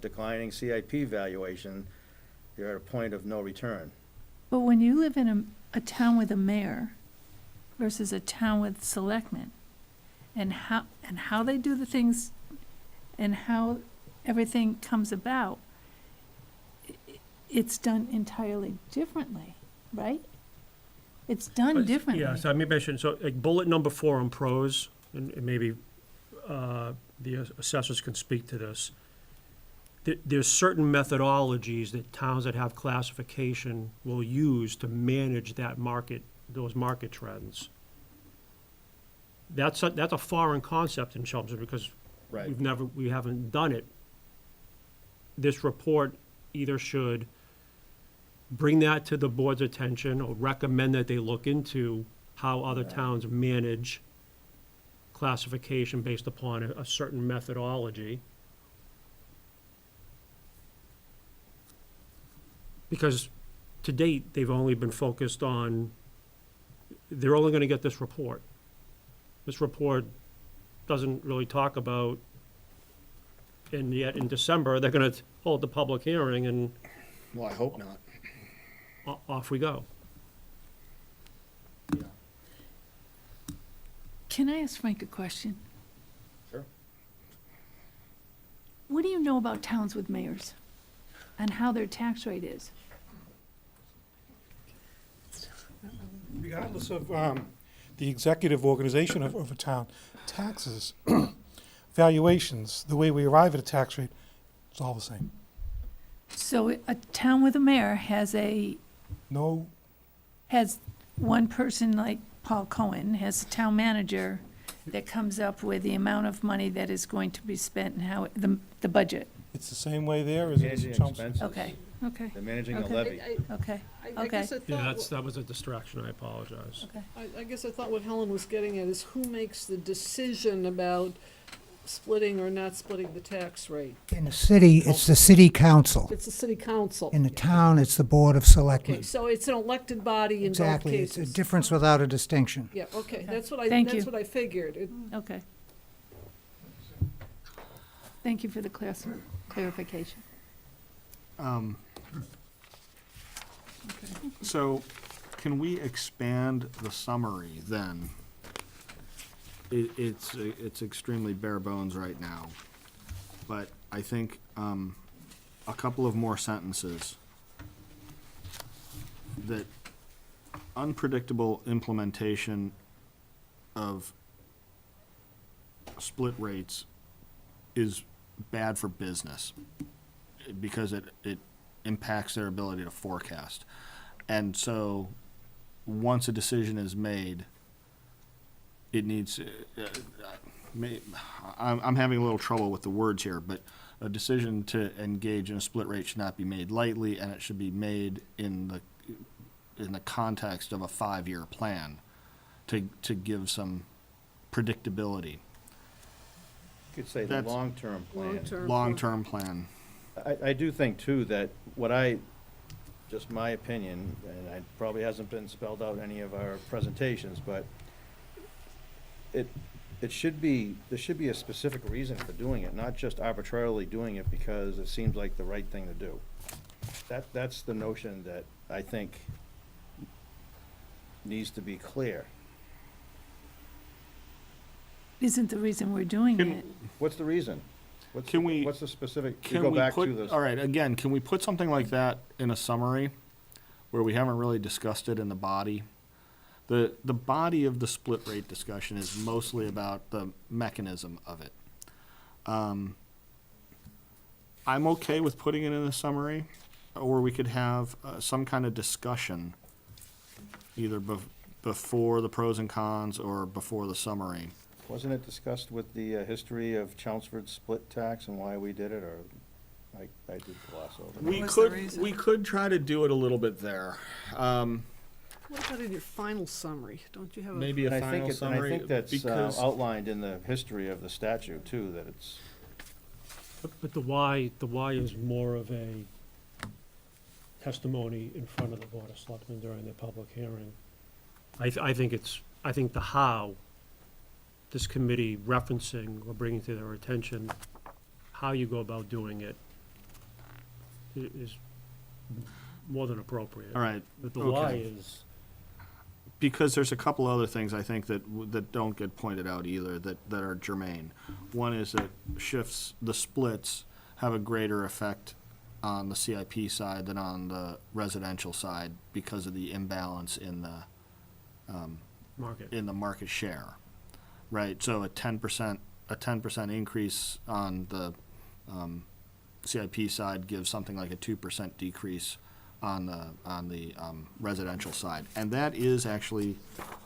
declining CIP valuation. You're at a point of no return. But when you live in a town with a mayor versus a town with selectmen, and how they do the things, and how everything comes about, it's done entirely differently, right? It's done differently. Yeah, so maybe I should, so like bullet number 4 on pros, and maybe the assessors can speak to this. There's certain methodologies that towns that have classification will use to manage those market trends. That's a foreign concept in Chelmsford because Right. we haven't done it. This report either should bring that to the board's attention or recommend that they look into how other towns manage classification based upon a certain methodology. Because to date, they've only been focused on, they're only gonna get this report. This report doesn't really talk about, and yet in December, they're gonna hold the public hearing and Well, I hope not. off we go. Can I ask Frank a question? Sure. What do you know about towns with mayors and how their tax rate is? Regardless of the executive organization of a town, taxes, valuations, the way we arrive at a tax rate, it's all the same. So a town with a mayor has No, one person like Paul Cohen, has a town manager that comes up with the amount of money that is going to be spent and how, the budget. it's the same way there as it is in Managing Chelmsford. expenses. Okay, okay, They're managing the Okay. levy. okay, I guess I okay, Yeah, thought, that was a distraction, I apologize. okay. I guess I thought what Helen was getting at is who makes the decision about splitting or not splitting the tax rate? In the city, it's the city council. It's the city council. In the town, it's the board of Okay, selectmen. so it's an elected body in both Exactly, it's a cases. difference without a distinction. Yeah, okay, Okay. that's what I, Thank that's you. what I figured. Okay. Thank you for the clarification. So, can we expand the summary then? It's extremely bare bones right now, but I think, a couple of more sentences. That unpredictable implementation of split rates is bad for business because it impacts their ability to forecast. And so, once a decision is made, it needs, I'm having a little trouble with the words here, but a decision to engage in a split rate should not be made lightly, and it should be made in the context of a 5-year plan to give some predictability. You could say the That's- long-term plan. Long-term. Long-term plan. I do think too that just my opinion, and it probably hasn't been spelled out in any of our presentations, but there should be a specific reason for doing it, not just arbitrarily doing it because it seems like the right thing to do. That's the notion that I think needs to be clear. Isn't the reason we're doing Can- it. What's the reason? Can we- What's the specific, you Can go we back put, to this. all right, again, can we put something like that in a summary where we haven't really discussed it in the body? The body of the split rate discussion is mostly about the mechanism of it. I'm okay with putting it in a summary, or we could have some kind of discussion either before the pros and cons or before the summary. Wasn't it discussed with the history of Chelmsford's split tax and why we did it, or I did gloss over it? We was the could, reason? we could try to do it a little bit there. What about in your final summary? Don't you have a? Maybe a And I think final and I summary, think that's because outlined in the history of the statute too, that it's, But the why is more of a testimony in front of the Board of Selectmen during the public hearing. I think the how, this committee referencing or bringing to their attention how you go about doing it is more than appropriate. all right, But the why okay. is, because there's a couple other things I think that don't get pointed out either that are germane. One is that the splits have a greater effect on the CIP side than on the residential side because of the imbalance in the market share, right? So a 10% increase on the CIP side gives something like a 2% decrease on the residential side, and that is actually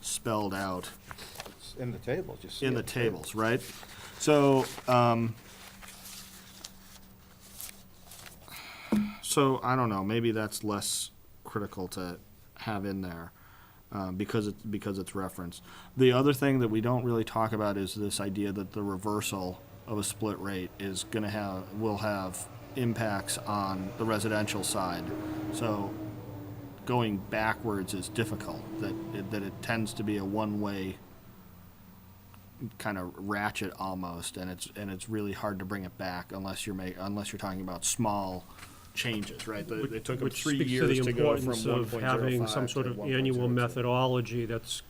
spelled out it's in the tables, you see in it the too. tables, right? So, so I don't know, maybe that's less critical to have in there. because it's referenced. The other thing that we don't really talk about is this idea that the reversal of a split rate will have impacts on the residential side. So going backwards is difficult, that it tends to be a one-way kind of ratchet almost, and it's really hard to bring it back unless you're talking about small changes, right? It took them Which 3 speaks years to go from the importance of 1.05 having some to sort of 1.02. annual methodology that's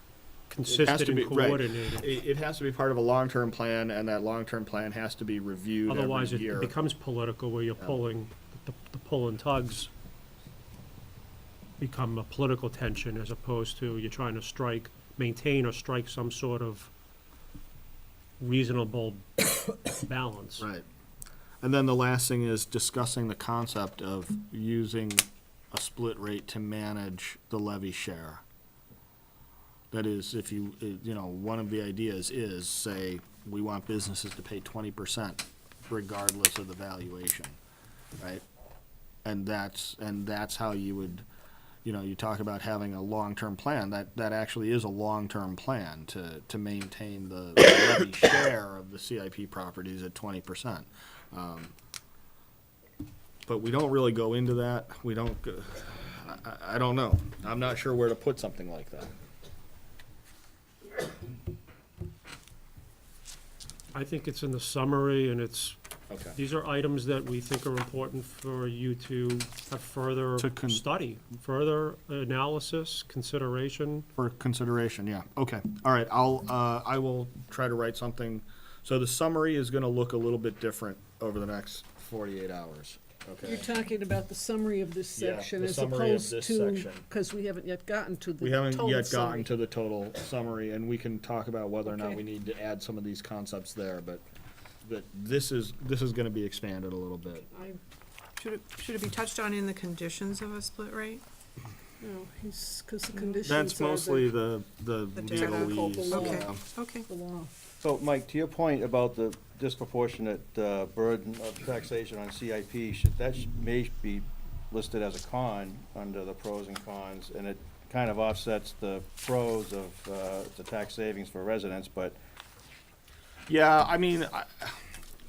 consistent and right. coordinated. It has to be part of a long-term plan, and that long-term plan has to be reviewed Otherwise, every it year. becomes political, where you're pulling, the pull and tugs become a political tension, as opposed to you're trying to maintain or strike some sort of reasonable balance. Right. And then the last thing is discussing the concept of using a split rate to manage the levy share. That is, if one of the ideas is, say, we want businesses to pay 20% regardless of the valuation, right? And that's how you would, you talk about having a long-term plan. That actually is a long-term plan to maintain the levy share of the CIP properties at 20%. But we don't really go into that. We don't. I don't know. I'm not sure where to put something like that. I think it's in the summary, and Okay. these are items that we think are important for you to have further study, further analysis, consideration. For consideration, yeah. Okay. All right. I will try to write something. So the summary is going to look a little bit different over the next 48 hours. Okay. You're talking about the summary of this Yeah, section the as summary of opposed this to, section. because we haven't yet gotten to the We haven't total yet summary. gotten to the total summary, and we can talk about whether or not Okay. we need to add some of these concepts there, but this is going to be expanded a little bit. Should it be touched on in the conditions of a split rate? No, because the conditions That's are mostly the data. legalese. Okay. yeah. Okay. the law. So, Mike, to your point about the disproportionate burden of taxation on CIP, may be listed as a con under the pros and cons, and it kind of offsets the pros of the tax savings for residents, but Yeah, I mean,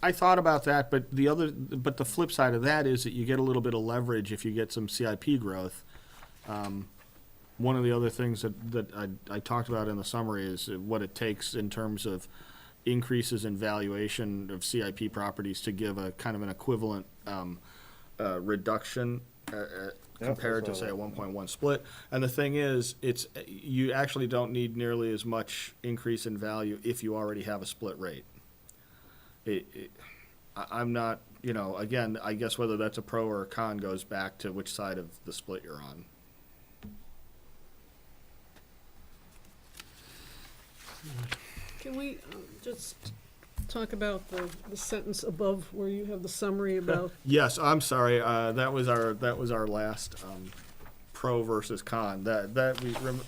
I thought about that, but the flip side of that is that you get a little bit of leverage if you get some CIP growth. One of the other things that I talked about in the summary is what it takes in terms of increases in valuation of CIP properties to give a kind of an equivalent reduction compared to, say, a 1.1 split. And the thing is, you actually don't need nearly as much increase in value if you already have a split rate. I'm not, again, I guess whether that's a pro or a con goes back to which side of the split you're on. Can we just talk about the sentence above where you have the summary about, Yes, I'm sorry. That was our last pro versus con.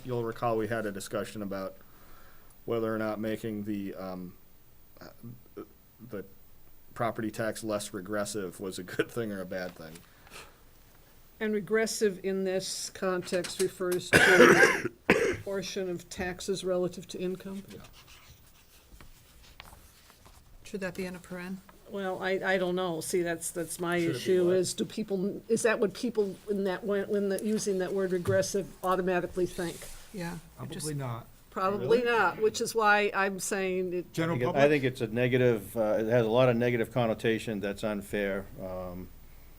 You'll recall we had a discussion about whether or not making the property tax less regressive was a good thing or a bad thing. and regressive in this context refers to portion of taxes relative to income? Should that be in a paren? Well, I don't know. See, that's my Should it be issue what? is that what people using that word regressive automatically think? Yeah. Probably not. Probably not, which is why I'm saying it, General I public? think it's a negative, it has a lot of negative connotation that's unfair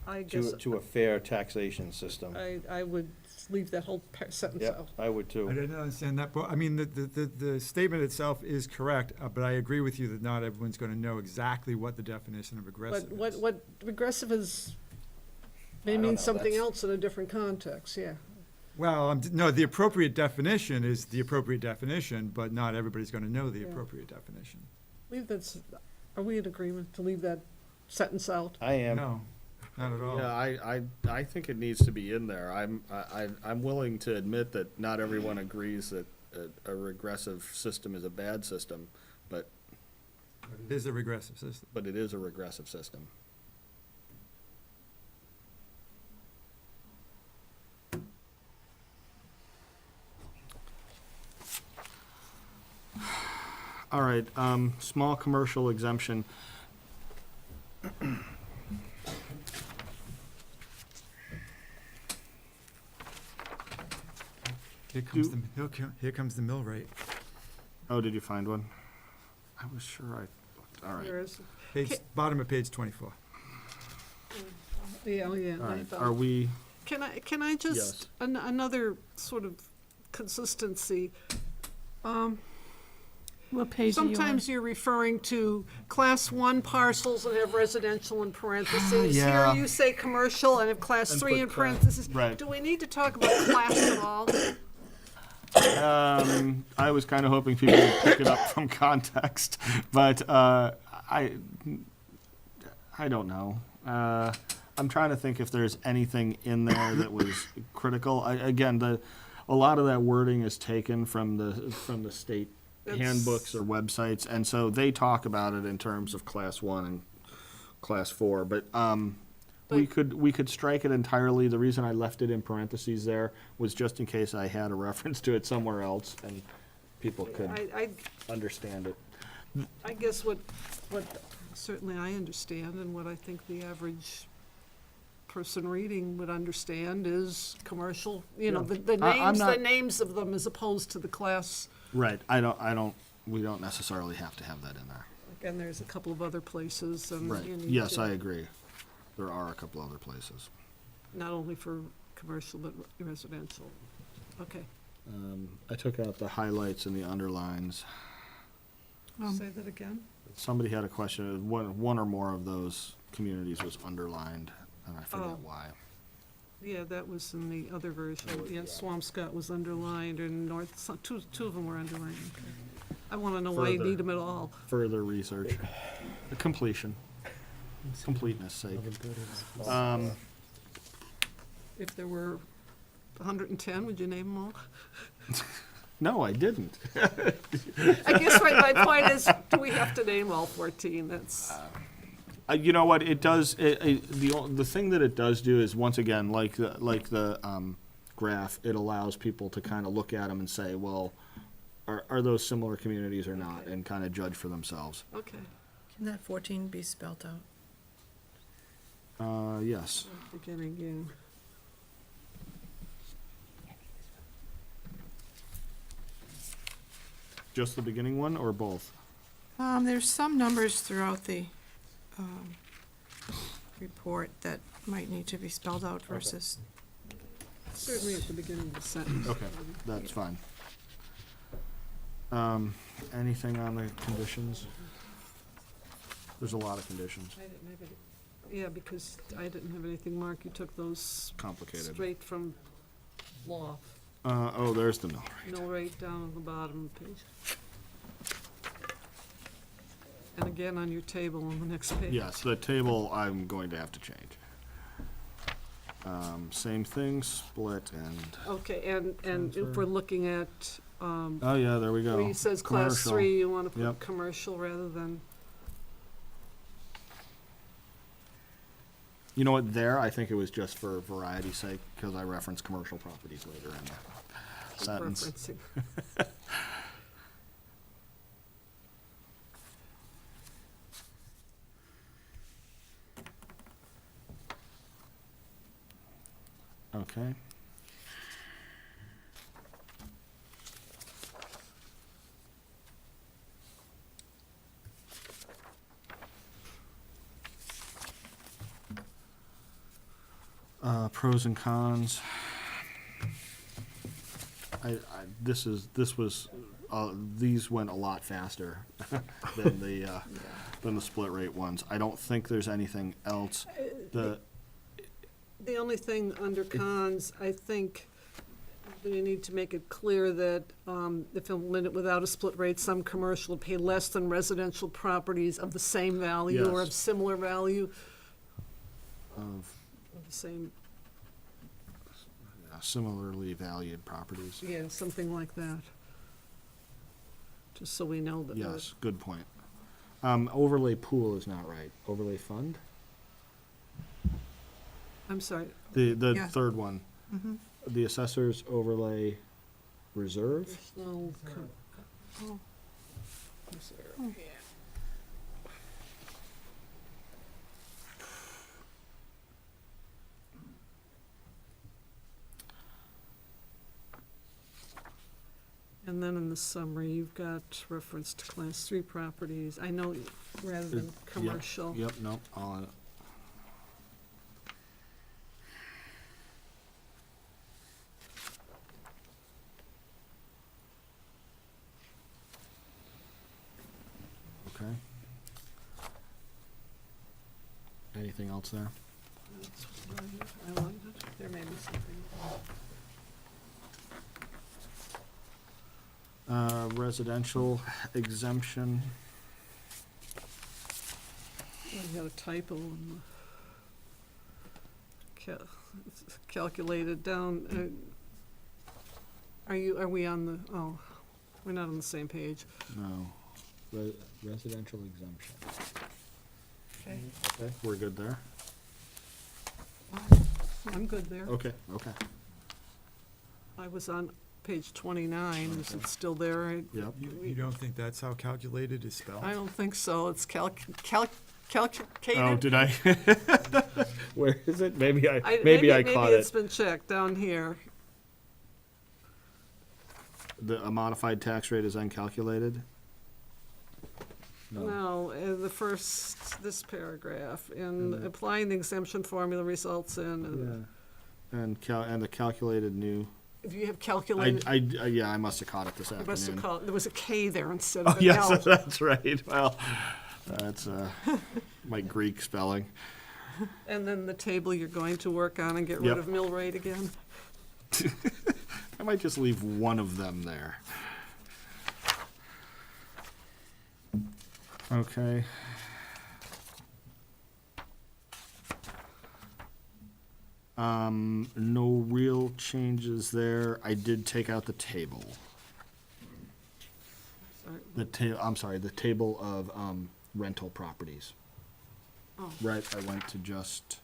I guess, to a fair taxation system. I would leave that whole sentence Yeah, out. I would I too. didn't understand that, but, I mean, the statement itself is correct, but I agree with you that not everyone's gonna know exactly what the definition of But aggressive is. what regressive is, may don't mean know, something that's- else in a different context, yeah. Well, no, the appropriate definition is the appropriate definition, but not everybody's gonna know the Yeah. appropriate definition. Are we in agreement to leave that sentence out? I am. No, not at all. Yeah, I think it needs to be in there. I'm willing to admit that not everyone agrees that a regressive system is a bad system, but It is a regressive system. it is a regressive system. All right, small commercial exemption. Here comes the mill rate. Oh, did you find one? I was sure I looked. All right. There is, Bottom of page 24. yeah, oh, yeah. All I right. thought- Are we? Can I Yes. just, another sort of consistency. What page are you on? Sometimes you're referring to class 1 parcels and have residential in parentheses. Yeah. Here you say commercial and have class And 3 put in class- parentheses. right. Do we need to talk about class at all? I was kind of hoping people would pick it up from context, but I don't know. I'm trying to think if there's anything in there that was critical. Again, a lot of that wording is taken from the state handbooks or websites, and so they talk about it in terms of class 1 and class 4. But we could strike it entirely. The reason I left it in parentheses there was just in case I had a reference to it somewhere else and people could understand it. I guess what certainly I understand and what I think the average person reading would understand is commercial, you know, the names of them as opposed to the class. Right. We don't necessarily have to have that in there. Again, there's a couple of other places and Right. you need Yes, to- I agree. There are a couple other places. not only for commercial but residential. Okay. I took out the highlights and the underlines. Say that again? Somebody had a question. One or more of those communities was underlined, and I forget Oh. why. Yeah, that was in the other version. Yeah, Swampscott was underlined and two of them were underlined. Okay. I want to know why you Further. need them at all. Further research. Completeness sake. If there were 110, would you name them all? No, I didn't. I guess my point is, do we have to name all 14? That's, You know what, it does, the thing that it does do is, once again, like the graph, it allows people to kind of look at them and say, well, are those similar communities or not, and kind of judge for themselves. okay. Can that 14 be spelled out? Yes. Beginning, yeah. Just the beginning one, or both? There's some numbers throughout the report that might need to be spelled out versus, Certainly at the beginning of the sentence. Okay, that's fine. Anything on the conditions? There's a lot of conditions. I didn't have any, yeah, because I didn't have anything marked. You took those Complicated. straight from law. Oh, there's the mill rate. Mill rate down at the bottom of the page. And again on your table on the next page. Yes, the table I'm going to have to change. Same thing, split and, Okay, and if Transfer. we're looking at, oh yeah, there we go. where it says class Commercial. 3, you want to Yep. put commercial rather than, You know what, there, I think it was just for variety's sake, because I referenced commercial properties later in the sentence. referencing. Okay. Pros and cons. These went a lot faster than the split rate ones. I don't think there's anything else. The only thing under cons, I think we need to make it clear that if limited without a split rate, some commercial would pay less than residential properties of the same value or of Yes. similar value, Of of the same, similarly valued properties. yeah, something like that. Just so we know that. Yes, good point. Overlay pool is not right. Overlay fund? I'm sorry, The Yeah. third one. The assessor's overlay reserve? there's no, And then in the summary, you've got reference to class 3 properties. I know rather than commercial. Yep, no, all in it. Okay. Anything else there? I liked it. There may be something. Residential exemption. I had a typo in the it's calculated down. Are we on the, oh, we're not on the same page. No. Residential exemption. Okay. Okay, we're good there? I'm good there. Okay, okay. I was on page 29. Is it still there? Yep. You don't think that's how calculated is spelled? I don't think so. It's calculated. Oh, did I? Where is it? Maybe I caught Maybe it. it's been checked down here. A modified tax rate is uncalculated? No, this paragraph, in applying the exemption formula results in, And the calculated new. if you have calculated, Yeah, I must have caught it this you must have afternoon. called, there was a K there instead Oh, of an yes, L. that's right. Well, that's my Greek spelling. And then the table you're going to work on and get rid Yep. of mill rate again. I might just leave one of them there. Okay. No real changes there. I did take out the table. Sorry. I'm sorry, the table of rental properties. Oh. Right, I went to just,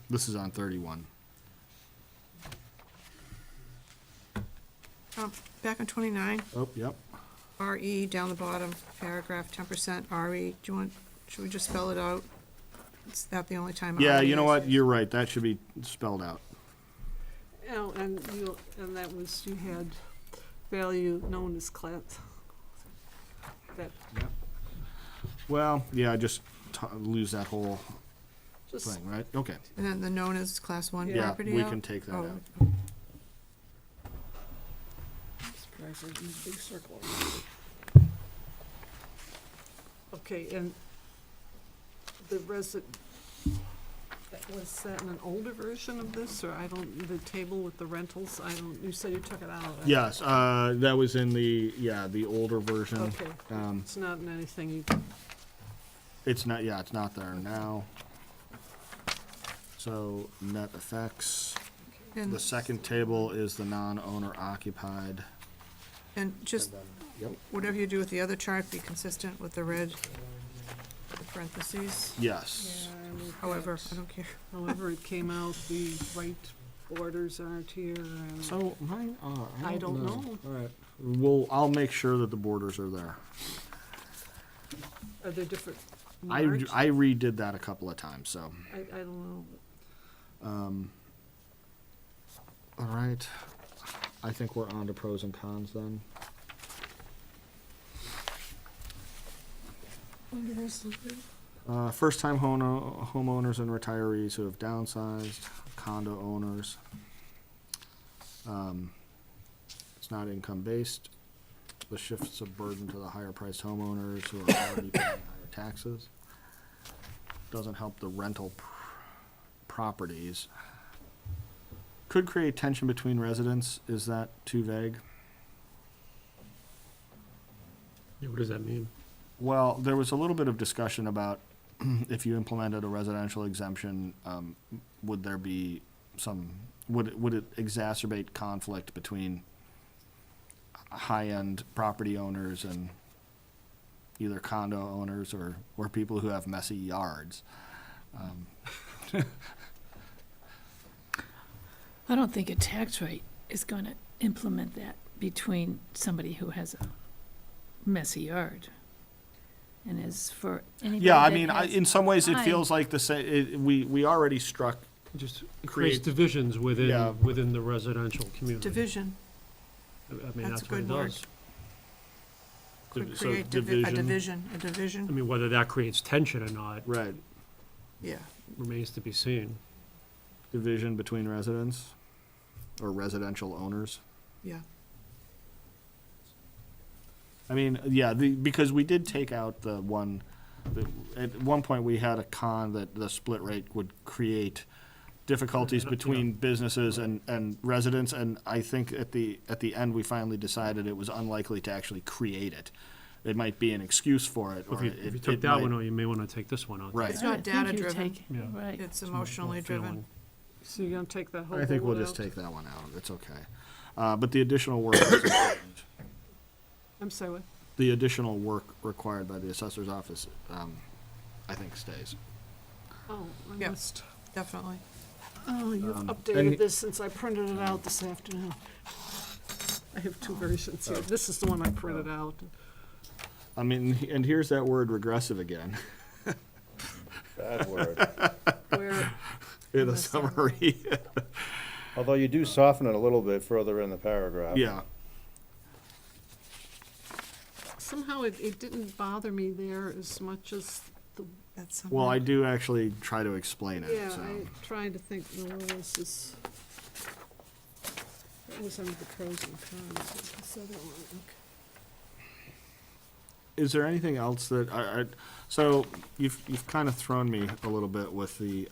this is on 31. Back on 29, Oh, yep. RE down the bottom, paragraph 10% RE. Should we just spell it out? Is that the only time? Yeah, RE you know is- what, you're right, that should be spelled out. Oh, and that was, you had value known as class. That, Well, yeah, just lose that whole just, thing, right? Okay. And then the known as class 1 Yeah, property we out? can take that Oh, out. surprised I used a big circle. Okay, and the was that in an older version of this, or the table with the rentals, you said you took it out. Yes, that was in the older version. Okay, Um, it's not in anything you, It's not there now. So net effects. And- The second table is the non-owner occupied. And just, Yep. whatever you do with the other chart, be consistent with the red parentheses. Yes. However, I don't care. however it came out, the right borders aren't here, and So mine are. I don't know. All right. I'll make sure that the borders are there. are there different I marks? redid that a couple of times, so. I don't know. All right. I think we're on to pros and cons then. First-time homeowners and retirees who have downsized, condo owners. It's not income-based. This shifts a burden to the higher-priced homeowners who are already paying higher taxes. Doesn't help the rental properties. Could create tension between residents. Is that too vague? Yeah, what does that mean? Well, there was a little bit of discussion about if you implemented a residential exemption, would there be would it exacerbate conflict between high-end property owners and either condo owners or people who have messy yards? I don't think a tax rate is gonna implement that. between somebody who has a messy yard. And as for anybody Yeah, I that mean, has in some ways, it time- feels like we already struck, Just creates Create- divisions Yeah. within the residential community. Division, I mean, That's that's a what it good word. does. could so create a division, I division, mean, whether that creates tension or not right, yeah. remains to be seen. division between residents or residential owners. Yeah. I mean, yeah, because we did take out at one point, we had a con that the split rate would create difficulties between businesses and residents, and I think at the end, we finally decided it was unlikely to actually create it. It might be an excuse for it, or If you it take that might- one out, you may want to take this one out. Right. It's not I think you data-driven. take- Yeah. Right. It's It's more emotionally driven. feeling. So you're gonna take that whole I think we'll bullet just out? take that one out. It's okay. But the additional work, is important. I'm sorry, what? The additional work required by the assessor's office, I think stays. Oh, I Yeah. missed, definitely. Oh, you've and updated he- this since I printed it out this afternoon. I have two versions here. This is the one I printed out. I mean, and here's that word regressive again, Bad word. Where, in the the summary. summary. Although you do soften it a little bit further in the paragraph. Yeah, somehow it didn't bother me there as much as the. well, I do actually try to explain it, Yeah, so. I'm trying to think, no, this is, that was under the pros and cons of this other one, okay. Is there anything else that so you've kind of thrown me a little bit with the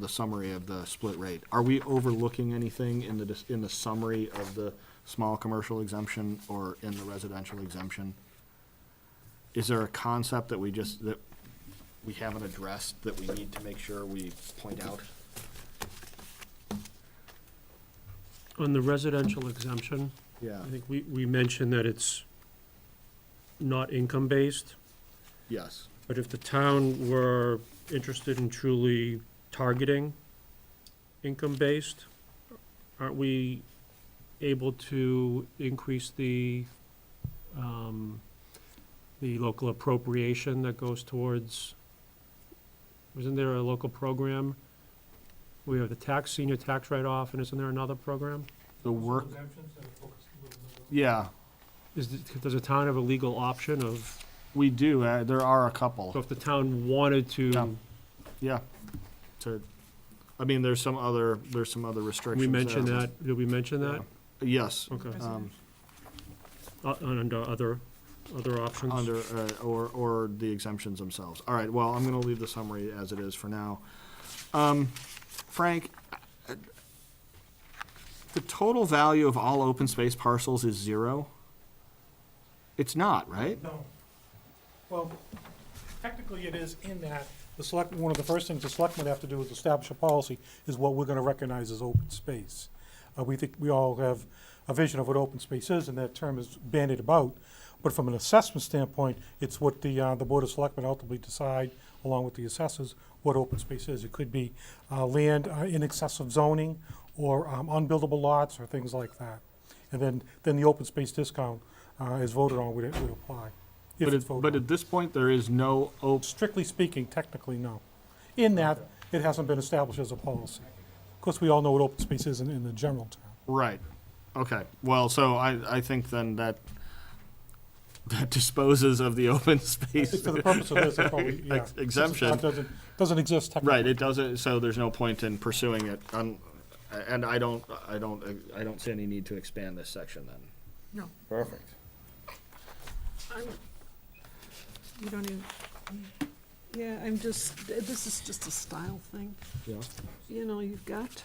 summary of the split rate. Are we overlooking anything in the summary of the small commercial exemption or in the residential exemption? Is there a concept that we haven't addressed that we need to make sure we point out? On the residential exemption, Yeah. I think we mentioned that it's not income-based, Yes. but if the town were interested in truly targeting income-based, aren't we able to increase the local appropriation that goes towards, wasn't there a local program? We have the senior tax write-off, and isn't there another program? The work. Yeah, Does the town have a legal option of, we do. There are a couple. so if the town wanted Yeah. to, Yeah. I mean, there's some other restrictions. we mentioned there. that, did we mention that? Yes. Okay. Um, Under other options? Under, or the exemptions themselves. All right, well, I'm gonna leave the summary as it is for now. Frank, the total value of all open space parcels is 0? It's not, right? No. Well, technically it is in that one of the first things the selectmen have to do is establish a policy, is what we're gonna recognize as open space. We think we all have a vision of what open space is, and that term is bandied about. But from an assessment standpoint, it's what the Board of Selectmen ultimately decide, along with the assessors, what open space is. It could be land in excess of zoning, or unbuildable lots, or things like that. And then the open space discount is voted on, would apply. If But it's voted but on. at this point, there is no Strictly speaking, technically, no. In that, it hasn't been established as a policy. Of course, we all know what open space is in the general term. right, okay, well, so I think then that disposes of the open space. For the purpose of this, it's probably, yeah. Exemption. It doesn't exist technically. Right, it doesn't, so there's no point in pursuing it, and I don't see any need to expand this section then. No, Perfect. you don't even, yeah, this is just a style thing. Yeah. You know, you've got,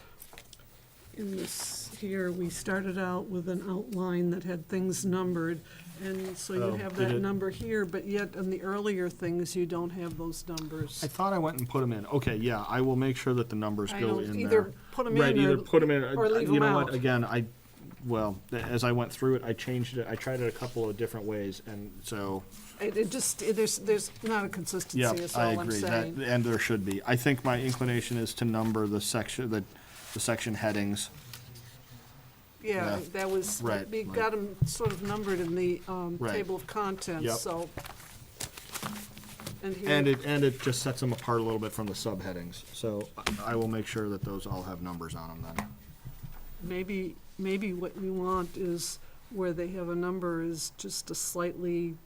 in this here, we started out with an outline that had things numbered, and so Oh, you have did that it- number here, but yet in the earlier things, you don't have those numbers. I thought I went and put them in. Okay, yeah, I will make sure that the numbers I go know, in either there. put them Right, in either or, put them in, or leave you 'em know what, out. again, as I went through it, I changed it, I tried it a couple of different ways, and so, there's not a consistency, yeah, is I all I'm agree, saying. and there should be. I think my inclination is to number the section headings Yeah, Yeah. that was, Right, we like- got them sort of numbered in the Right. table of contents, Yep. so. And And here, it just sets them apart a little bit from the subheadings. So I will make sure that those all have numbers on them then. maybe what we want is where they have a number is just a slightly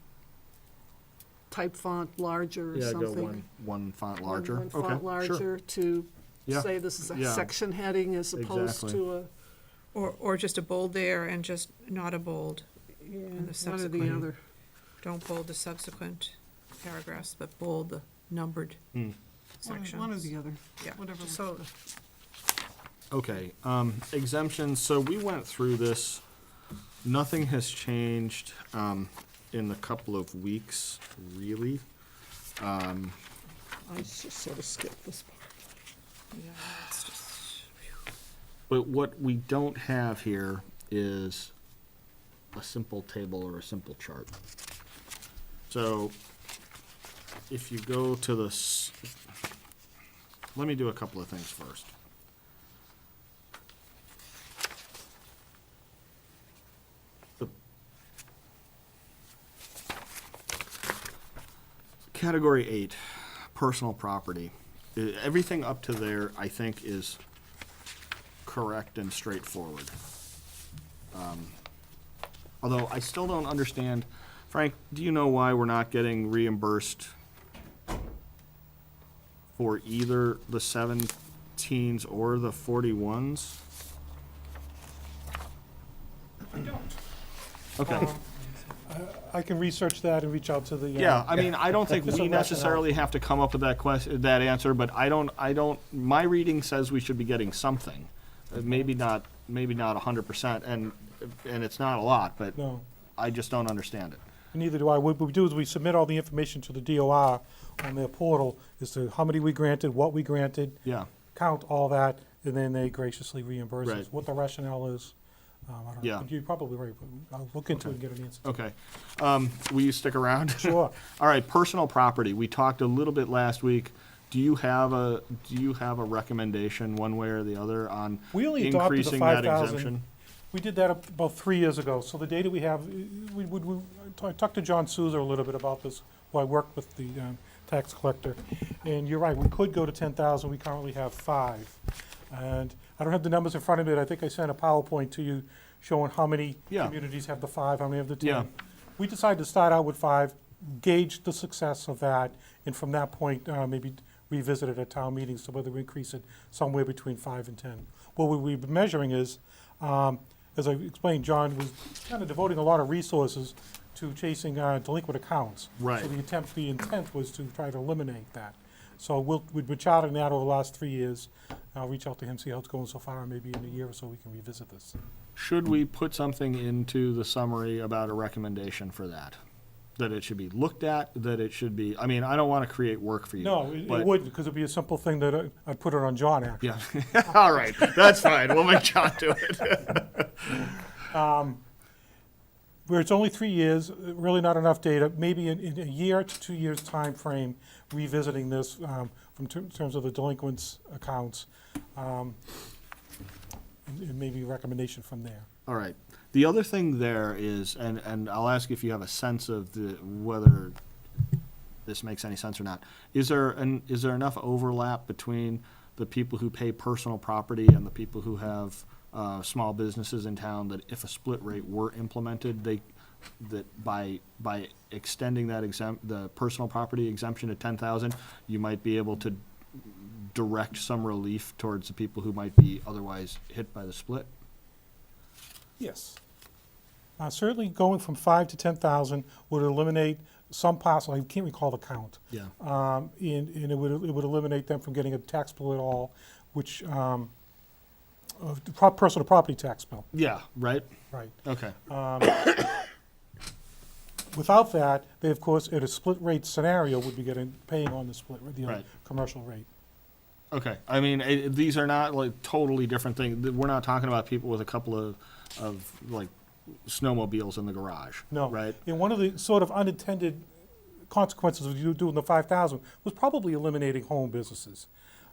type font larger or Yeah, go something. one font larger. One font Okay, sure. larger to Yeah, say this is a yeah. section heading as opposed Exactly. to a, Or just a bold there and just not a bold. yeah, the one or the subsequent. other. Don't bold the subsequent paragraphs, but bold the numbered Hmm. sections. One or the other, Yeah, whatever. just so, Okay, exemptions, so we went through this, nothing has changed, in the couple of weeks, really. I just sort of skipped this part. yeah, it's just, But what we don't have here is a simple table or a simple chart. So, if you go to let me do a couple of things first. The Category 8, personal property. Everything up to there, I think, is correct and straightforward. Although I still don't understand, Frank, do you know why we're not getting reimbursed for either the 17s or the 41s? Okay. I can research that and reach out to the. Yeah, I mean, I don't think Just a we rationale. necessarily have to come up with that answer, but I don't, my reading says we should be getting something. Maybe not 100%, and it's not a lot, but No, I just don't understand it. neither do I. What we do is we submit all the information to the DOR on their portal as to how many we granted, what we granted, Yeah, count all that, and then they graciously reimburse us. Right. What the rationale is, I don't know. Yeah. You're probably right, but I'll look into it and get an answer. okay. Will you stick around? Sure. All right, personal property. We talked a little bit last week. Do you have a recommendation, one way or the other, on We only adopted the increasing that 5,000. exemption? We did that about 3 years ago, so the data we have, I talked to John Souza a little bit about this, who I worked with the tax collector, and you're right, we could go to 10,000, we currently have 5. And I don't have the numbers in front of me, but I think I sent a PowerPoint to you showing how many Yeah. communities have the 5, how many have the 10. Yeah. We decided to start out with 5, gauge the success of that, and from that point, maybe revisit it at town meetings to whether we increase it somewhere between 5 and 10. What we've been measuring is, as I explained, John was kind of devoting a lot of resources to chasing delinquent accounts. Right. So the intent was to try to eliminate that. So we've been charting that over the last 3 years. I'll reach out to him, see how it's going so far, and maybe in a year or so we can revisit this. Should we put something into the summary about a recommendation for that? That it should be looked at, that it should be, I mean, I don't want to create work for you. No, it but- wouldn't, because it'd be a simple thing that I'd put it on John, actually. Yeah, all right, that's fine, we'll make John do it. Where it's only 3 years, really not enough data, maybe in a year to 2 years' time frame, revisiting this from terms of the delinquents accounts, and maybe a recommendation from there. All right, the other thing there is, and I'll ask if you have a sense of whether this makes any sense or not. Is there enough overlap between the people who pay personal property and the people who have small businesses in town that if a split rate were implemented, that by extending that the personal property exemption to 10,000, you might be able to direct some relief towards the people who might be otherwise hit by the split? Yes. Certainly going from 5 to 10,000 would eliminate some possible, I can't recall the count. Yeah. And it would eliminate them from getting a tax bill at all, which, personal property tax bill, Yeah, right? right. Okay. Without that, they, of course, at a split rate scenario, would be paying on the split, the Right. commercial rate. Okay. I mean, these are not like totally different things. We're not talking about people with a couple of like snowmobiles in the garage. No. Right? And one of the sort of unintended consequences of you doing the 5,000 was probably eliminating home businesses.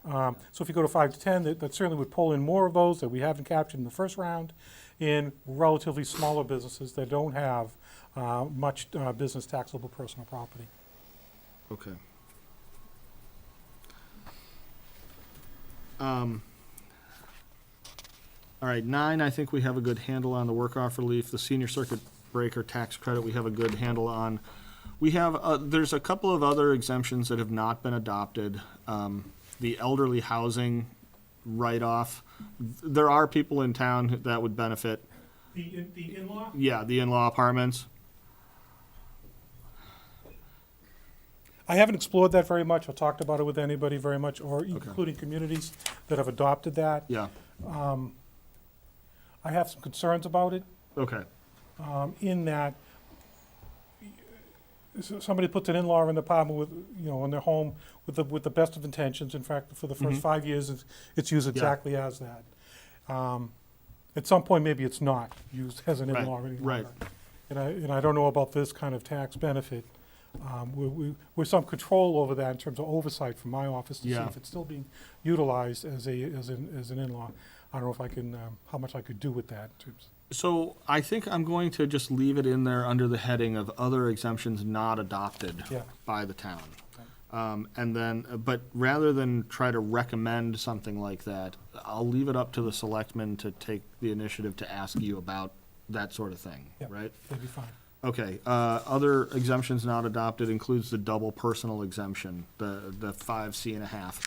So if you go to 5 to 10, that certainly would pull in more of those that we haven't captured in the first round. in relatively smaller businesses that don't have much business taxable personal property. Okay. All right, 9, I think we have a good handle on the work-off relief. The senior circuit breaker tax credit, we have a good handle on. We have, there's a couple of other exemptions that have not been adopted. The elderly housing write-off, there are people in town that would benefit. The in-law? Yeah, the in-law apartments. I haven't explored that very much or talked about it with anybody very much, or including communities that have adopted that. Yeah, I have some concerns about it, okay. in that somebody puts an in-law in the apartment with, in their home with the best of intentions. In fact, for the first 5 years, it's used exactly as that. At some point, maybe it's not used as an Right, in-law any right. longer. And I don't know about this kind of tax benefit. With some control over that in terms of oversight from my office to see Yeah. if it's still being utilized as an in-law. I don't know if I can, how much I could do with that in terms. So I think I'm going to just leave it in there under the heading of other exemptions not adopted Yeah. by the town. And then, but rather than try to recommend something like that, I'll leave it up to the selectmen to take the initiative to ask you about that sort of thing, Yeah. right? That'd be fine. Okay, other exemptions not adopted includes the double personal exemption, the 5C.5.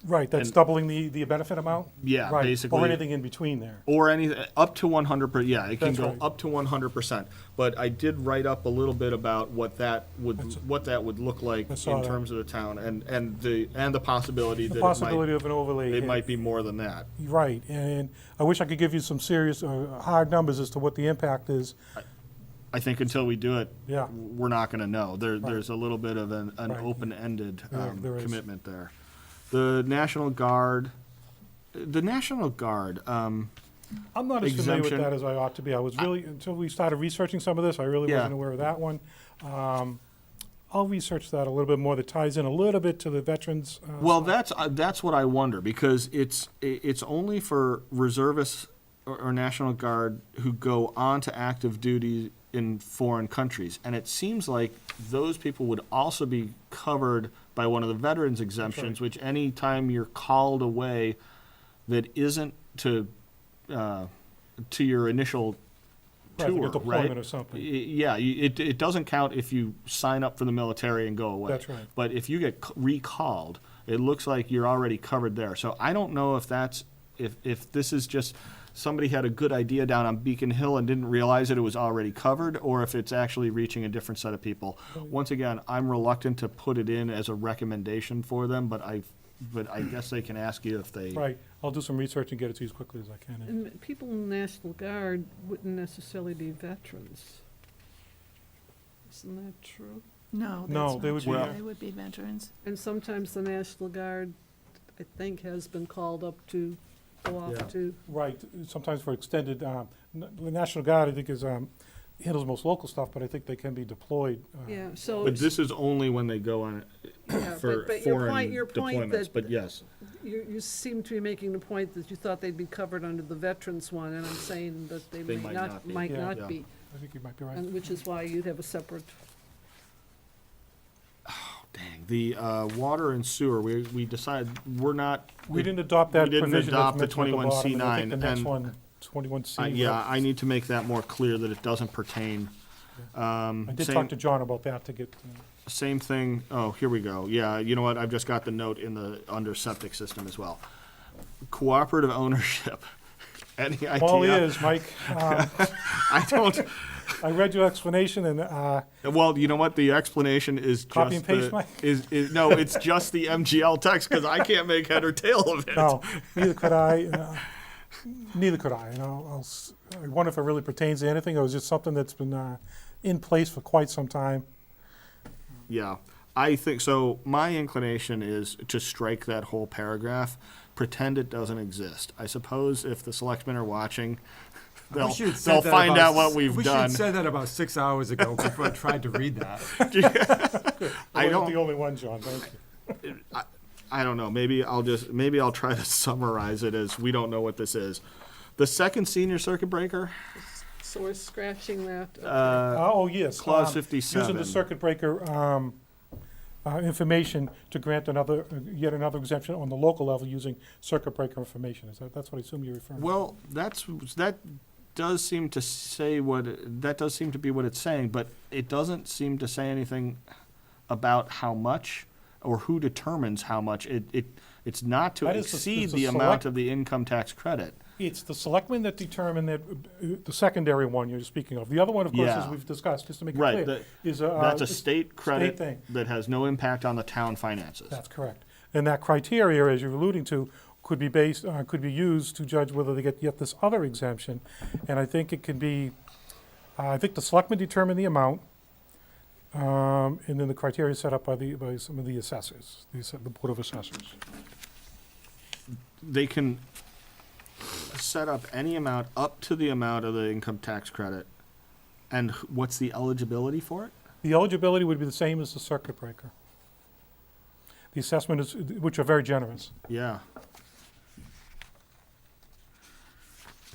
Right, that's And- doubling the benefit amount? Yeah, Right, basically. or anything in between there. Or any, up to 100%, yeah, it can That's go right. up to 100%. But I did write up a little bit about what that would look like I saw in that. terms of the town and the possibility The that possibility of an overlay. it hit. might be more than that. Right, and I wish I could give you some serious, hard numbers as to what the impact is. I think until we do it, Yeah. we're not gonna know. There's a little bit of an Right. open-ended There is. commitment there. The National Guard, I'm not as familiar with Exemption. that as I ought to be. I was really, until we started researching some of this, I really Yeah. wasn't aware of that one. I'll research that a little bit more, that ties in a little bit to the veterans. well, that's what I wonder, because it's only for reservists or National Guard who go on to active duty in foreign countries. And it seems like those people would also be covered by one of the veterans exemptions, which any time you're called away that isn't to your initial Right, like a tour, deployment right? or something. Yeah, it doesn't count if you sign up for the military and go away. That's right. But if you get recalled, it looks like you're already covered there. So I don't know if if this is just somebody had a good idea down on Beacon Hill and didn't realize that it was already covered, or if it's actually reaching a different set of people. Once again, I'm reluctant to put it in as a recommendation for them, but I guess they can ask you if they. Right, I'll do some research and get it to you as quickly as I can. And people in the National Guard wouldn't necessarily be veterans. Isn't that true? No, No, that's they not would be- true. Well- They would be veterans. And sometimes the National Guard, I think, has been called up to go Yeah. off to. Right, sometimes for extended, the National Guard, I think, handles most local stuff, but I think they can be deployed. Yeah, so. But this is only when they go on yeah, for but foreign your point deployments. that But yes, You seem to be making the point that you thought they'd be covered under the veterans one, and I'm saying that they They might might not be. might Yeah. not Yeah. be, I think you might be right. and which is why you'd have a separate. dang, the water and sewer. We decided we're not. We didn't adopt that We didn't provision adopt that's the mentioned at the bottom, and I think 21C9, the next and- one, 21C. Yeah, I need to make that more clear that it doesn't pertain. I did Same- talk to John about that to get, Same thing, oh, here we go. Yeah, you know what, I've just got the note under septic system as well. Cooperative ownership. Any idea? all ears, Mike. I don't, I read your explanation and, well, you know what, the explanation is Copy just and paste, the, Mike? no, it's just the MGL text, because I can't make head or tail of it. no, neither could I. Neither could I. I wonder if it really pertains to anything, or was just something that's been in place for quite some time. Yeah, I think, so my inclination is to strike that whole paragraph, pretend it doesn't exist. I suppose if the selectmen are watching, they'll find out what we've We done. should have said that about 6 hours ago before I tried to read that. I You're not don't- the only one, John, thank you. I don't know, maybe I'll try to summarize it as we don't know what this is. The second senior circuit breaker, So we're scratching that. Oh, yes. Clause Using 57. the circuit breaker information to grant another, yet another exemption on the local level using circuit breaker information. That's what I assume you're referring to? well, that does seem to say that does seem to be what it's saying, but it doesn't seem to say anything about how much or who determines how much. It's not to That is exceed the the amount select- of the income tax credit. It's the selectmen that determine that, the secondary one you're speaking of. The other one, of course, as Yeah. we've discussed, just to make it Right, clear, is That's a is- state credit thing. that has no impact on the town finances. That's correct. And that criteria, as you're alluding to, could be based, could be used to judge whether they get yet this other exemption. And I think it can be, I think the selectmen determine the amount, and then the criteria set up by some of the assessors, the Board of Assessors. They can set up any amount up to the amount of the income tax credit. And what's the eligibility for it? The eligibility would be the same as the circuit breaker. The assessment is, which are very generous. Yeah.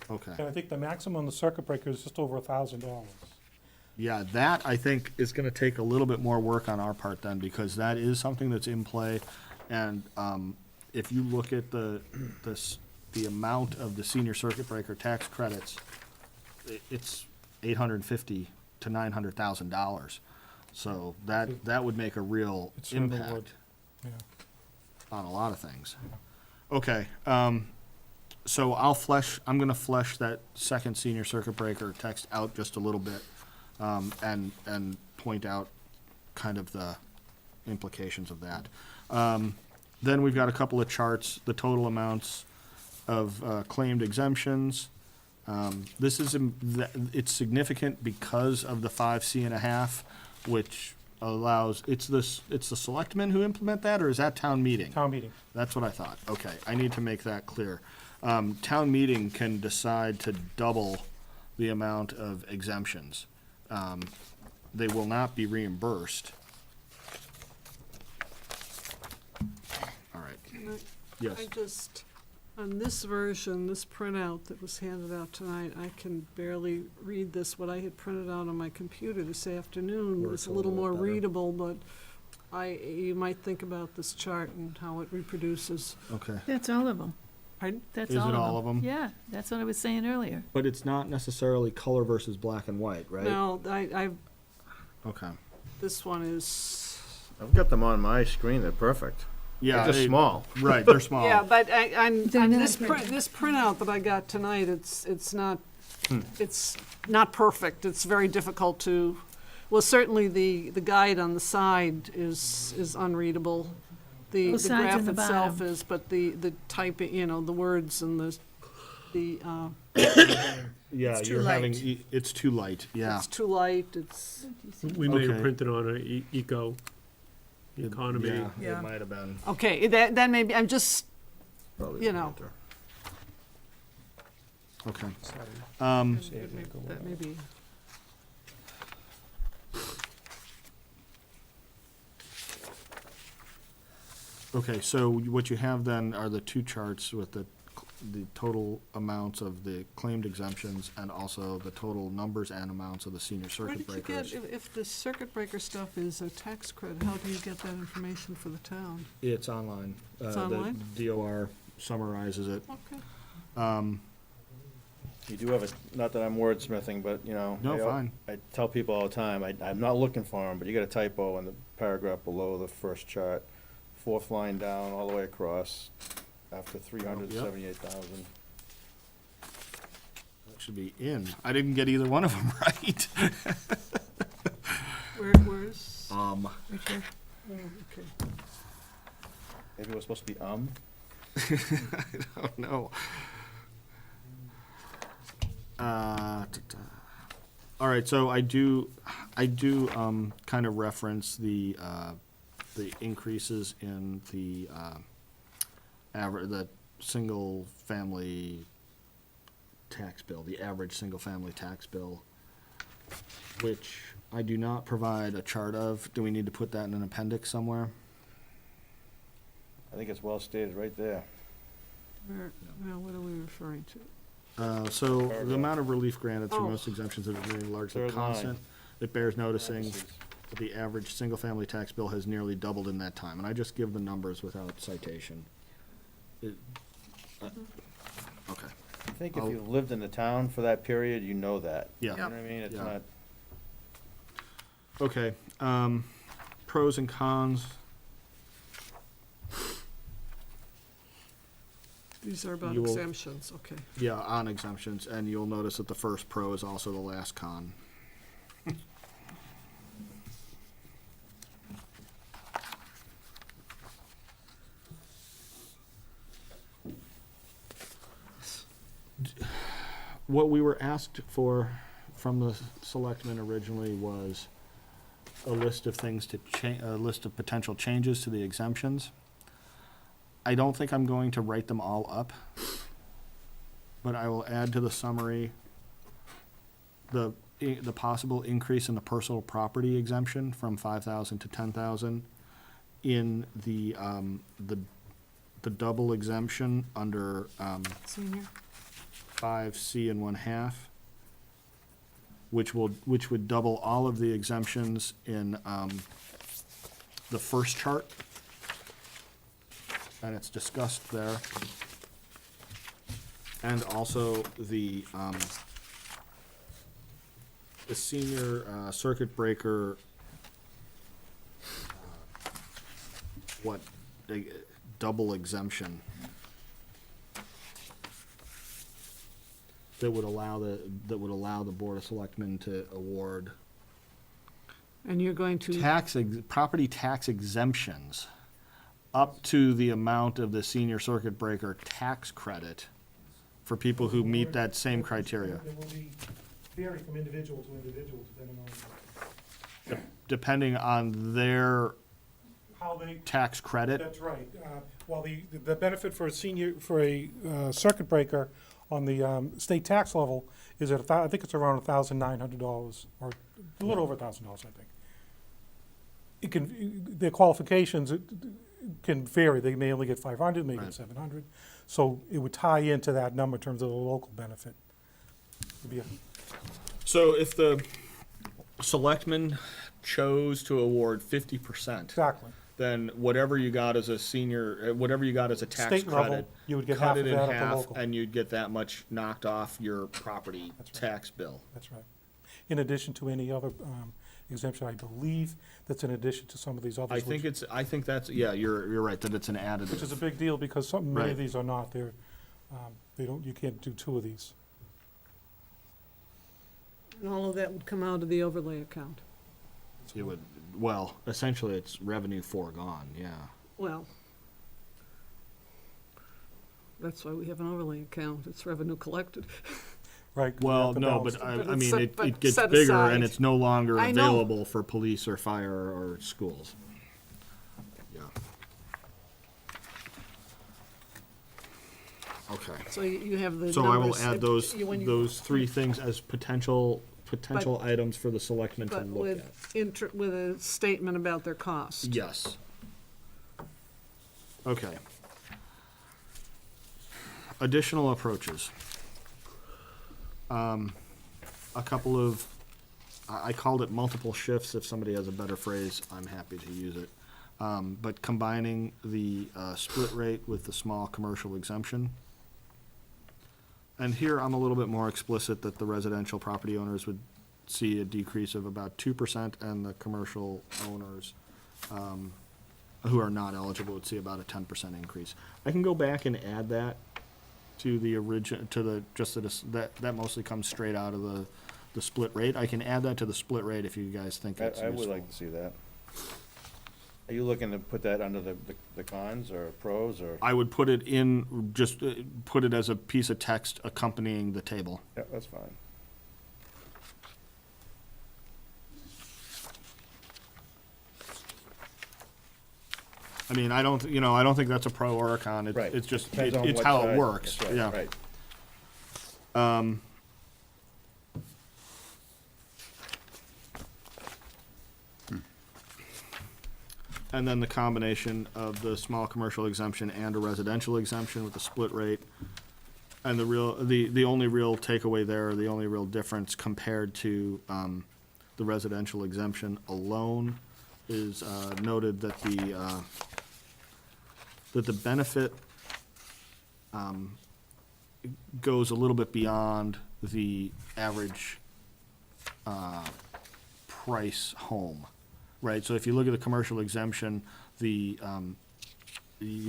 Okay. And I think the maximum on the circuit breaker is just over $1,000. Yeah, that I think is gonna take a little bit more work on our part then, because that is something that's in play. And, if you look at the amount of the senior circuit breaker tax credits, it's $850,000 to $900,000. So that would make a real It certainly impact would, yeah. on a lot of things. Okay, so I'm gonna flesh that second senior circuit breaker text out just a little bit, and point out kind of the implications of that. Then we've got a couple of charts, the total amounts of claimed exemptions. This is, it's significant because of the 5C&1/2, which allows, it's the selectmen who implement that, or is that town meeting? Town meeting. That's what I thought. Okay, I need to make that clear. Town meeting can decide to double the amount of exemptions. They will not be reimbursed. All right. Yes. I just, on this version, this printout that was handed out tonight, I can barely read this. What I had printed out on my computer this afternoon was Works a little more better. readable, but you might think about this chart and how it reproduces. Okay. That's all of them. Pardon? That's Is it all of them. all of 'em? Yeah, that's what I was saying earlier. But it's not necessarily color versus black and white, right? No, Okay. this one is, I've got them on my screen, they're perfect. Yeah. They're just small. Right, they're small. yeah, but on They're not this pretty. this printout that I got tonight, it's not perfect. It's very difficult to, well, certainly the guide on the side is unreadable. The Both sides graph and the itself bottom. is, but the typing, the words and the Yeah, It's too you're having, light. it's too light, yeah. it's too light, it's, We may have Okay. printed on economy. Yeah, Yeah. it might have been. okay, that may be, I'm just, Probably You the know. printer. Okay. that may be. Okay, so what you have then are the two charts with the total amounts of the claimed exemptions and also the total numbers and amounts of the senior Where circuit did you breakers. get, if the circuit breaker stuff is a tax credit, how do you get that information for the town? It's online. It's The online? DOR summarizes it. Okay. You do have a, not that I'm wordsmithing, but, No, fine. I tell people all the time, I'm not looking for them, but you got a typo in the paragraph below the first chart. Fourth line down, all the way across, after 378,000. That should be in. I didn't get either one of them right. Where's? Right here. Oh, okay. Maybe it was supposed to be, I don't know. All right, so I do kind of reference the increases in the single-family tax bill, the average single-family tax bill, which I do not provide a chart of. Do we need to put that in an appendix somewhere? I think it's well stated right there. Where, well, what are we referring to? So the amount of relief granted through Oh. most exemptions has remained largely Third line. constant. It bears noticing that the average single-family tax bill has nearly doubled in that time, and I just give the numbers without citation. Okay, I think if I'll- you lived in the town for that period, you know that. yeah. You know what I mean? It's Yeah. not, Okay, pros and cons. These are about You will- exemptions, okay. Yeah, on exemptions, and you'll notice that the first pro is also the last con. What we were asked for from the selectmen originally was a list of things to a list of potential changes to the exemptions. I don't think I'm going to write them all up, but I will add to the summary the possible increase in the personal property exemption from 5,000 to 10,000 in the double exemption under, Senior? 5C and 1/2, which would double all of the exemptions in the first chart, and it's discussed there. And also the senior circuit breaker, double exemption. That would allow the Board of Selectmen to award And you're going to, property tax exemptions up to the amount of the senior circuit breaker tax credit for people who meet that same criteria, It will be vary from individual to individual depending on depending on their how they, tax credit. that's right. Well, the benefit for a senior, for a circuit breaker on the state tax level is at, I think it's around $1,900, or a little over $1,000, I think. It can, their qualifications can vary. They may only get 500, may Right. get 700. So it would tie into that number in terms of the local benefit. It'd be a- So if the selectmen chose to award 50%, Exactly. then whatever you got as a senior, whatever you got as a tax State level, credit, you would get cut half it of in that at the half, local. and you'd get that much knocked off your property That's right. tax bill. That's right. In addition to any other exemption, I believe that's in addition to some of these others. I think that's, yeah, you're right, that it's an Which is a additive. big deal because many Right. of these are not. They don't, you can't do two of these. and all of that would come out of the overlay account. You would, well, essentially, it's revenue foregone, yeah. Well, that's why we have an overlay account. It's revenue collected. Right. 'cause we Well, have to no, balance but it. I But mean, it's it but gets set bigger and aside. it's no longer I know. available for police or fire or schools. Yeah. Okay. So you have the So I will numbers add that those, when you- those three things as potential items for the selectmen to But look at. with a statement about their cost. Yes. Okay. Additional approaches. A couple of, I called it multiple shifts. If somebody has a better phrase, I'm happy to use it. But combining the split rate with the small commercial exemption. And here I'm a little bit more explicit that the residential property owners would see a decrease of about 2%, and the commercial owners who are not eligible would see about a 10% increase. I can go back and add that to the that mostly comes straight out of the split rate. I can add that to the split rate if you guys think it's I useful. would like to see that. Are you looking to put that under the cons or pros or? I would put it in, just put it as a piece of text accompanying the table. Yeah, that's fine. I mean, I don't think that's a pro or a con. Right. It's just, Depends on it's what how side- it works, that's right, yeah. Right. And then the combination of the small commercial exemption and a residential exemption with the split rate And the only real takeaway there, the only real difference compared to the residential exemption alone is noted that the benefit goes a little bit beyond the average price home, right? So if you look at the commercial exemption, you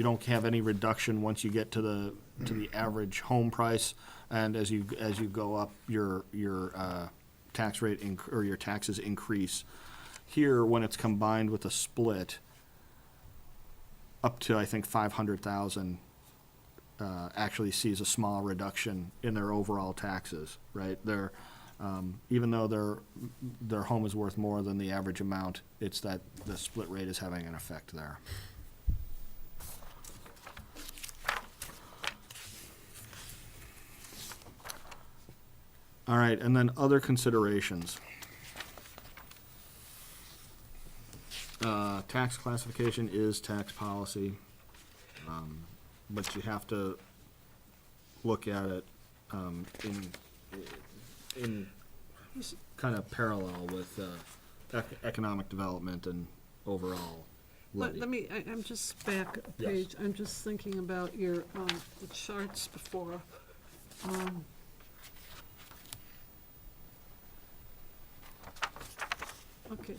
don't have any reduction once you get to the average home price, and as you go up, your tax rate or your taxes increase. Here, when it's combined with a split, up to I think 500,000, actually sees a small reduction in their overall taxes. Right, even though their home is worth more than the average amount, it's that the split rate is having an effect there. All right, and then other considerations. Tax classification is tax policy, but you have to look at it in kind of parallel with economic development and overall levy. I'm just back a Yes. page. I'm just thinking about your, the charts before. Okay.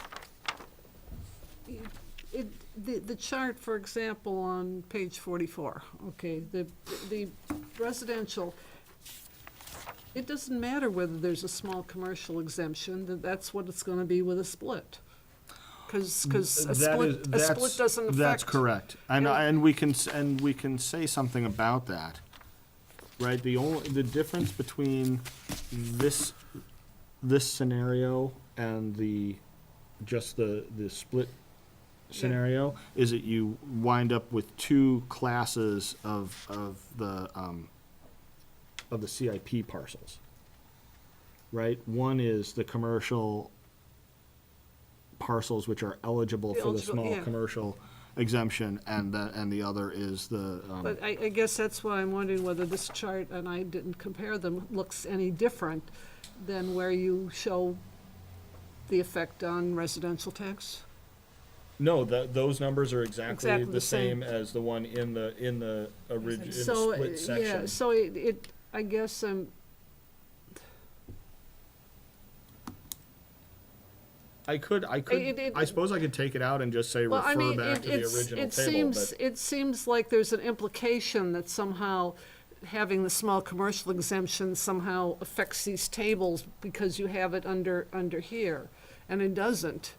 The chart, for example, on page 44, okay, the residential, it doesn't matter whether there's a small commercial exemption, that's what it's gonna be with a split. Cause a split doesn't affect. That's correct, and Yeah. we can say something about that, right? The difference between this scenario and the split scenario is that you wind up with two classes of the CIP parcels, right? One is the commercial parcels which are eligible for the small commercial exemption, and the other is the. But I guess that's why I'm wondering whether this chart, and I didn't compare them, looks any different than where you show the effect on residential tax? No, those numbers are exactly Exactly the the same. same as the one in the original So, split section. yeah, so it, I guess I suppose I could take it out and just say well, I refer mean, back to the original table, but. it seems like there's an implication that somehow having the small commercial exemption somehow affects these tables because you have it under here, and it doesn't.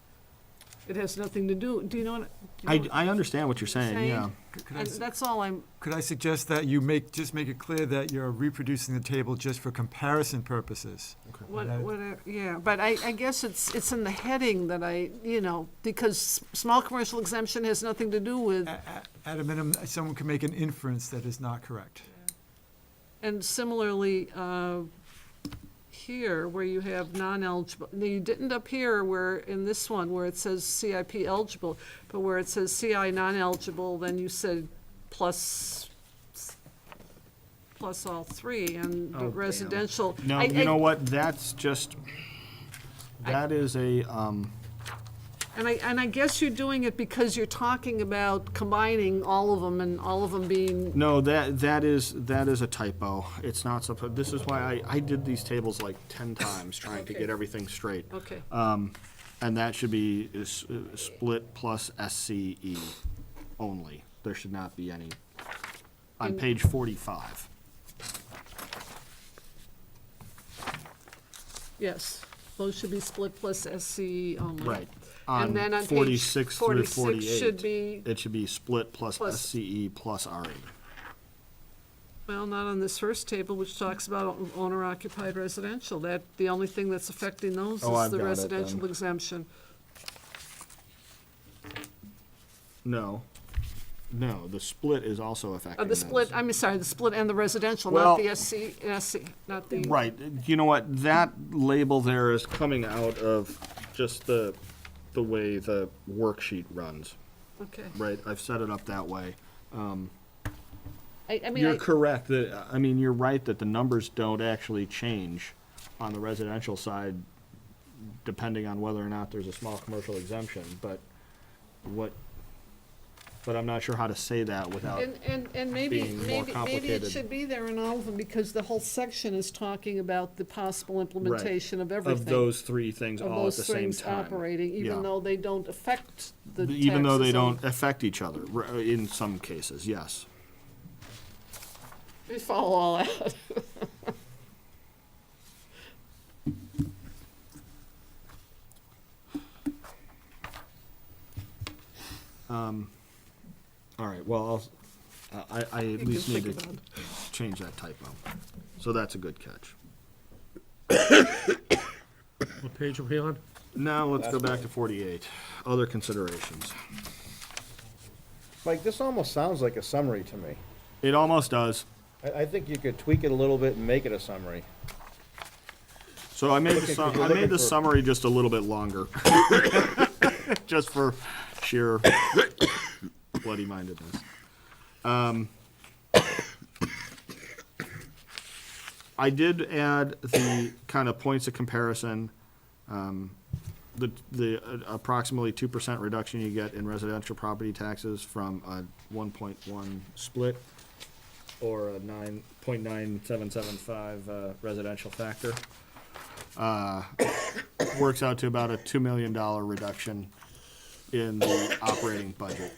It has nothing to do, do you know what? I understand what you're saying, yeah. And that's all Could I suggest that you just make it clear that you're reproducing the table just for comparison purposes? Whatever, yeah, but I guess it's in the heading that because small commercial exemption has nothing to do with, At a minimum, someone can make an inference that is not correct. and similarly, here, where you have non-eligible, you didn't up here where, in this one, where it says CIP eligible, but where it says CI non-eligible, then you said plus all three, and the residential. No, you know what, that's just, that is a, And I guess you're doing it because you're talking about combining all of them and all of them being, no, that is a typo. It's not supposed, this is why I did these tables like 10 times trying to Okay. get everything straight. okay. And that should be split plus SCE only. There should not be any, on And- page 45. Yes, those should be split plus SC only. Right. And On then on page 46 through 46 should 48, be, it should be split plus Plus- SCE plus RE. well, not on this first table, which talks about owner occupied residential. That, the only thing that's affecting those Oh, is I've the got it residential then. exemption. No, the split is also affecting The split, those. I'm sorry, the split and the residential, Well- not the SC, not the. Right, you know what, that label there is coming out of just the way the worksheet runs, Okay. right? I've set it up that way. I mean, You're correct, that, I mean, you're right that the numbers don't actually change on the residential side, depending on whether or not there's a small commercial exemption, but I'm not sure how to say that without, and maybe, being more maybe it complicated. should be there in all of them, because the whole section is talking about the possible implementation of everything. of those three things of all at those the same things time. operating, Yeah. even though they don't affect the Even though they taxes on- don't affect each other, in some cases, yes. We follow all that. All right, well, I at least need to change that typo. So that's a good catch. What page are we on? Now, let's go back to 48, other considerations. Mike, this almost sounds like a summary to me. It almost does. I think you could tweak it a little bit and make it a summary. So I made Looking- the, if you're I made looking the for- summary just a little bit longer. Just for sheer bloody-mindedness. I did add the kind of points of comparison, the approximately 2% reduction you get in residential property taxes from a 1.1 split or a 9.9775 residential factor. Works out to about a $2 million reduction in the operating budget.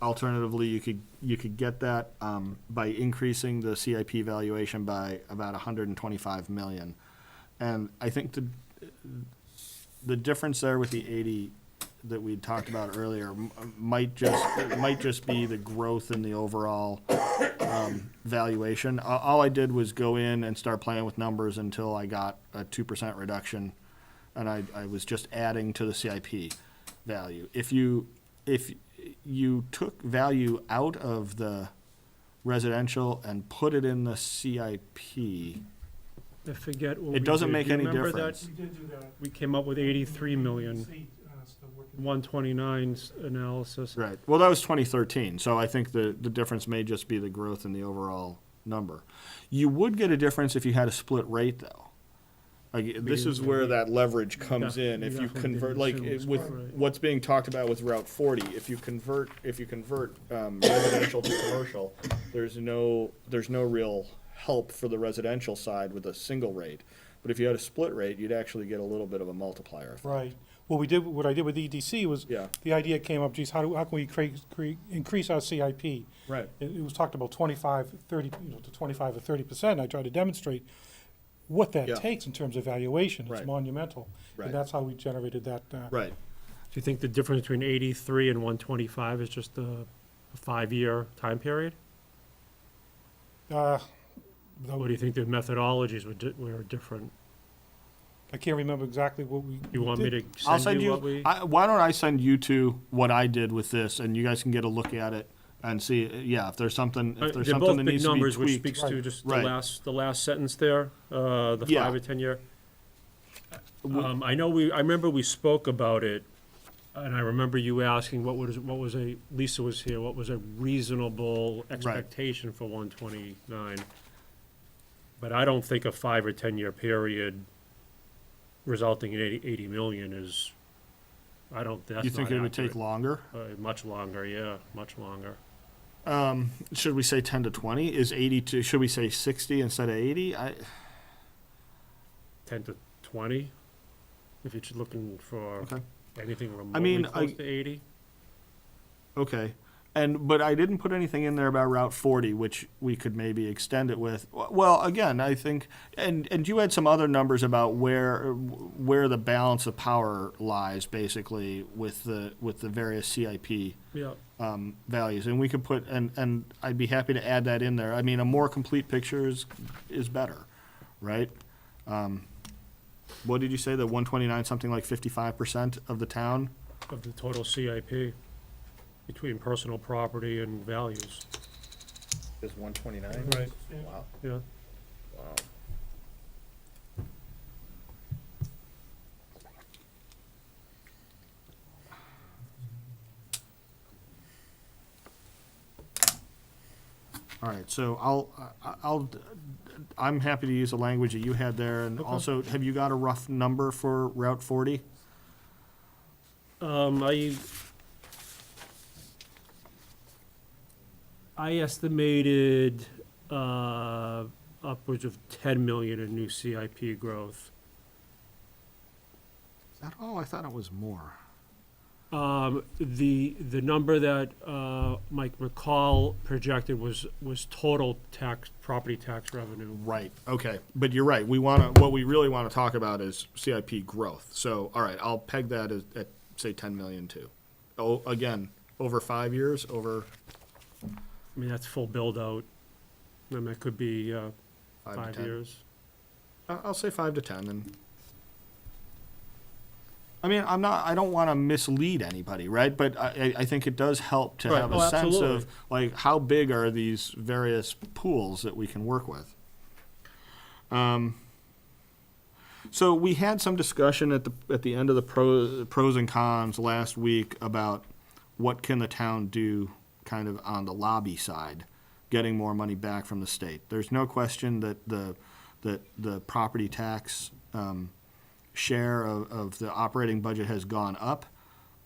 Alternatively, you could get that by increasing the CIP valuation by about 125 million. And I think the difference there with the 80 that we talked about earlier might just be the growth in the overall valuation. All I did was go in and start playing with numbers until I got a 2% reduction, and I was just adding to the CIP value. If you took value out of the residential and put it in the CIP, I forget what we it doesn't did. make Do you any remember difference. that? We did do that. We came up with 83 million, See, still working. 129 analysis. Right. Well, that was 2013, so I think the difference may just be the growth in the overall number. You would get a difference if you had a split rate, though. Like, this is where that leverage comes in. If you Definitely convert, didn't like, assume it was with split rate. what's being talked about with Route 40, if you convert residential to commercial, there's no real help for the residential side with a single rate. But if you had a split rate, you'd actually get a little bit of a multiplier effect. Right. What I did with EDC was, Yeah. the idea came up, geez, how can we increase our CIP? Right. It was talked about 25, 30, to 25 or 30%. I tried to demonstrate what that Yeah. takes in terms of valuation. It's Right. monumental. Right. And that's how we generated that. Right. Do you think the difference between 83 and 125 is just a 5-year time period? Uh, What do you think the methodologies were different? I can't remember exactly what we. You want me did. to I'll send you what we? why don't I send you two what I did with this, and you guys can get a look at it and see, if there's something, if there's They're something both that big needs to be numbers, which tweaked. speaks to Right. just Right. the last sentence there, the Yeah. 5 or 10 year. I remember we spoke about it, and I remember you asking Lisa was here, what was a reasonable expectation for 129? But I don't think a 5 or 10 year period resulting in 80 million is, that's You think not it would take accurate. longer? Much longer, yeah, much longer. Should we say 10 to 20? Is 80 to, should we say 60 instead of 80? 10 to 20, if you're looking for Okay. anything mean, remotely close to 80. Okay. But I didn't put anything in there about Route 40, which we could maybe extend it with. Well, again, I think, and you had some other numbers about where the balance of power lies, basically, with the various CIP Yeah. values, and we could put, and I'd be happy to add that in there. I mean, a more complete picture is better, right? What did you say, that 129, something like 55% of the town? Of the total CIP, between personal property and values. Is 129? Right. Wow. Yeah. Wow. All right, so I'm happy to use the language that you had there, and also, have you got a rough number for Route 40? I estimated upwards of 10 million in new CIP growth. Is that all? I thought it was more. The number that Mike McCall projected was total property tax revenue. Right, okay, but you're right, what we really wanna talk about is CIP growth. So, all right, I'll peg that at, say, 10 million too. Oh, again, over 5 years, over I mean, that's full build-out, and that could be 5 to 5 10. years. I'll say 5 to 10, and I mean, I don't want to mislead anybody, right? But I think it does help to Right. have Oh, a sense absolutely. of, like, how big are these various pools that we can work with. So we had some discussion at the end of the pros and cons last week about what can the town do kind of on the lobby side, getting more money back from the state. There's no question that the property tax share of the operating budget has gone up.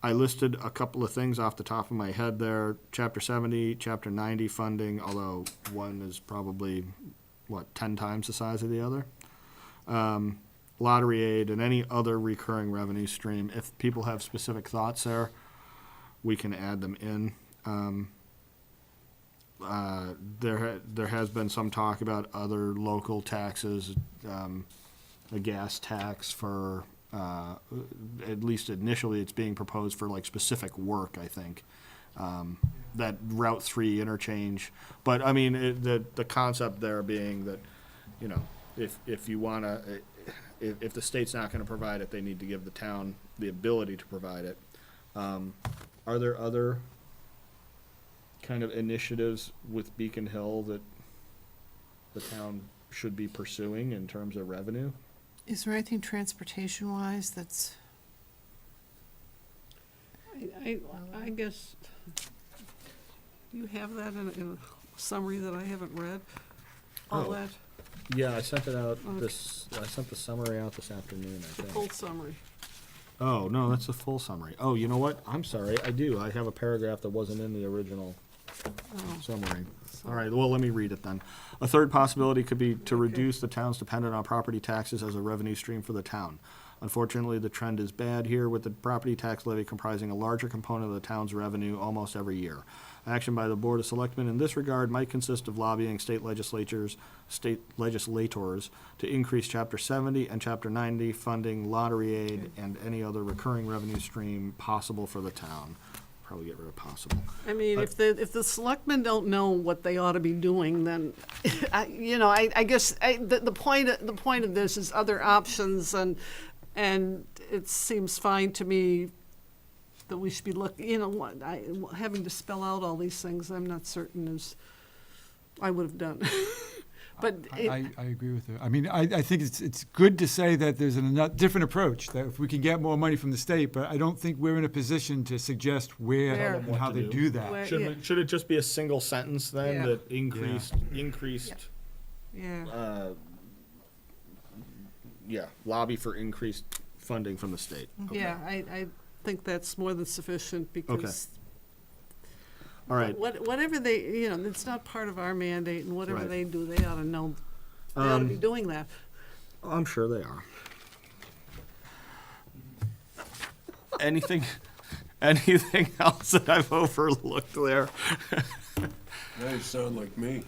I listed a couple of things off the top of my head there. Chapter 70, Chapter 90 funding, although one is probably, 10 times the size of the other. Lottery aid and any other recurring revenue stream. If people have specific thoughts there, we can add them in. There has been some talk about other local taxes, a gas tax for, at least initially, it's being proposed for like specific work, I think. That Route 3 interchange. But, I mean, the concept there being that, you know, if you want to, if the state's not going to provide it, they need to give the town the ability to provide it. Are there other kind of initiatives with Beacon Hill that the town should be pursuing in terms of revenue? Is there anything transportation-wise that's? I guess, you have that in a summary that I haven't read? All Oh. that, Yeah, I sent it out Okay. I sent the summary out this afternoon, I the think. full summary. Oh, no, that's the full summary. Oh, you know what? I'm sorry, I do. I have a paragraph that wasn't in the original Oh, summary. so- All right, well, let me read it then. A third possibility could be to reduce the town's dependence on property taxes as a revenue stream for the town. Unfortunately, the trend is bad here, with the property tax levy comprising a larger component of the town's revenue almost every year. Action by the Board of Selectmen in this regard might consist of lobbying state legislators to increase Chapter 70 and Chapter 90 funding, lottery aid, and any other recurring revenue stream possible for the town. Probably get rid of possible. I mean, if the selectmen don't know what they ought to be doing, then, I guess, the point of this is other options, and it seems fine to me that we should be having to spell out all these things, I'm not certain is, I would have done. But I agree with her. I mean, I think it's good to say that there's a different approach, that if we can get more money from the state, but I don't think we're in a position to suggest where Where. and how What to they do. do that. Where- Should, yeah. should it just be a single sentence then, Yeah. that increased, yeah, lobby for increased funding from the state? Okay. yeah, I think that's more than sufficient, because All right. whatever they, it's not part of our mandate, and whatever Right. they do, they ought to know, they ought to be doing that. I'm sure they are. Anything else that I've overlooked there? Now you sound like me.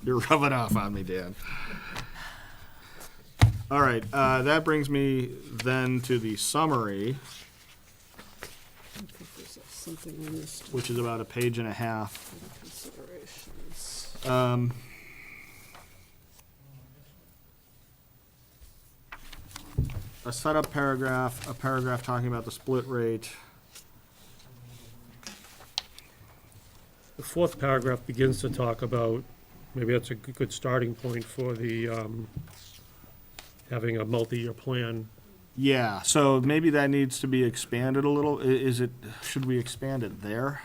You're rubbing off on me, Dan. All right, that brings me then to the summary, I think there's something we missed in which is about a page and a half. considerations. A setup paragraph, a paragraph talking about the split rate. The fourth paragraph begins to talk about, maybe that's a good starting point for the, having a multi-year plan. Yeah, so maybe that needs to be expanded a little. Should we expand it there?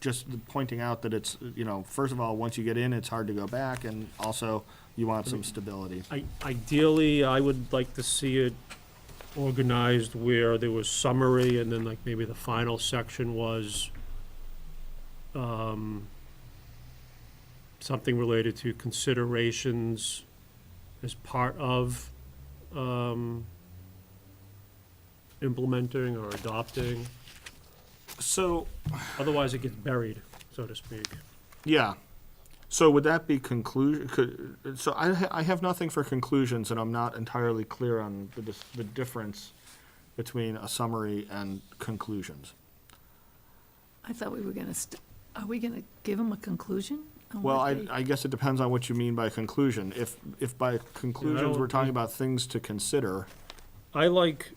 just pointing out that it's, you know, first of all, once you get in, it's hard to go back, and also you want some stability. Ideally, I would like to see it organized where there was summary, and then like maybe the final section was something related to considerations as part of implementing or adopting. So, Otherwise, it gets buried, so to speak. yeah. So would that be conclusion? So I have nothing for conclusions, and I'm not entirely clear on the difference between a summary and conclusions. I thought we were gonna, are we gonna give them a conclusion? on Well, what they- I guess it depends on what you mean by conclusion. If by conclusions we're talking about things to consider, I like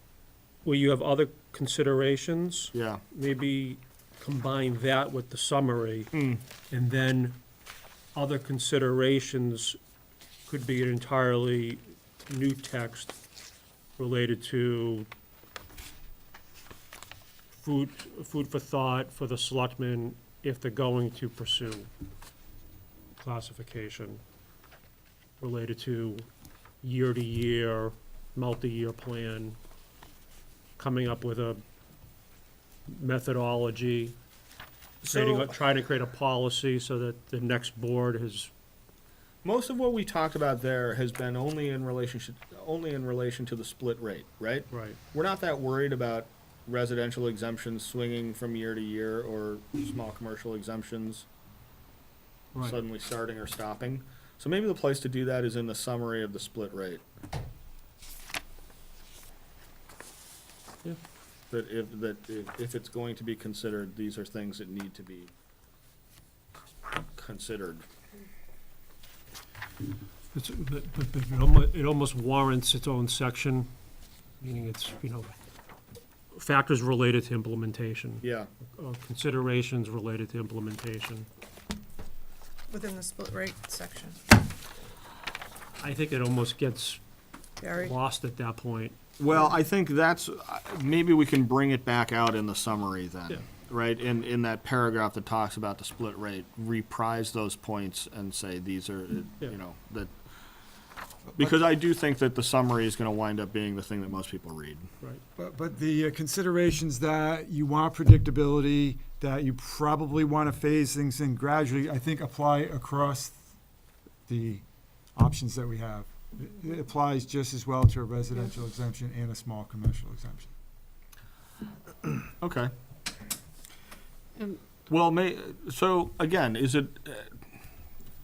where you have other considerations, yeah. maybe combine that with the summary, and then other considerations could be an entirely new text related to food for thought for the selectmen if they're going to pursue classification related to year-to-year, multi-year plan, coming up with a methodology, trying to create a policy so that the next board has. Most of what we talked about there has been only in relation to the split rate, right? Right. We're not that worried about residential exemptions swinging from year to year or small commercial exemptions Right. suddenly starting or stopping. So maybe the place to do that is in the summary of the split rate. Yeah. If it's going to be considered, these are things that need to be considered. But it almost warrants its own section, meaning it's, factors related to implementation, Yeah. considerations related to implementation. Within the split rate section. I think it almost gets Barry? lost at that point. Well, I think that's, maybe we can bring it back out in the summary Yeah. then, right? In that paragraph that talks about the split rate, reprise those points and say these are, Yeah. that, because I do think that the summary is gonna wind up being the thing that most people read. Right. But the considerations that you want predictability, that you probably want to phase things in gradually, I think apply across the options that we have. It applies just as well to a residential exemption and a small commercial exemption. Okay. And- Well, so again, is it,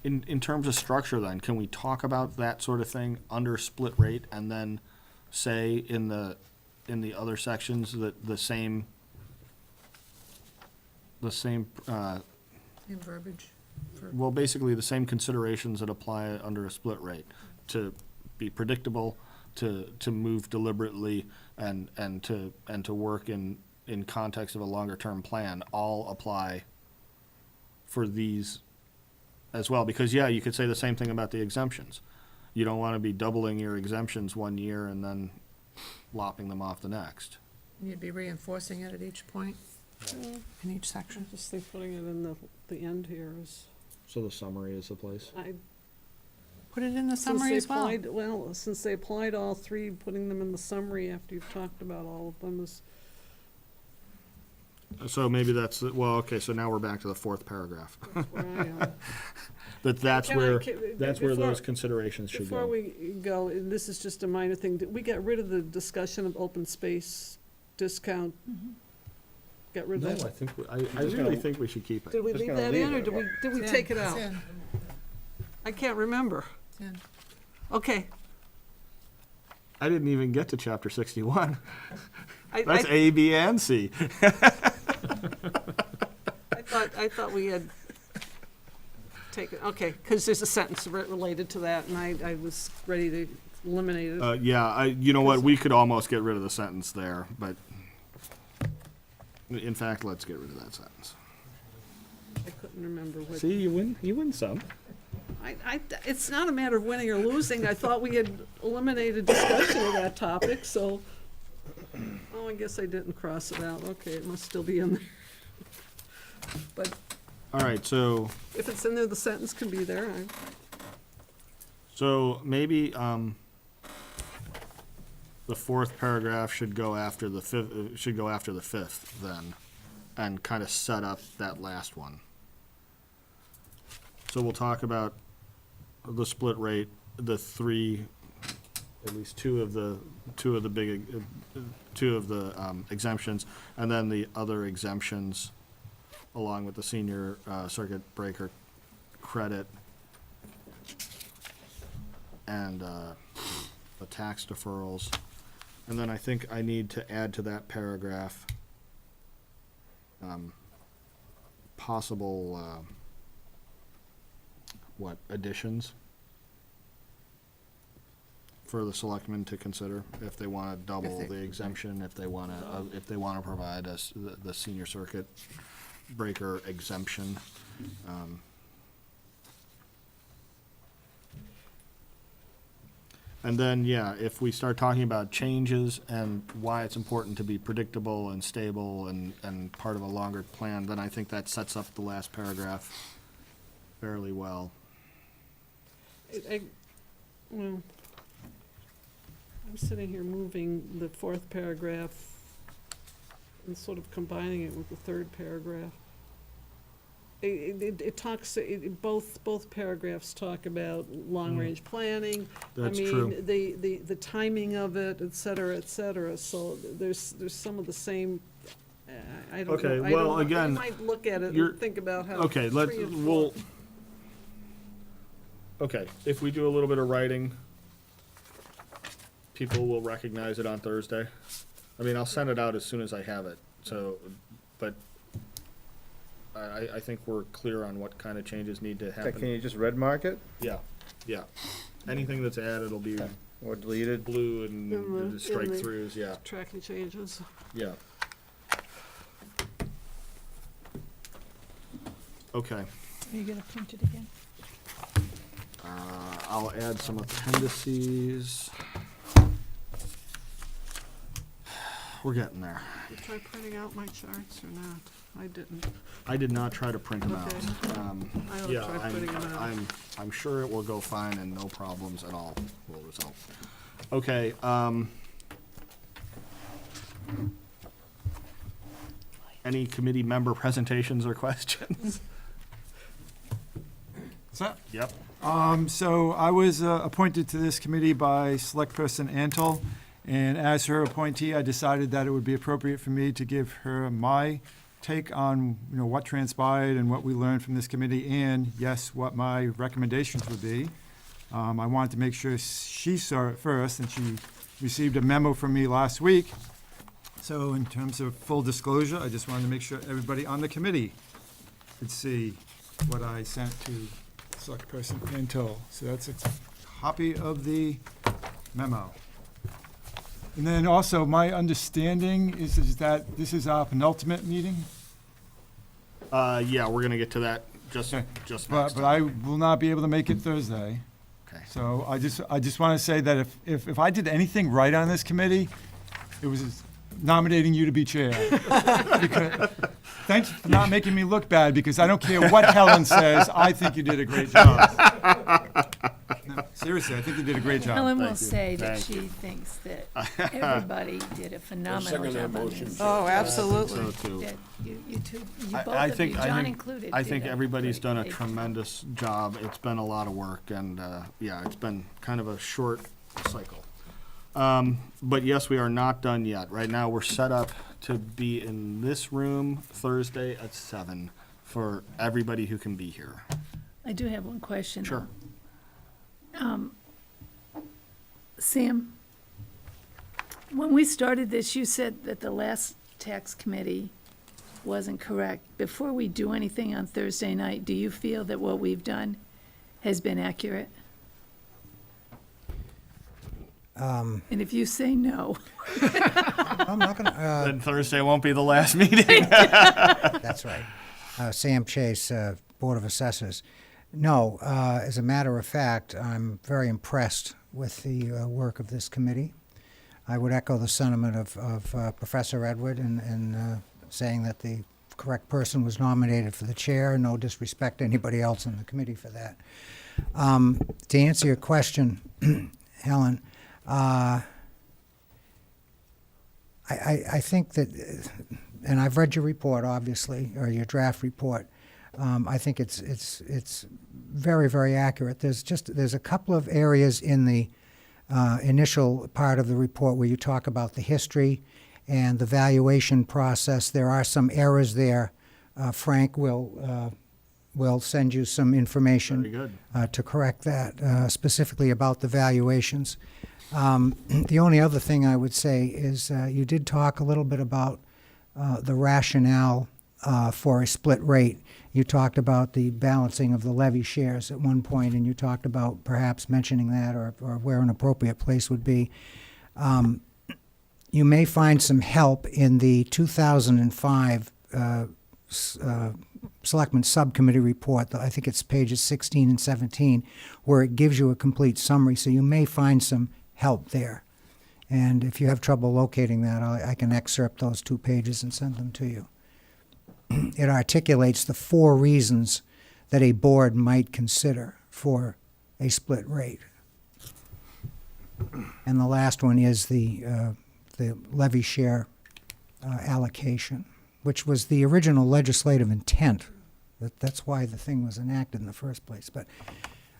in terms of structure then, can we talk about that sort of thing under split rate and then say in the other sections that the same, In verbiage. well, basically the same considerations that apply under a split rate, to be predictable, to move deliberately, and to work in context of a longer term plan, all apply for these as well. Because yeah, you could say the same thing about the exemptions. You don't want to be doubling your exemptions one year and then lopping them off the next. You'd be reinforcing it at each point, in each section. I just think putting it in the end here is, So the summary is the place. Put it in the since summary they as well. applied, since they applied all three, putting them in the summary after you've talked about all of them is, So maybe that's, well, okay, so now we're back to the fourth paragraph. where I am. That's Can I- where can- that's where before- those considerations should Before go. we go, and this is just a minor thing, did we get rid of the discussion of open space discount? Get rid No, of I that? think, I really think we should keep it. Did we Just leave gonna that leave in, or it. did we It's take in, it it's out? in, I can't remember. it's in. Okay. I didn't even get to chapter 61. I That's A, B, and C. I thought we had taken, okay, because there's a sentence related to that, and I was ready to eliminate it. Yeah, you know what, we could almost get rid of the sentence there, but in fact, let's get rid of that sentence. I couldn't remember what. See, you win some. It's not a matter of winning or losing. I thought we had eliminated discussion of that topic, so, I guess I didn't cross it out. Okay, it must still be in there. But All right, so, If it's in there, the sentence can be there. so maybe, the fourth paragraph should go after the fifth then, and kind of set up that last one. So we'll talk about the split rate, the three, at least two of the exemptions, and then the other exemptions, along with the senior circuit breaker credit and the tax deferrals. And then I think I need to add to that paragraph possible additions for the selectmen to consider if they want to double the exemption, if they want to provide us the senior circuit breaker exemption. And then, yeah, if we start talking about changes and why it's important to be predictable and stable and part of a longer plan, then I think that sets up the last paragraph fairly well. Well, I'm sitting here moving the fourth paragraph and sort of combining it with the third paragraph. It talks, both paragraphs talk about long-range planning. That's I mean, true. the timing of it, et cetera, so there's some of the same, I don't know. Okay, I well, don't know. again, You might look at it you're- and think about how. Okay, let's, 3 and 4 we'll, okay, if we do a little bit of writing, people will recognize it on Thursday. I mean, I'll send it out as soon as I have it, so, but I think we're clear on what kind of changes need to Can happen. you just red mark it Yeah, yeah. Anything that's added will be or deleted? blue and In the- strike in the- throughs, yeah, Tracking changes. yeah. Okay. Are you gonna print it again? I'll add some appendices. We're getting there. You try printing out my charts or not? I didn't. I did not try to print them out. Okay. I will Yeah, try putting them out. I'm sure it will go fine and no problems at all will result. Okay, any committee member presentations or questions? Is that? Yep. So I was appointed to this committee by Select Person Antle, and as her appointee, I decided that it would be appropriate for me to give her my take on, what transpired and what we learned from this committee, and yes, what my recommendations would be. I wanted to make sure she saw it first, and she received a memo from me last week. So in terms of full disclosure, I just wanted to make sure everybody on the committee could see what I sent to Select Person Antle. So that's a copy of the memo. And then also, my understanding is that this is our penultimate meeting, Yeah, we're gonna get to that just Okay. next but time. I will not be able to make it Thursday. Okay. So I just want to say that if I did anything right on this committee, it was nominating you to be chair. Because, thanks for not making me look bad, because I don't care what Helen says, I think you did a great job. No, seriously, I think you did a great job. Helen will Thank you. say that Thank she thinks that everybody did a phenomenal job on this. Oh, absolutely. So too. That you two, you I both of you, think- I John think- included. I did think a everybody's done a great job. tremendous job. It's been a lot of work and, yeah, it's been kind of a short cycle. But yes, we are not done yet. Right now, we're set up to be in this room Thursday at 7 for everybody who can be here. I do have one question. Sure. though. Sam, when we started this, you said that the last tax committee wasn't correct. Before we do anything on Thursday night, do you feel that what we've done has been accurate? And if you say no, I'm not gonna, Then Thursday won't be the last meeting. that's right. Sam Chase, Board of Assessors. No, as a matter of fact, I'm very impressed with the work of this committee. I would echo the sentiment of Professor Edward in saying that the correct person was nominated for the chair. No disrespect to anybody else in the committee for that. To answer your question, Helen, I think that, and I've read your report, obviously, or your draft report. I think it's very, very accurate. There's a couple of areas in the initial part of the report where you talk about the history and the valuation process. There are some errors there. Frank will send you some information Very good. to correct that, specifically about the valuations. The only other thing I would say is you did talk a little bit about the rationale for a split rate. You talked about the balancing of the levy shares at one point, and you talked about perhaps mentioning that or where an appropriate place would be. You may find some help in the 2005 Selectmen Subcommittee report. I think it's pages 16 and 17, where it gives you a complete summary, so you may find some help there. And if you have trouble locating that, I can excerpt those 2 pages and send them to you. It articulates the 4 reasons that a board might consider for a split rate. And the last one is the levy share allocation, which was the original legislative intent. That's why the thing was enacted in the first place. But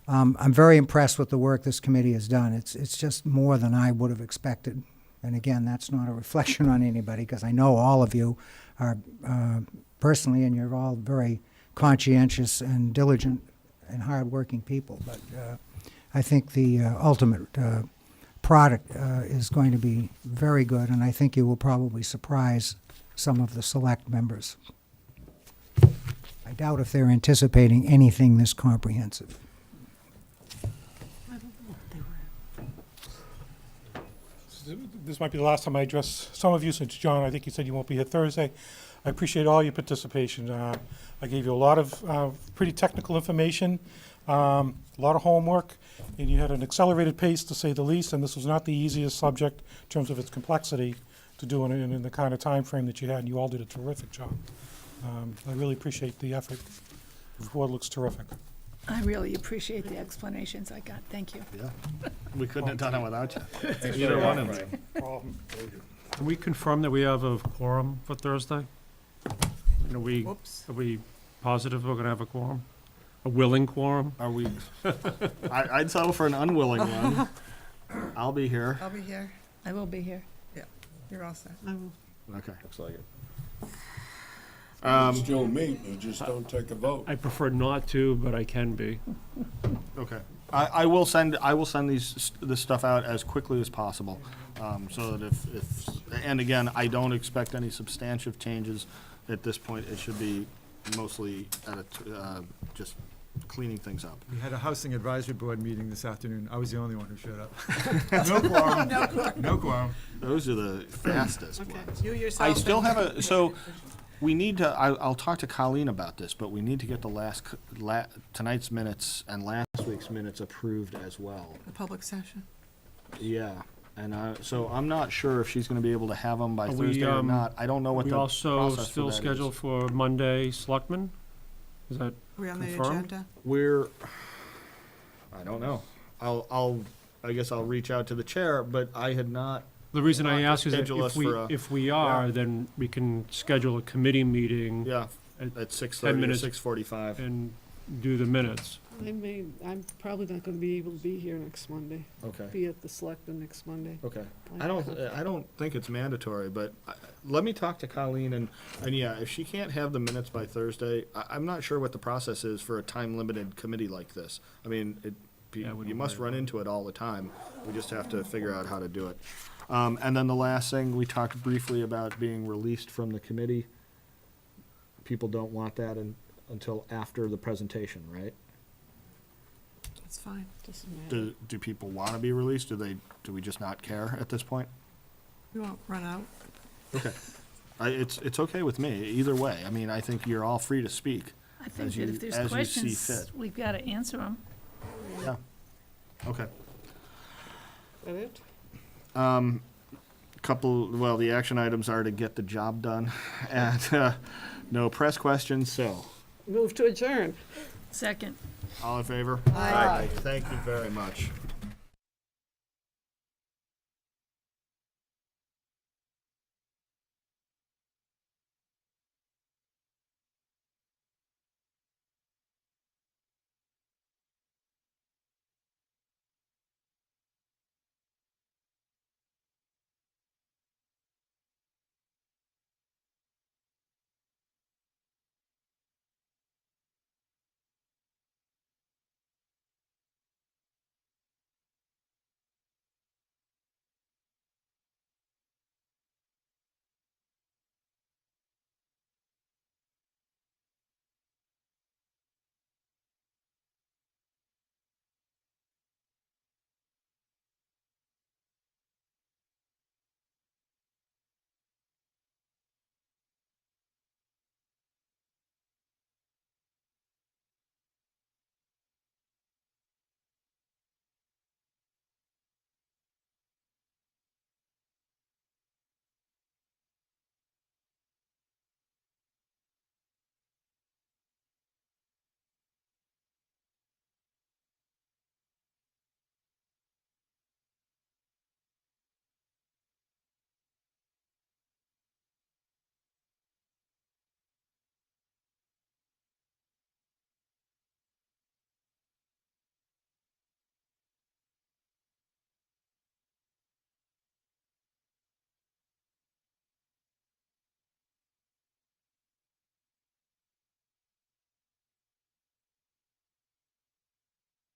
I'm very impressed with the work this committee has done. It's just more than I would have expected. And again, that's not a reflection on anybody, because I know all of you are personally, and you're all very conscientious and diligent and hardworking people. But I think the ultimate product is going to be very good, and I think you will probably surprise some of the select members. I doubt if they're anticipating anything this comprehensive. This might be the last time I address some of you, since John, I think you said you won't be here Thursday. I appreciate all your participation. I gave you a lot of pretty technical information, a lot of homework, and you had an accelerated pace, to say the least, and this was not the easiest subject in terms of its complexity to do in the kind of time frame that you had, and you all did a terrific job. I really appreciate the effort. The report looks terrific. I really appreciate the explanations I got. Thank you. Yeah. We couldn't have done it without you. Either one of you. Can we confirm that we have a quorum for Thursday? Are we positive we're gonna have a quorum? A willing quorum? Are we? I'd settle for an unwilling one. I'll be here. I'll be here. I will be here. You're all set. Okay, looks like it. Still meet, you just don't take a vote. I prefer not to, but I can be. Okay. I will send this stuff out as quickly as possible, so that if and again, I don't expect any substantive changes at this point. It should be mostly just cleaning things up. We had a housing advisory board meeting this afternoon. I was the only one who showed up. No quorum. No quorum. Those are the fastest Okay, ones. you yourself. I still have so we need to, I'll talk to Colleen about this, but we need to get the tonight's minutes and last week's minutes approved as well. The public session. Yeah, and so I'm not sure if she's gonna be able to have them by Are we, Thursday or not. I don't know what We the also process for still that is. scheduled for Monday, Selectmen? Is that, Are we on the Confirmed? agenda? I don't know. I guess I'll reach out to the chair, but I had not, the reason I Not to ask is that schedule us for a- if we are, then we can schedule a committee meeting yeah, At at 6:30 or minutes. 6:45. and do the minutes. I'm probably not gonna be able to be here next Monday, Okay, be at the selectmen next Monday. okay. I don't think it's mandatory, but let me talk to Colleen and yeah, if she can't have the minutes by Thursday, I'm not sure what the process is for a time-limited committee like this. I mean, Yeah, we you don't must worry run into it all the time. We just have to figure out how to do it. And then the last thing, we talked briefly about being released from the committee. People don't want that until after the presentation, right? That's fine. Doesn't matter. Do people want to be released? Do we just not care at this point? We won't run out. Okay. It's okay with me, either way. I mean, I think you're all free to speak. I think As that you- if there's as you see questions, fit. we've got to answer them. Yeah. Okay. Is that it? The action items are to get the job done and No press questions, so, Move to adjourn. Second. all in favor? Aye. Thank you very much.